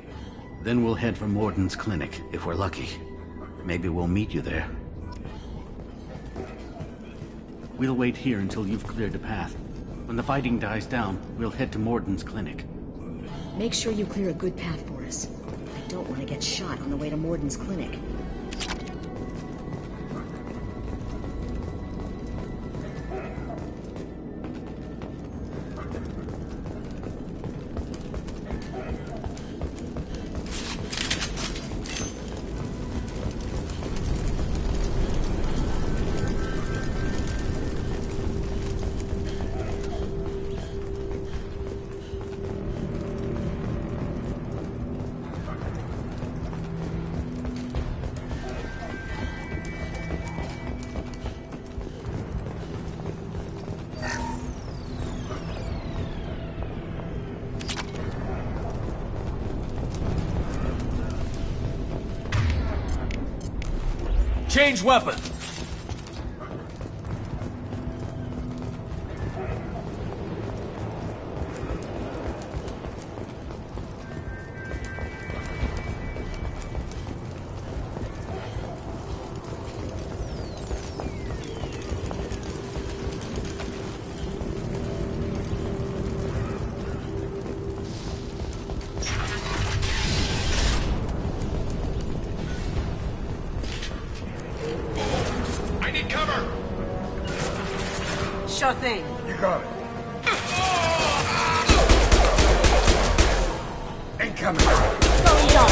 Then we'll head for Morden's clinic, if we're lucky. Maybe we'll meet you there. We'll wait here until you've cleared the path. When the fighting dies down, we'll head to Morden's clinic. Make sure you clear a good path for us. I don't want to get shot on the way to Morden's clinic. Change weapon! Sure thing. You got it. Incoming. Going down.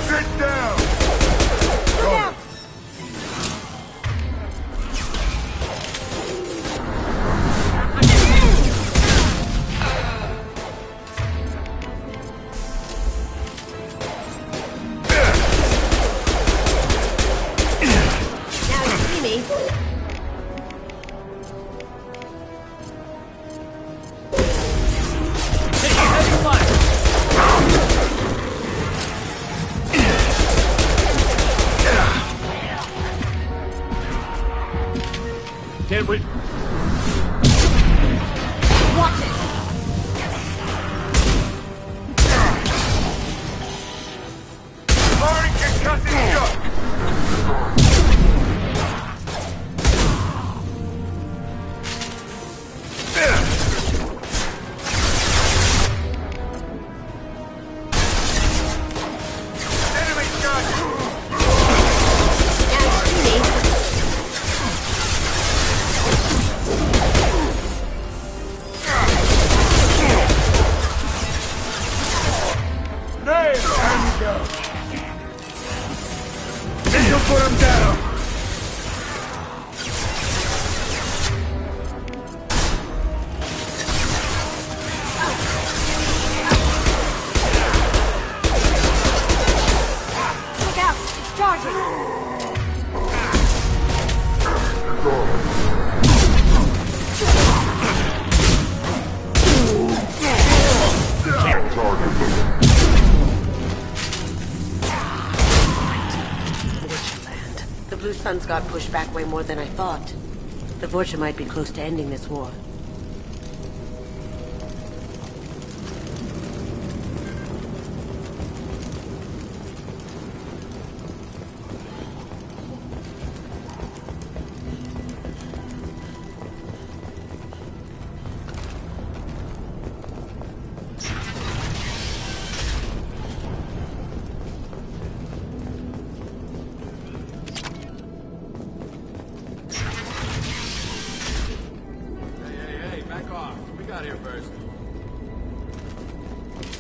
Sit down. Look out. Can't wait. Watch it. Firing concussive shot. Put him down! Look out! It's charging! Can't target them. The Blue Suns got pushed back way more than I thought. The Vorcha might be close to ending this war.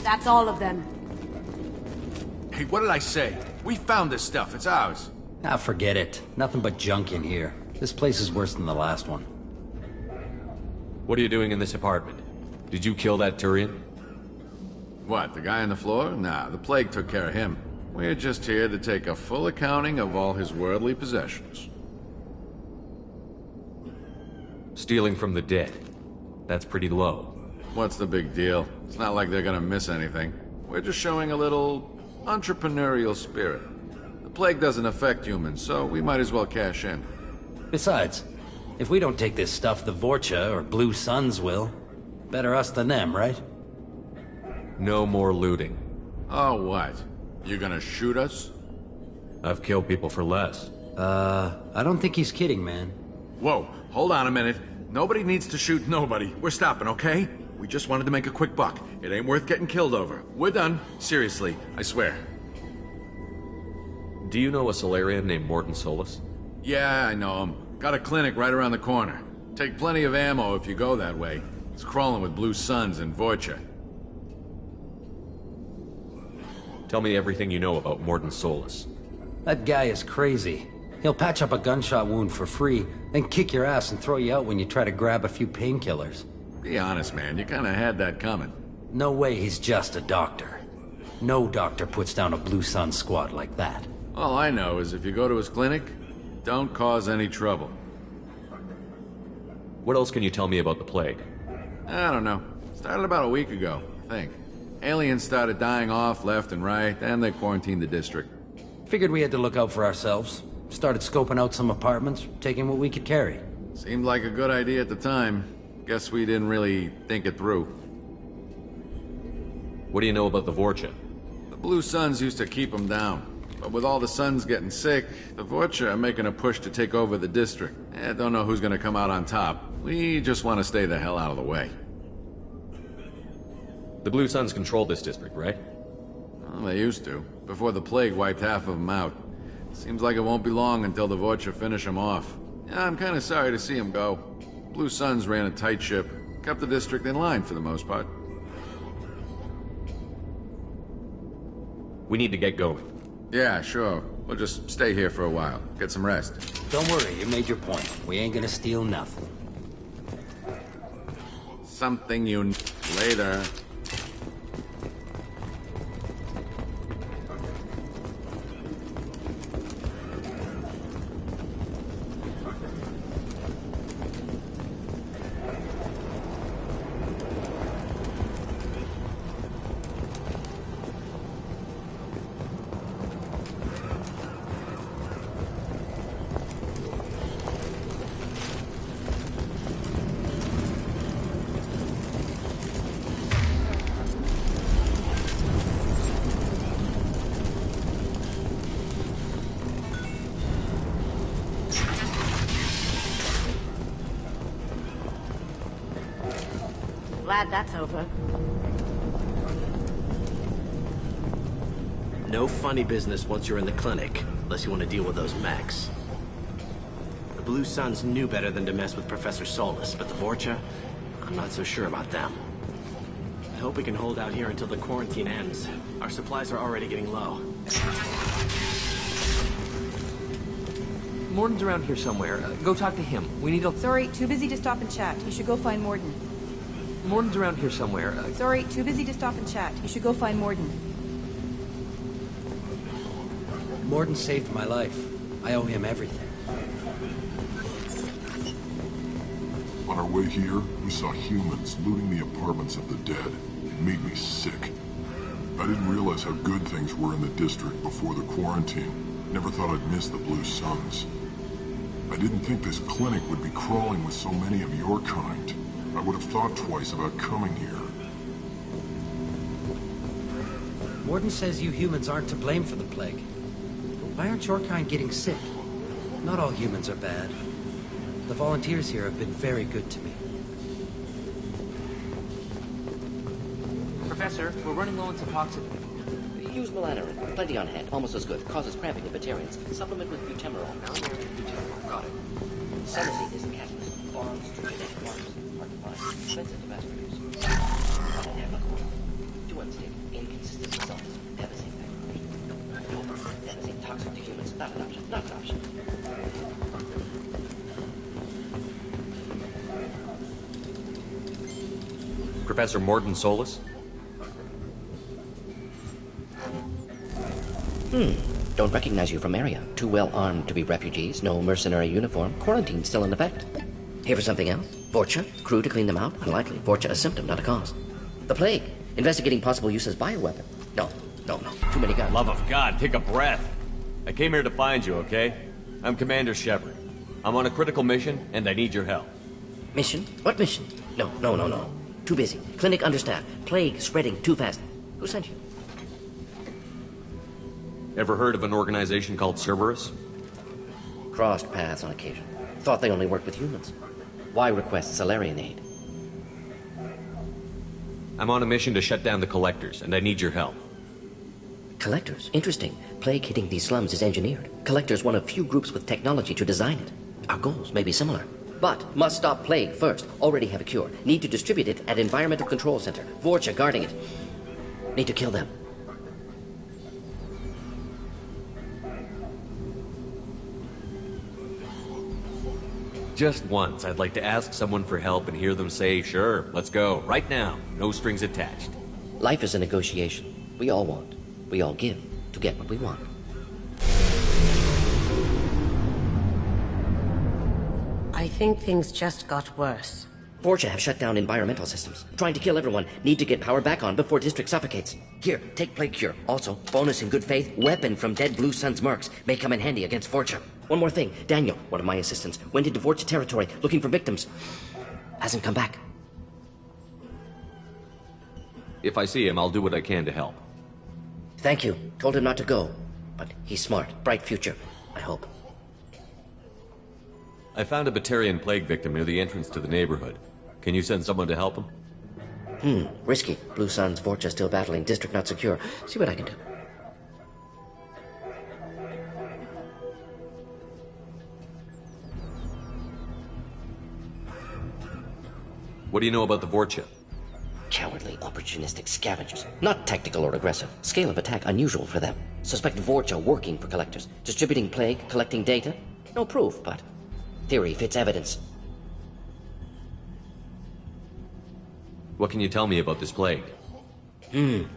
That's all of them. Hey, what did I say? We found this stuff. It's ours. Ah, forget it. Nothing but junk in here. This place is worse than the last one. What are you doing in this apartment? Did you kill that Turian? What, the guy on the floor? Nah, the plague took care of him. We're just here to take a full accounting of all his worldly possessions. Stealing from the dead. That's pretty low. What's the big deal? It's not like they're gonna miss anything. We're just showing a little entrepreneurial spirit. The plague doesn't affect humans, so we might as well cash in. Besides, if we don't take this stuff, the Vorcha or Blue Suns will. Better us than them, right? No more looting. Oh, what? You gonna shoot us? I've killed people for less. I don't think he's kidding, man. Whoa, hold on a minute. Nobody needs to shoot nobody. We're stopping, okay? We just wanted to make a quick buck. It ain't worth getting killed over. We're done. Seriously, I swear. Do you know a Solarian named Morton Solus? Yeah, I know him. Got a clinic right around the corner. Take plenty of ammo if you go that way. It's crawling with Blue Suns and Vorcha. Tell me everything you know about Morton Solus. That guy is crazy. He'll patch up a gunshot wound for free, then kick your ass and throw you out when you try to grab a few painkillers. Be honest, man. You kinda had that coming. No way he's just a doctor. No doctor puts down a Blue Sun squad like that. All I know is if you go to his clinic, don't cause any trouble. What else can you tell me about the plague? I don't know. Started about a week ago, I think. Aliens started dying off left and right, and they quarantined the district. Figured we had to look out for ourselves. Started scoping out some apartments, taking what we could carry. Seemed like a good idea at the time. Guess we didn't really think it through. What do you know about the Vorcha? The Blue Suns used to keep them down. But with all the Suns getting sick, the Vorcha are making a push to take over the district. Don't know who's gonna come out on top. We just want to stay the hell out of the way. The Blue Suns control this district, right? Well, they used to, before the plague wiped half of them out. Seems like it won't be long until the Vorcha finish them off. Yeah, I'm kinda sorry to see them go. Blue Suns ran a tight ship, kept the district in line for the most part. We need to get going. Yeah, sure. We'll just stay here for a while. Get some rest. Don't worry, you made your point. We ain't gonna steal nothing. Something you later. Glad that's over. No funny business once you're in the clinic, unless you want to deal with those mechs. The Blue Suns knew better than to mess with Professor Solus, but the Vorcha, I'm not so sure about them. I hope we can hold out here until the quarantine ends. Our supplies are already getting low. Morton's around here somewhere. Go talk to him. We need a... Sorry, too busy to stop and chat. You should go find Morton. Morton's around here somewhere. Sorry, too busy to stop and chat. You should go find Morton. Morton saved my life. I owe him everything. On our way here, we saw humans looting the apartments of the dead. It made me sick. I didn't realize how good things were in the district before the quarantine. Never thought I'd miss the Blue Suns. I didn't think this clinic would be crawling with so many of your kind. I would have thought twice about coming here. Morton says you humans aren't to blame for the plague. But why aren't your kind getting sick? Not all humans are bad. The volunteers here have been very good to me. Professor, we're running low on Suboxone. Use melanorin. Plenty on hand. Almost as good. Causes cramping in Batarians. Supplement with butemerol. Got it. Senesine is a catalyst. Bonds to genetic markers. Hard to find. Expensive to mass produce. Unethical. Too unstable. Inconsistent results. Devastating factors. Devastating toxic to humans. Not an option. Not an option. Professor Morton Solus? Don't recognize you from area. Too well armed to be refugees. No mercenary uniform. Quarantine still in effect. Here for something else? Vorcha? Crew to clean them out? Unlikely. Vorcha a symptom, not a cause. The plague. Investigating possible use as bioweapon. No. Too many guns. Love of God, take a breath. I came here to find you, okay? I'm Commander Shepard. I'm on a critical mission, and I need your help. Mission? What mission? No. Too busy. Clinic understaffed. Plague spreading too fast. Who sent you? Ever heard of an organization called Cerberus? Crossed paths on occasion. Thought they only worked with humans. Why request Salarian aid? I'm on a mission to shut down the Collectors, and I need your help. Collectors? Interesting. Plague hitting these slums is engineered. Collectors one of few groups with technology to design it. Our goals may be similar. But must stop plague first. Already have a cure. Need to distribute it at Environmental Control Center. Vorcha guarding it. Need to kill them. Just once, I'd like to ask someone for help and hear them say, sure, let's go, right now, no strings attached. Life is a negotiation. We all want. We all give to get what we want. I think things just got worse. Vorcha have shut down environmental systems. Trying to kill everyone. Need to get power back on before District suffocates. Here, take Plague Cure. Also, bonus in good faith, weapon from dead Blue Sun's mercs. May come in handy against Vorcha. One more thing. Daniel, one of my assistants, went into Vorcha territory looking for victims. Hasn't come back. If I see him, I'll do what I can to help. Thank you. Told him not to go. But he's smart. Bright future. I hope. I found a Batarian plague victim near the entrance to the neighborhood. Can you send someone to help him? Risky. Blue Sun's Vorcha still battling. District not secure. See what I can do. What do you know about the Vorcha? Cowardly, opportunistic scavengers. Not tactical or aggressive. Scale of attack unusual for them. Suspect Vorcha working for Collectors. Distributing plague, collecting data. No proof, but theory fits evidence. What can you tell me about this plague?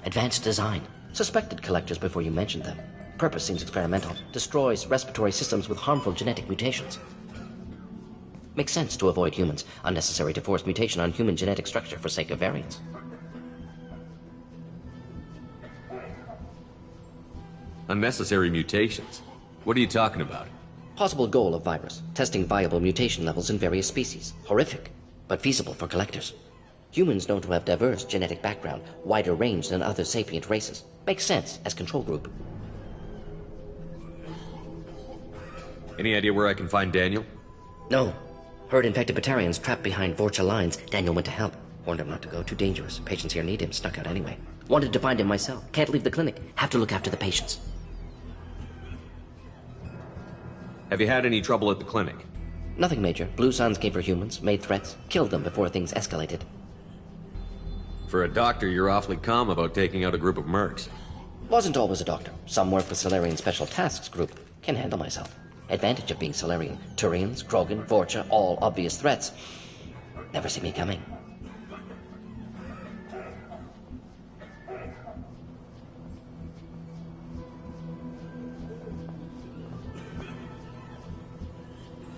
Advanced design. Suspected Collectors before you mentioned them. Purpose seems experimental. Destroys respiratory systems with harmful genetic mutations. Makes sense to avoid humans. Unnecessary to force mutation on human genetic structure for sake of variance. Unnecessary mutations? What are you talking about? Possible goal of virus. Testing viable mutation levels in various species. Horrific, but feasible for Collectors. Humans known to have diverse genetic background, wider range than other sapient races. Makes sense as control group. Any idea where I can find Daniel? No. Heard infected Batarians trapped behind Vorcha lines. Daniel went to help. Warned him not to go, too dangerous. Patients here need him. Snuck out anyway. Wanted to find him myself. Can't leave the clinic. Have to look after the patients. Have you had any trouble at the clinic? Nothing major. Blue Suns came for humans, made threats, killed them before things escalated. For a doctor, you're awfully calm about taking out a group of mercs. Wasn't always a doctor. Some work with Salarian Special Tasks Group. Can handle myself. Advantage of being Salarian. Turians, Krogan, Vorcha, all obvious threats. Never see me coming.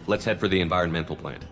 Let's head for the environmental plant.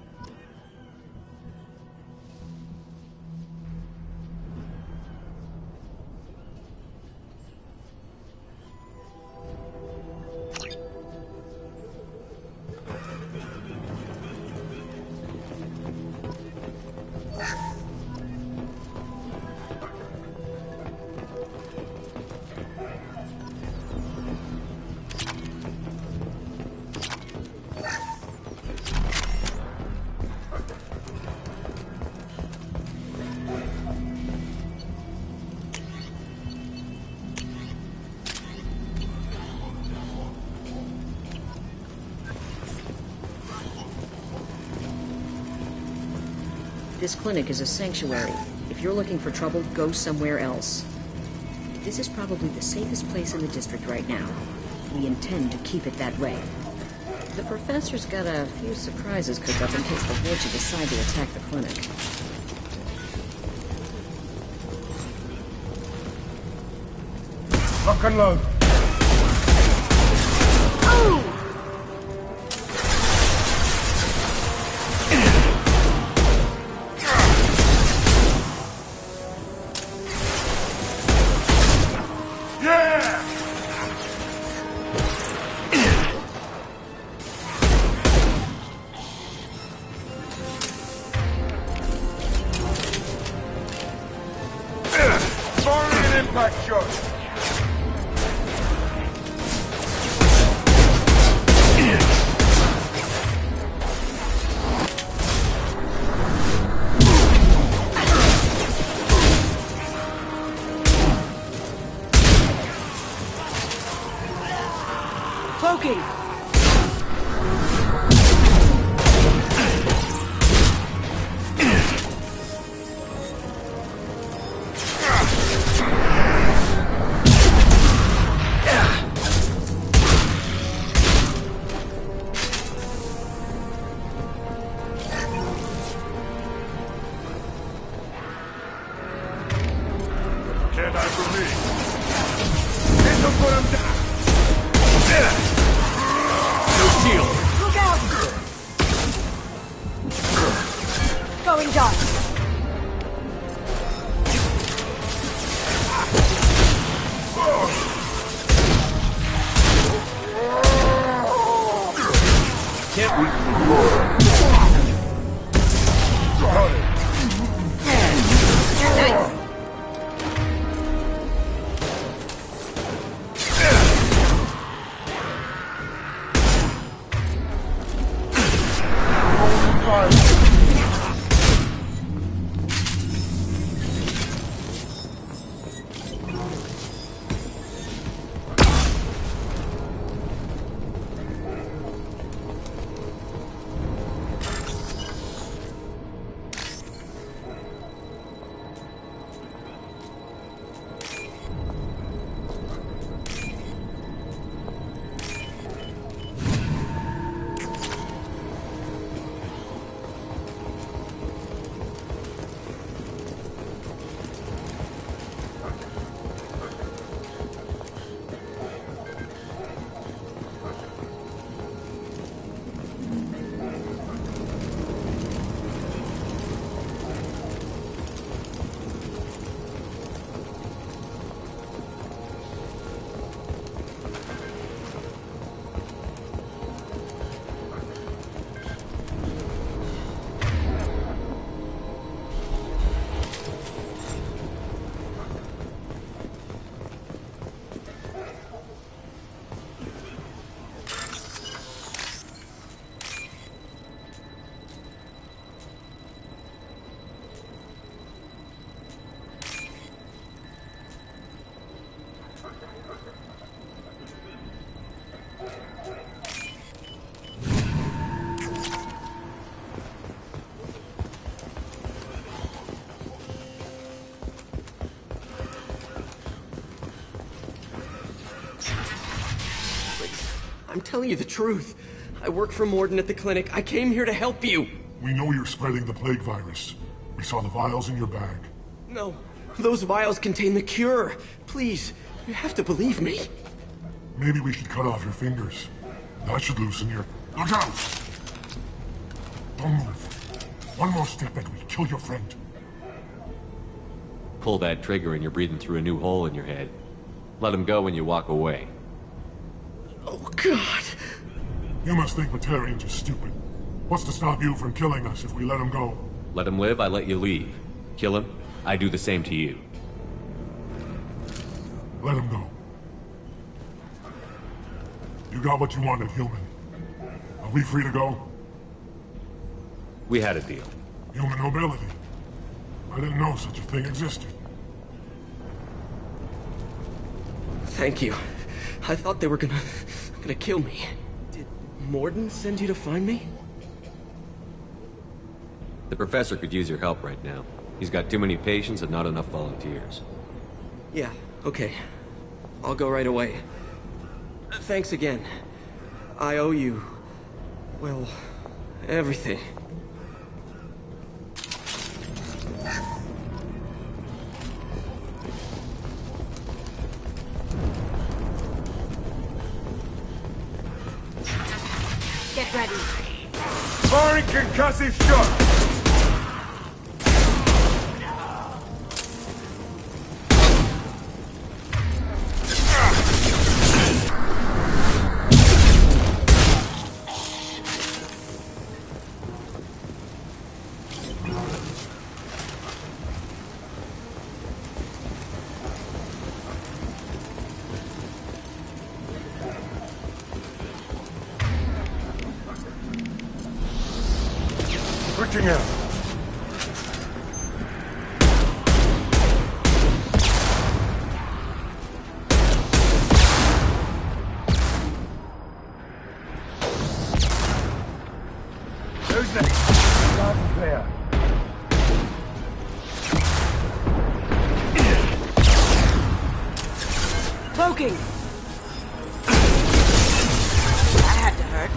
This clinic is a sanctuary. If you're looking for trouble, go somewhere else. This is probably the safest place in the district right now. We intend to keep it that way. The professor's got a few surprises cooked up in case the Vorcha decide to attack the clinic. Lock and load. Firing an impact shot. Cloaking! Can't hide from me. Hit them, put them down. No shield. Look out! Going dark. Can't reach the floor. Got it. Nice. I'm telling you the truth. I work for Morden at the clinic. I came here to help you. We know you're spreading the plague virus. We saw the vials in your bag. No, those vials contain the cure. Please, you have to believe me. Maybe we should cut off your fingers. That should loosen your... Look out! Don't move. One more step and we'll kill your friend. Pull that trigger and you're breathing through a new hole in your head. Let him go when you walk away. Oh, God. You must think Batarians are stupid. What's to stop you from killing us if we let him go? Let him live, I let you leave. Kill him, I do the same to you. Let him go. You got what you wanted, human. Are we free to go? We had a deal. Human nobility. I didn't know such a thing existed. Thank you. I thought they were gonna kill me. Did Morden send you to find me? The professor could use your help right now. He's got too many patients and not enough volunteers. Yeah, okay. I'll go right away. Thanks again. I owe you... well, everything. Get ready. Firing concussive shot! Watching out. Who's next? Garden clear. Cloaking! That had to hurt.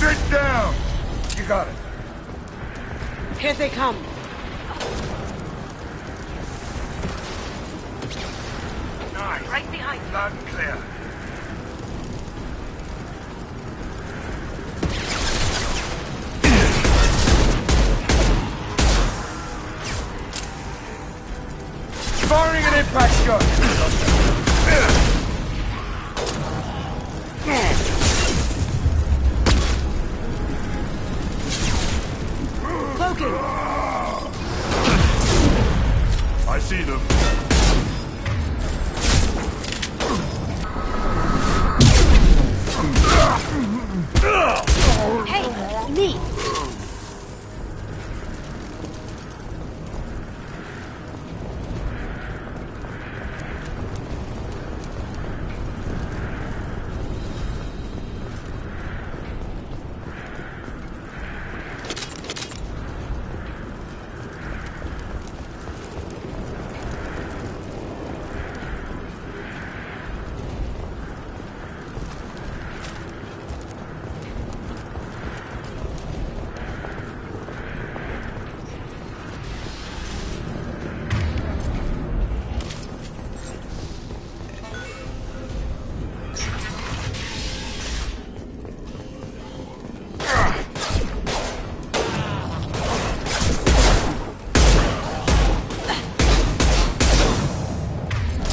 Sit down! You got it. Here they come. Nice. Right behind you. Loud and clear. Firing an impact shot! Cloaking! I see them. Hey, me!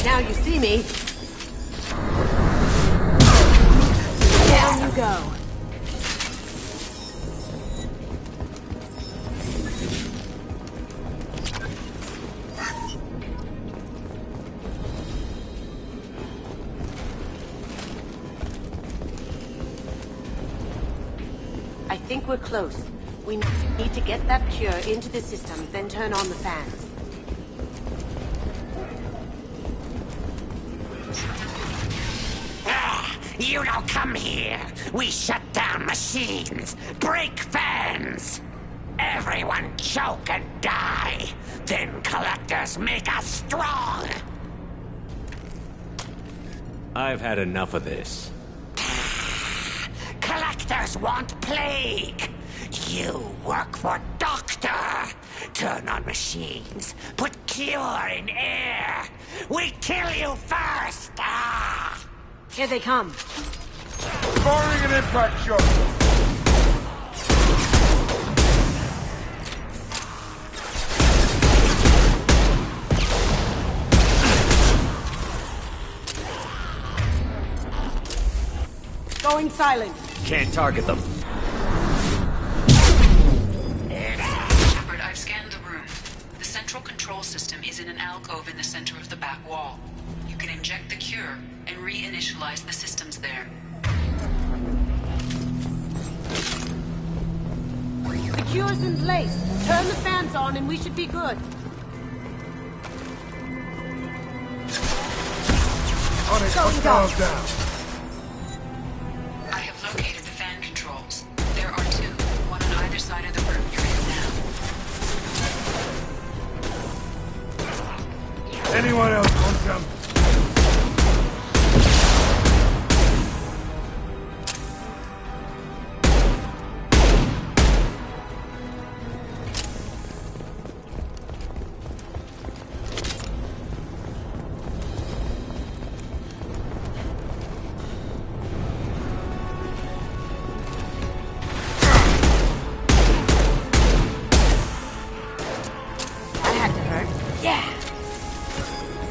Now you see me. Down you go. I think we're close. We need to get that cure into the system, then turn on the fans. You don't come here. We shut down machines, break fans. Everyone choke and die. Then collectors make us strong. I've had enough of this. Collectors want plague. You work for Doctor. Turn on machines. Put cure in air. We kill you first. Ah! Here they come. Firing an impact shot! Going silent. Can't target them. Shepard, I've scanned the room. The central control system is in an alcove in the center of the back wall. You can inject the cure and reinitialize the systems there. The cure's in place. Turn the fans on and we should be good. On it, Going down. I have located the fan controls. There are two, one on either side of the room you're in now. Anyone else want some?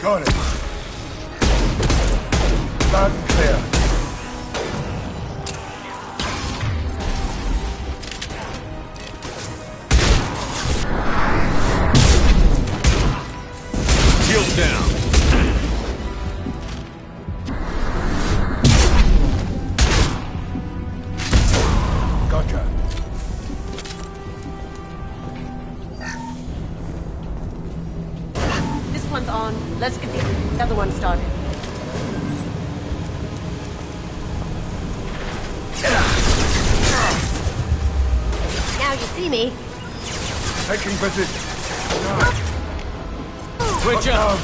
Got it. Loud and clear. Shield down. Gotcha. This one's on. Let's get the other one started. Now you see me. Taking position. Switch up.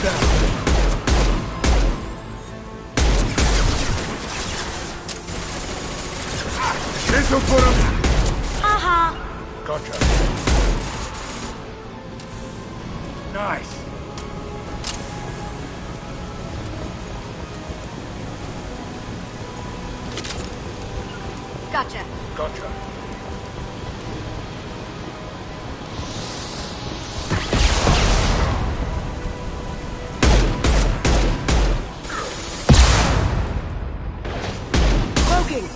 This'll put him. Haha. Gotcha. Nice. Gotcha. Gotcha. Smoking.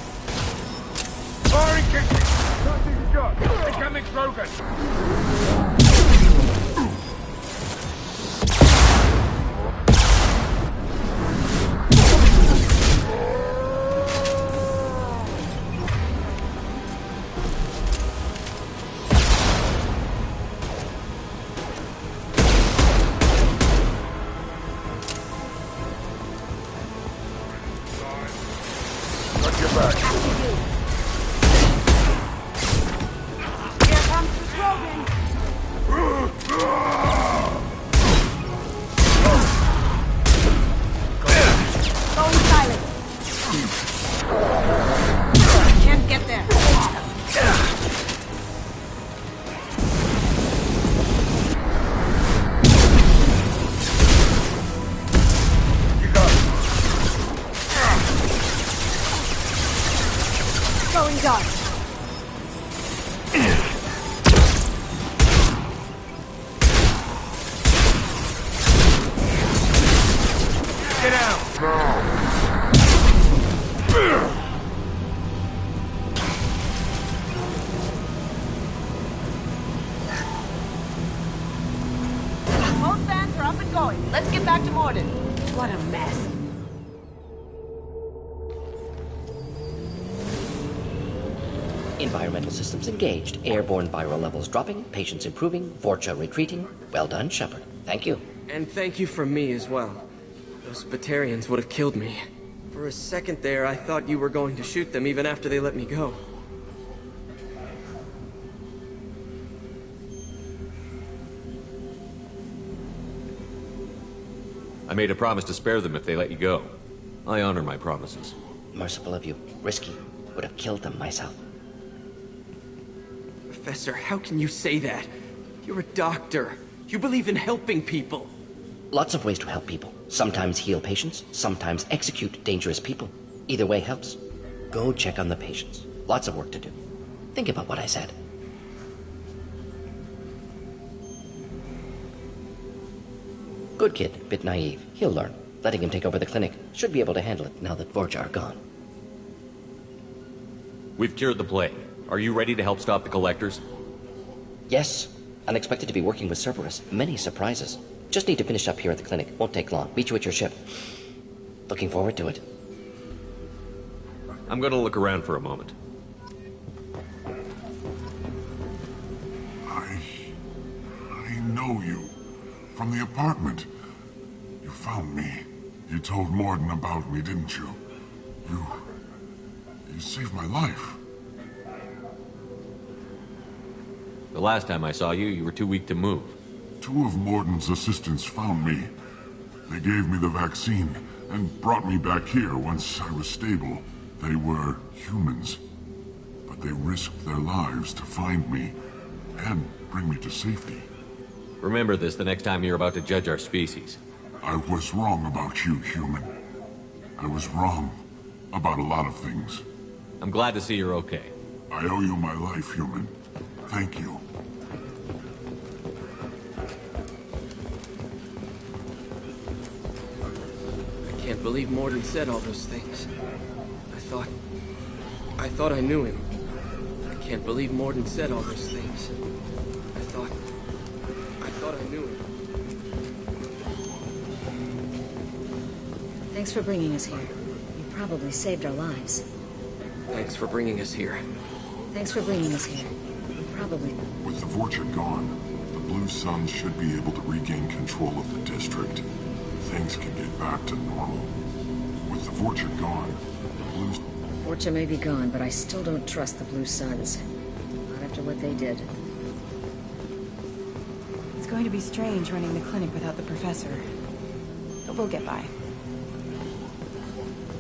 Firing kitchen. Starting shot. Incoming Krogan. Got your back. Here comes the Krogan. Going silent. Can't get there. You got it. Going dark. Get out. Both vans are up and going. Let's get back to Morden. What a mess. Environmental systems engaged. Airborne viral levels dropping. Patients improving. Vorcha retreating. Well done, Shepard. Thank you. And thank you from me as well. Those Batarians would have killed me. For a second there, I thought you were going to shoot them even after they let me go. I made a promise to spare them if they let you go. I honor my promises. Merciful of you. Risky. Would have killed them myself. Professor, how can you say that? You're a doctor. You believe in helping people. Lots of ways to help people. Sometimes heal patients, sometimes execute dangerous people. Either way helps. Go check on the patients. Lots of work to do. Think about what I said. Good kid, bit naive. He'll learn. Letting him take over the clinic. Should be able to handle it now that Vorcha are gone. We've cured the plague. Are you ready to help stop the collectors? Yes. Unexpected to be working with Cerberus. Many surprises. Just need to finish up here at the clinic. Won't take long. Meet you at your ship. Looking forward to it. I'm gonna look around for a moment. I know you. From the apartment. You found me. You told Morden about me, didn't you? You saved my life. The last time I saw you, you were too weak to move. 2 of Morden's assistants found me. They gave me the vaccine and brought me back here once I was stable. They were humans, but they risked their lives to find me and bring me to safety. Remember this the next time you're about to judge our species. I was wrong about you, human. I was wrong about a lot of things. I'm glad to see you're okay. I owe you my life, human. Thank you. can't believe Morden said all those things. I thought I knew him. I can't believe Morden said all those things. I thought I knew him. Thanks for bringing us here. You probably saved our lives. Thanks for bringing us here. Thanks for bringing us here. You probably... With the Vorcha gone, the Blue Suns should be able to regain control of the district. Things can get back to normal. With the Vorcha gone, the Blues... Vorcha may be gone, but I still don't trust the Blue Suns. Not after what they did. It's going to be strange running the clinic without the professor. But we'll get by.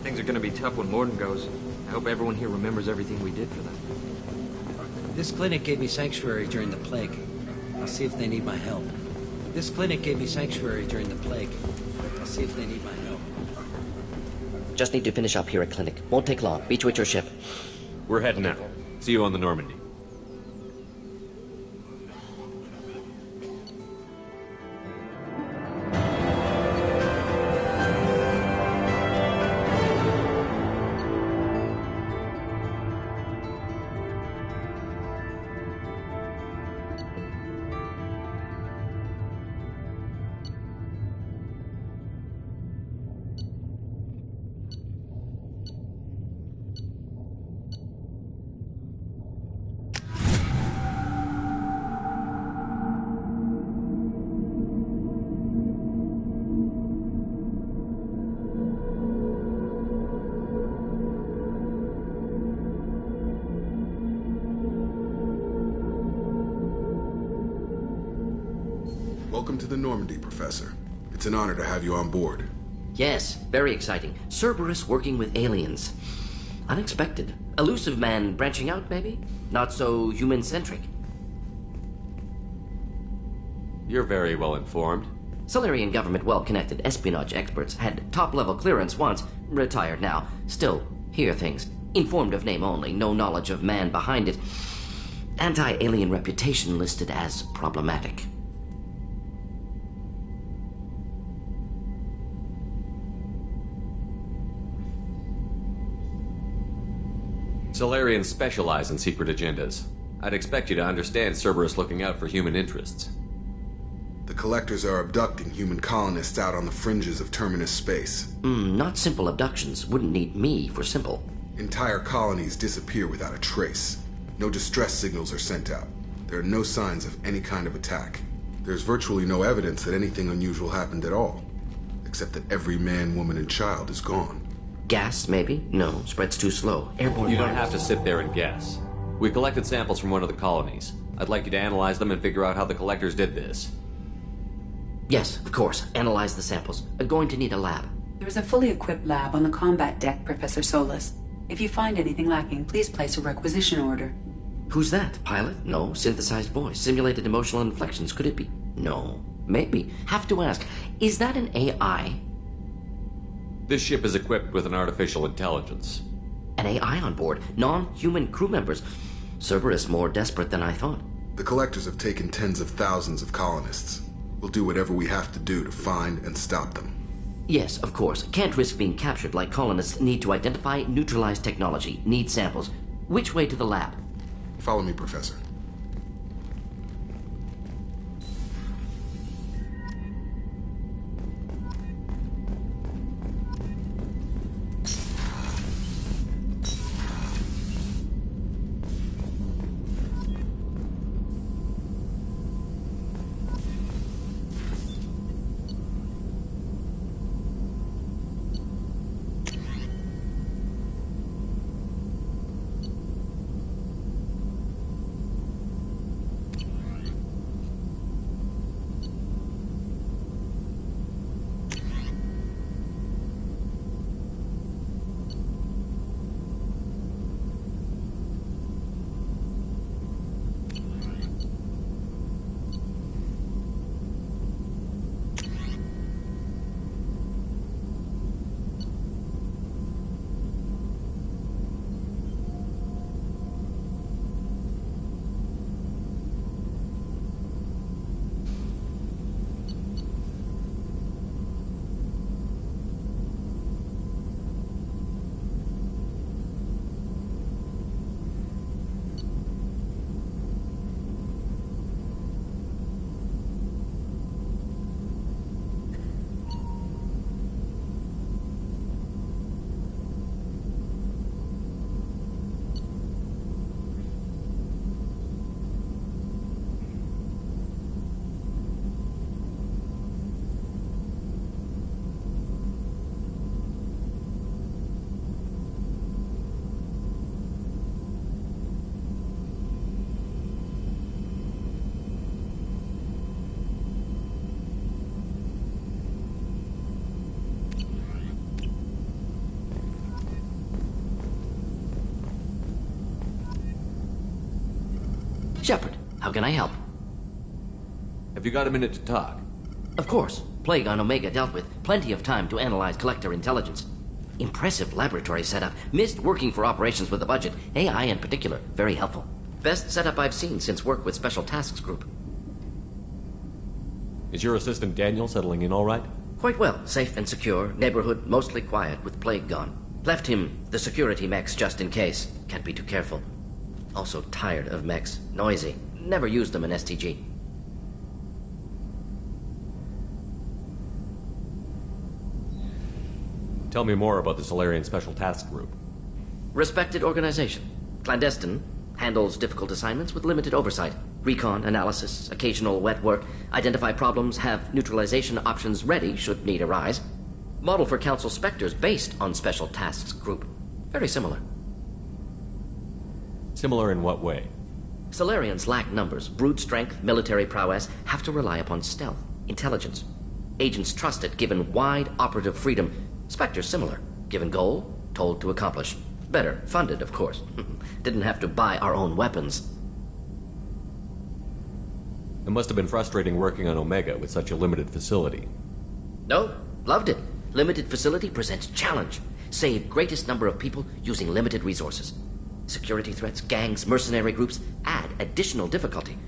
Things are gonna be tough when Morden goes. I hope everyone here remembers everything we did for them. This clinic gave me sanctuary during the plague. I'll see if they need my help. This clinic gave me sanctuary during the plague. I'll see if they need my help. Just need to finish up here at clinic. Won't take long. Beach with your ship. We're heading out. See you on the Normandy. Welcome to the Normandy, Professor. It's an honor to have you on board. Yes, very exciting. Cerberus working with aliens. Unexpected. Elusive man branching out, maybe? Not so human-centric. You're very well informed. Solarian government well-connected espionage experts had top-level clearance once, retired now. Still, hear things. Informed of name only, no knowledge of man behind it. Anti-alien reputation listed as problematic. Solarians specialize in secret agendas. I'd expect you to understand Cerberus looking out for human interests. The Collectors are abducting human colonists out on the fringes of Terminus space. Not simple abductions. Wouldn't need me for simple. Entire colonies disappear without a trace. No distress signals are sent out. There are no signs of any kind of attack. There's virtually no evidence that anything unusual happened at all. Except that every man, woman, and child is gone. Gas, maybe? No, spreads too slow. Airborne. You don't have to sit there and guess. We collected samples from one of the colonies. I'd like you to analyze them and figure out how the Collectors did this. Yes, of course. Analyze the samples. Going to need a lab. There is a fully equipped lab on the combat deck, Professor Solis. If you find anything lacking, please place a requisition order. Who's that? Pilot? No. Synthesized voice. Simulated emotional inflections. Could it be? No. Maybe. Have to ask. Is that an AI? This ship is equipped with an artificial intelligence. An AI on board? Non-human crew members? Cerberus more desperate than I thought. The Collectors have taken tens of thousands of colonists. We'll do whatever we have to do to find and stop them. Yes, of course. Can't risk being captured like colonists need to identify, neutralize technology, need samples. Which way to the lab? Follow me, Professor. Shepard, how can I help? Have you got a minute to talk? Of course. Plague on Omega dealt with. Plenty of time to analyze collector intelligence. Impressive laboratory setup. Missed working for operations with a budget. AI in particular. Very helpful. Best setup I've seen since work with Special Tasks Group. Is your assistant Daniel settling in all right? Quite well. Safe and secure. Neighborhood mostly quiet with Plague gone. Left him the security mechs just in case. Can't be too careful. Also tired of mechs. Noisy. Never used them in STG. Tell me more about the Solarian Special Task Group. Respected organization. Clandestine. Handles difficult assignments with limited oversight. Recon, analysis, occasional wet work. Identify problems, have neutralization options ready should need arise. Model for Council Spectres based on Special Tasks Group. Very similar. Similar in what way? Solarians lack numbers, brute strength, military prowess, have to rely upon stealth, intelligence. Agents trusted, given wide operative freedom. Spectres similar, given goal, told to accomplish. Better, funded, of course. Didn't have to buy our own weapons. It must have been frustrating working on Omega with such a limited facility. No, loved it. Limited facility presents challenge. Save greatest number of people using limited resources. Security threats, gangs, mercenary groups add additional difficulty.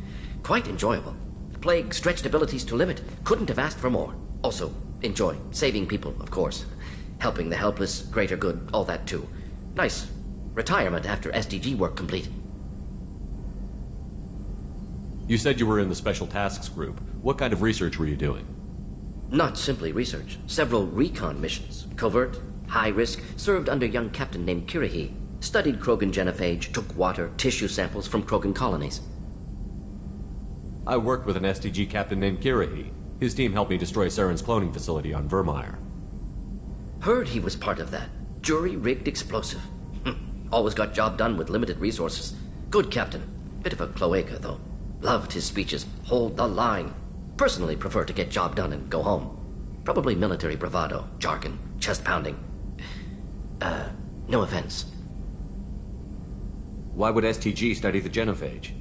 Quite enjoyable. Plague stretched abilities to limit. Couldn't have asked for more. Also, enjoy. Saving people, of course. Helping the helpless, greater good, all that too. Nice. Retirement after SDG work complete. You said you were in the Special Tasks Group. What kind of research were you doing? Not simply research. Several recon missions. Covert, high risk, served under a young captain named Kirihi. Studied Krogan genophage, took water, tissue samples from Krogan colonies. I worked with an STG captain named Kirihi. His team helped me destroy Saren's cloning facility on Vermeer. Heard he was part of that. Jury-rigged explosive. Always got job done with limited resources. Good captain. Bit of a cloaca, though. Loved his speeches. Hold the line. Personally prefer to get job done and go home. Probably military bravado, jargon, chest pounding. No offense. Why would STG study the genophage?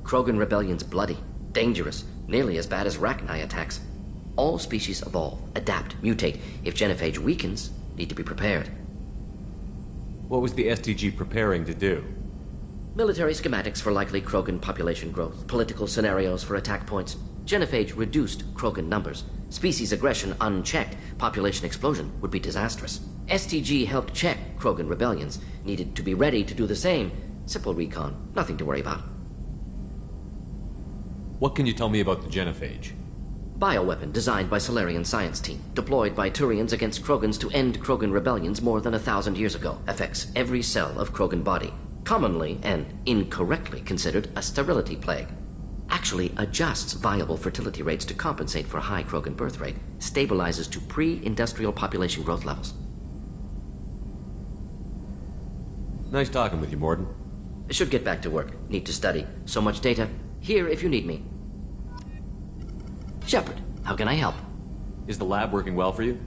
Krogan rebellion's bloody, dangerous, nearly as bad as Rachni attacks. All species evolve, adapt, mutate. If genophage weakens, need to be prepared. What was the STG preparing to do? Military schematics for likely Krogan population growth, political scenarios for attack points. Genophage reduced Krogan numbers. Species aggression unchecked, population explosion would be disastrous. STG helped check Krogan rebellions. Needed to be ready to do the same. Simple recon, nothing to worry about. What can you tell me about the genophage? Bioweapon designed by Solarian science team, deployed by Turians against Krogans to end Krogan rebellions more than 1,000 years ago. Affects every cell of Krogan body. Commonly and incorrectly considered a sterility plague. Actually adjusts viable fertility rates to compensate for a high Krogan birth rate. Stabilizes to pre-industrial population growth levels. Nice talking with you, Morden. Should get back to work. Need to study. So much data. Here if you need me. Shepard, how can I help? Is the lab working well for you?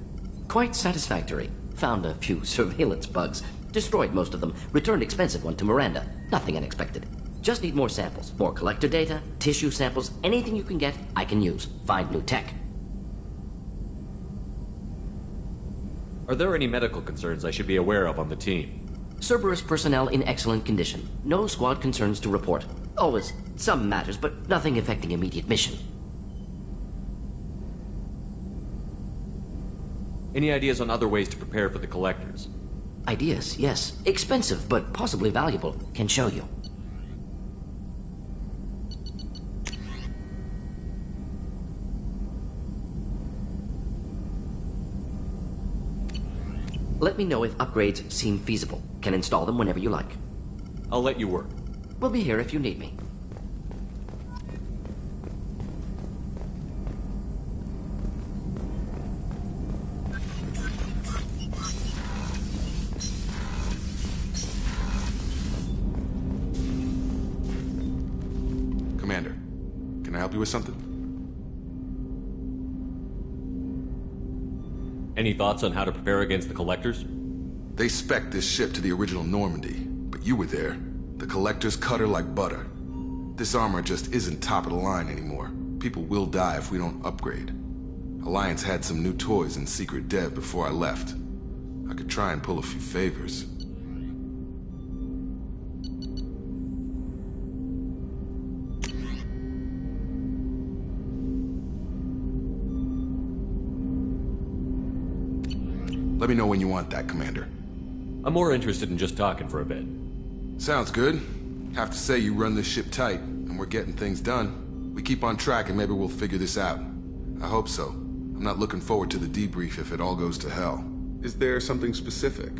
Quite satisfactory. Found a few surveillance bugs. Destroyed most of them. Returned expensive one to Miranda. Nothing unexpected. Just need more samples. More collector data, tissue samples, anything you can get, I can use. Find new tech. Are there any medical concerns I should be aware of on the team? Cerberus personnel in excellent condition. No squad concerns to report. Always some matters, but nothing affecting immediate mission. Any ideas on other ways to prepare for the collectors? Ideas, yes. Expensive, but possibly valuable. Can show you. Let me know if upgrades seem feasible. Can install them whenever you like. I'll let you work. We'll be here if you need me. Commander, can I help you with something? Any thoughts on how to prepare against the collectors? They spec'd this ship to the original Normandy, but you were there. The collectors cut her like butter. This armor just isn't top of the line anymore. People will die if we don't upgrade. Alliance had some new toys in secret dev before I left. I could try and pull a few favors. Let me know when you want that, Commander. I'm more interested in just talking for a bit. Sounds good. Have to say you run this ship tight, and we're getting things done. We keep on track and maybe we'll figure this out. I hope so. I'm not looking forward to the debrief if it all goes to hell. Is there something specific?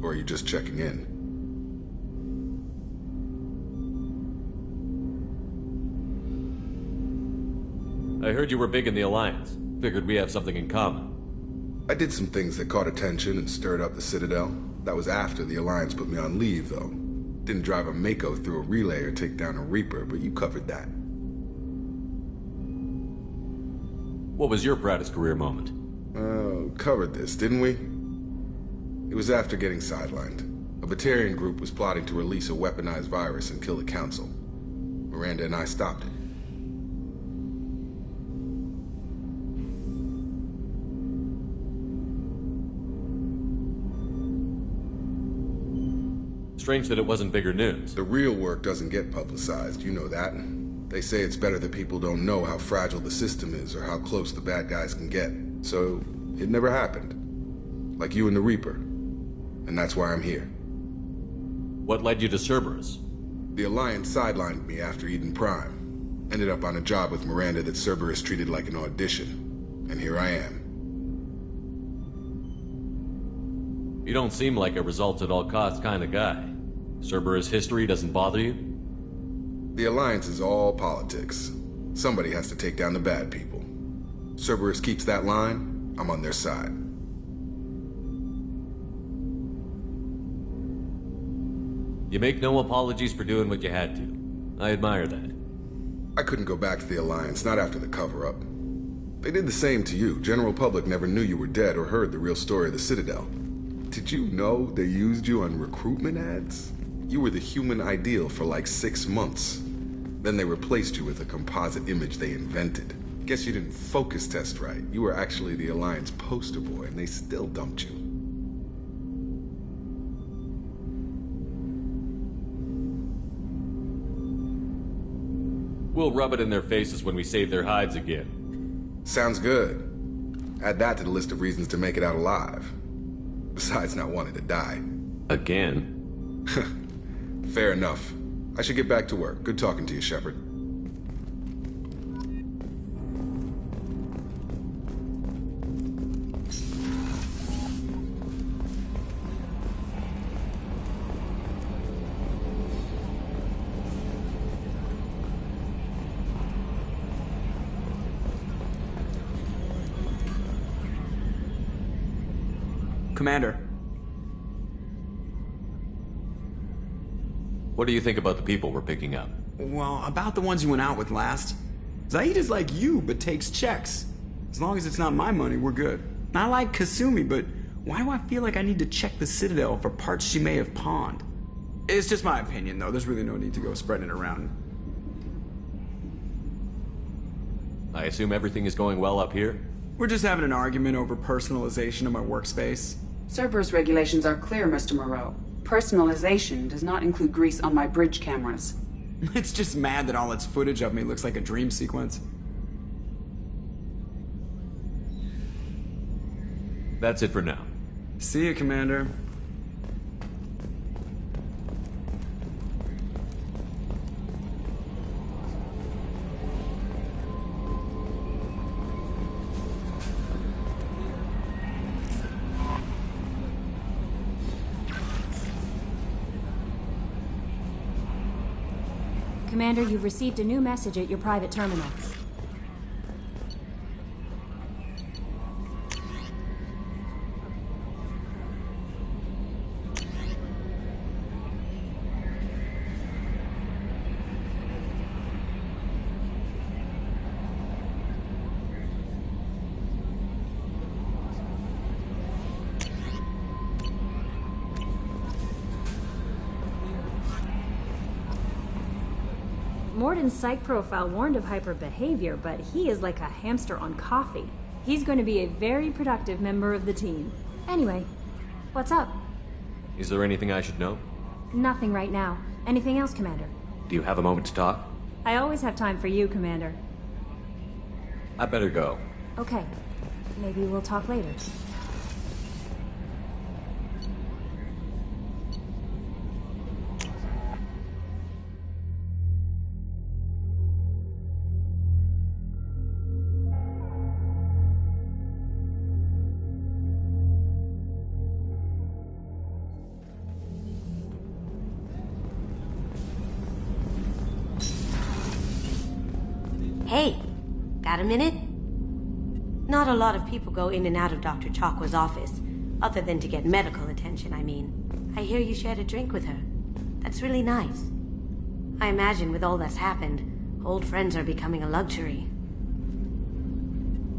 Or are you just checking in? I heard you were big in the Alliance. Figured we have something in common. I did some things that caught attention and stirred up the Citadel. That was after the Alliance put me on leave, though. Didn't drive a Mako through a relay or take down a Reaper, but you covered that. What was your proudest career moment? Covered this, didn't we? It was after getting sidelined. A Batarian group was plotting to release a weaponized virus and kill the Council. Miranda and I stopped it. Strange that it wasn't bigger news. The real work doesn't get publicized, you know that. They say it's better that people don't know how fragile the system is or how close the bad guys can get. So, it never happened. Like you and the Reaper. And that's why I'm here. What led you to Cerberus? The Alliance sidelined me after Eden Prime. Ended up on a job with Miranda that Cerberus treated like an audition. And here I am. You don't seem like a results-at-all-costs kind of guy. Cerberus history doesn't bother you? The Alliance is all politics. Somebody has to take down the bad people. Cerberus keeps that line, I'm on their side. You make no apologies for doing what you had to. I admire that. I couldn't go back to the Alliance, not after the cover-up. They did the same to you. General public never knew you were dead or heard the real story of the Citadel. Did you know they used you on recruitment ads? You were the human ideal for like 6 months. Then they replaced you with a composite image they invented. Guess you didn't focus test right. You were actually the Alliance poster boy, and they still dumped you. We'll rub it in their faces when we save their hides again. Sounds good. Add that to the list of reasons to make it out alive. Besides not wanting to die. Again? Fair enough. I should get back to work. Good talking to you, Shepard. Commander. What do you think about the people we're picking up? Well, about the ones you went out with last. Zaeed is like you, but takes checks. As long as it's not my money, we're good. I like Kasumi, but why do I feel like I need to check the Citadel for parts she may have pawned? It's just my opinion, though. There's really no need to go spreading it around. I assume everything is going well up here? We're just having an argument over personalization of my workspace. Cerberus regulations are clear, Mr. Moreau. Personalization does not include grease on my bridge cameras. It's just mad that all its footage of me looks like a dream sequence. That's it for now. See you, Commander. Commander, you've received a new message at your private terminal. Morden's psych profile warned of hyperbehavior, but he is like a hamster on coffee. He's going to be a very productive member of the team. Anyway, what's up? Is there anything I should know? Nothing right now. Anything else, Commander? Do you have a moment to talk? I always have time for you, Commander. I better go. Okay. Maybe we'll talk later. Hey, got a minute? Not a lot of people go in and out of Dr. Chakwa's office, other than to get medical attention, I mean. I hear you shared a drink with her. That's really nice. I imagine with all that's happened, old friends are becoming a luxury.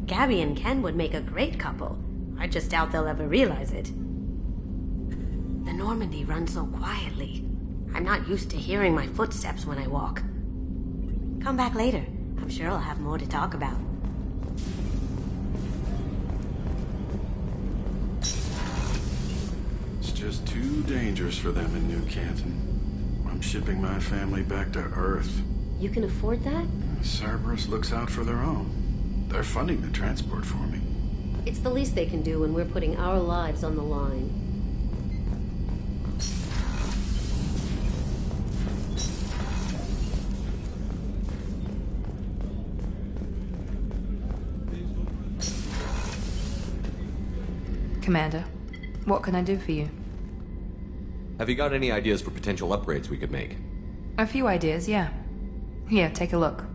Gabby and Ken would make a great couple. I just doubt they'll ever realize it. The Normandy runs so quietly. I'm not used to hearing my footsteps when I walk. Come back later. I'm sure I'll have more to talk about. It's just too dangerous for them in New Canton. I'm shipping my family back to Earth. You can afford that? Cerberus looks out for their own. They're funding the transport for me. It's the least they can do when we're putting our lives on the line. Commander, what can I do for you? Have you got any ideas for potential upgrades we could make? A few ideas, yeah. Here, take a look.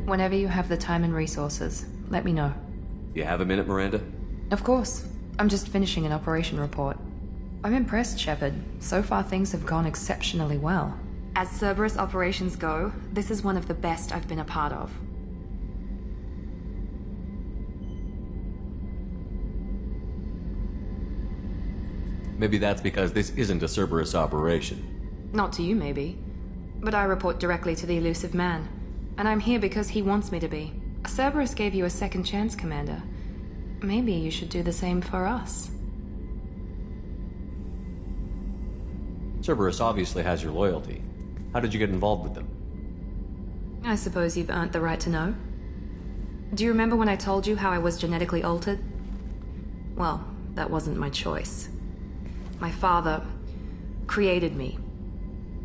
Whenever you have the time and resources, let me know. You have a minute, Miranda? Of course. I'm just finishing an operation report. I'm impressed, Shepard. So far things have gone exceptionally well. As Cerberus operations go, this is one of the best I've been a part of. Maybe that's because this isn't a Cerberus operation. Not to you, maybe. But I report directly to the elusive man. And I'm here because he wants me to be. Cerberus gave you a second chance, Commander. Maybe you should do the same for us. Cerberus obviously has your loyalty. How did you get involved with them? I suppose you've earned the right to know. Do you remember when I told you how I was genetically altered? Well, that wasn't my choice. My father created me.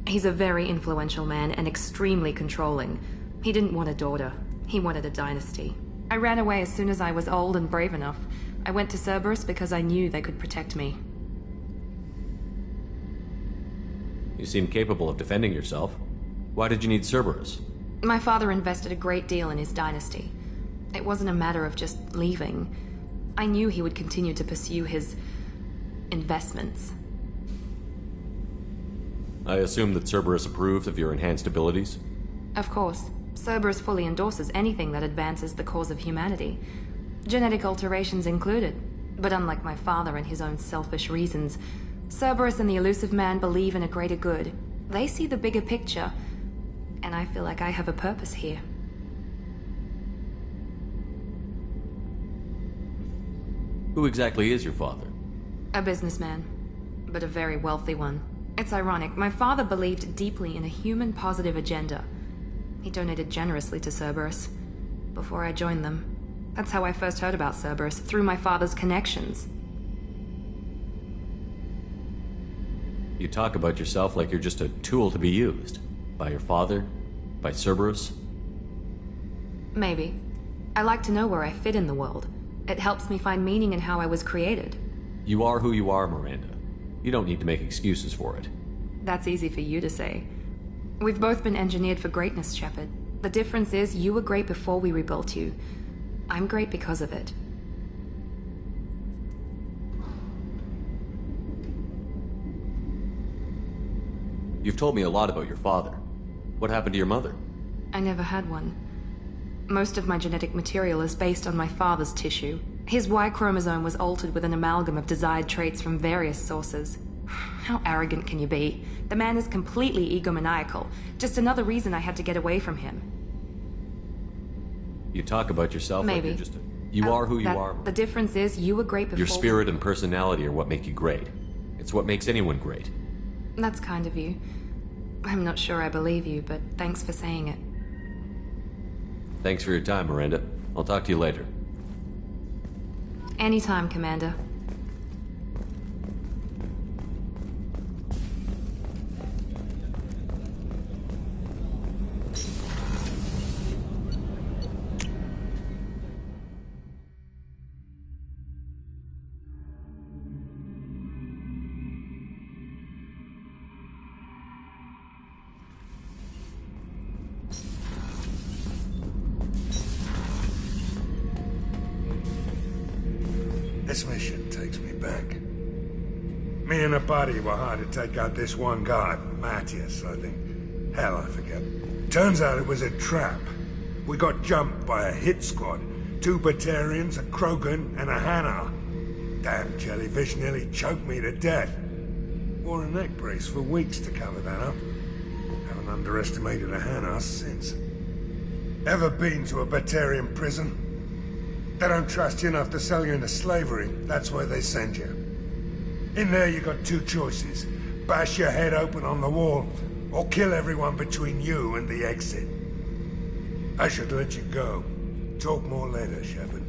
He's a very influential man and extremely controlling. He didn't want a daughter. He wanted a dynasty. I ran away as soon as I was old and brave enough. I went to Cerberus because I knew they could protect me. You seem capable of defending yourself. Why did you need Cerberus? My father invested a great deal in his dynasty. It wasn't a matter of just leaving. I knew he would continue to pursue his investments. I assume that Cerberus approves of your enhanced abilities? Of course. Cerberus fully endorses anything that advances the cause of humanity. Genetic alterations included. But unlike my father and his own selfish reasons, Cerberus and the elusive man believe in a greater good. They see the bigger picture, and I feel like I have a purpose here. Who exactly is your father? A businessman, but a very wealthy one. It's ironic, my father believed deeply in a human-positive agenda. He donated generously to Cerberus before I joined them. That's how I first heard about Cerberus, through my father's connections. You talk about yourself like you're just a tool to be used. By your father? By Cerberus? Maybe. I like to know where I fit in the world. It helps me find meaning in how I was created. You are who you are, Miranda. You don't need to make excuses for it. That's easy for you to say. We've both been engineered for greatness, Shepard. The difference is you were great before we rebuilt you. I'm great because of it. You've told me a lot about your father. What happened to your mother? I never had one. Most of my genetic material is based on my father's tissue. His Y chromosome was altered with an amalgam of desired traits from various sources. How arrogant can you be? The man is completely egomaniacal. Just another reason I had to get away from him. You talk about yourself Maybe. like you're just a... You are who you are. The difference is you were great before... Your spirit and personality are what make you great. It's what makes anyone great. That's kind of you. I'm not sure I believe you, but thanks for saying it. Thanks for your time, Miranda. I'll talk to you later. Anytime, Commander. This mission takes me back. Me and a buddy were hired to take out this one guard, Matthias, I think. Hell, I forget. Turns out it was a trap. We got jumped by a hit squad. 2 Batarians, a Krogan, and a Hanar. Damn jellyfish nearly choked me to death. Wore a neck brace for weeks to cover that up. Haven't underestimated a Hanar since. Ever been to a Batarian prison? They don't trust you enough to sell you into slavery. That's where they send you. In there you got 2 choices. Bash your head open on the wall, or kill everyone between you and the exit. I should let you go. Talk more later, Shepard.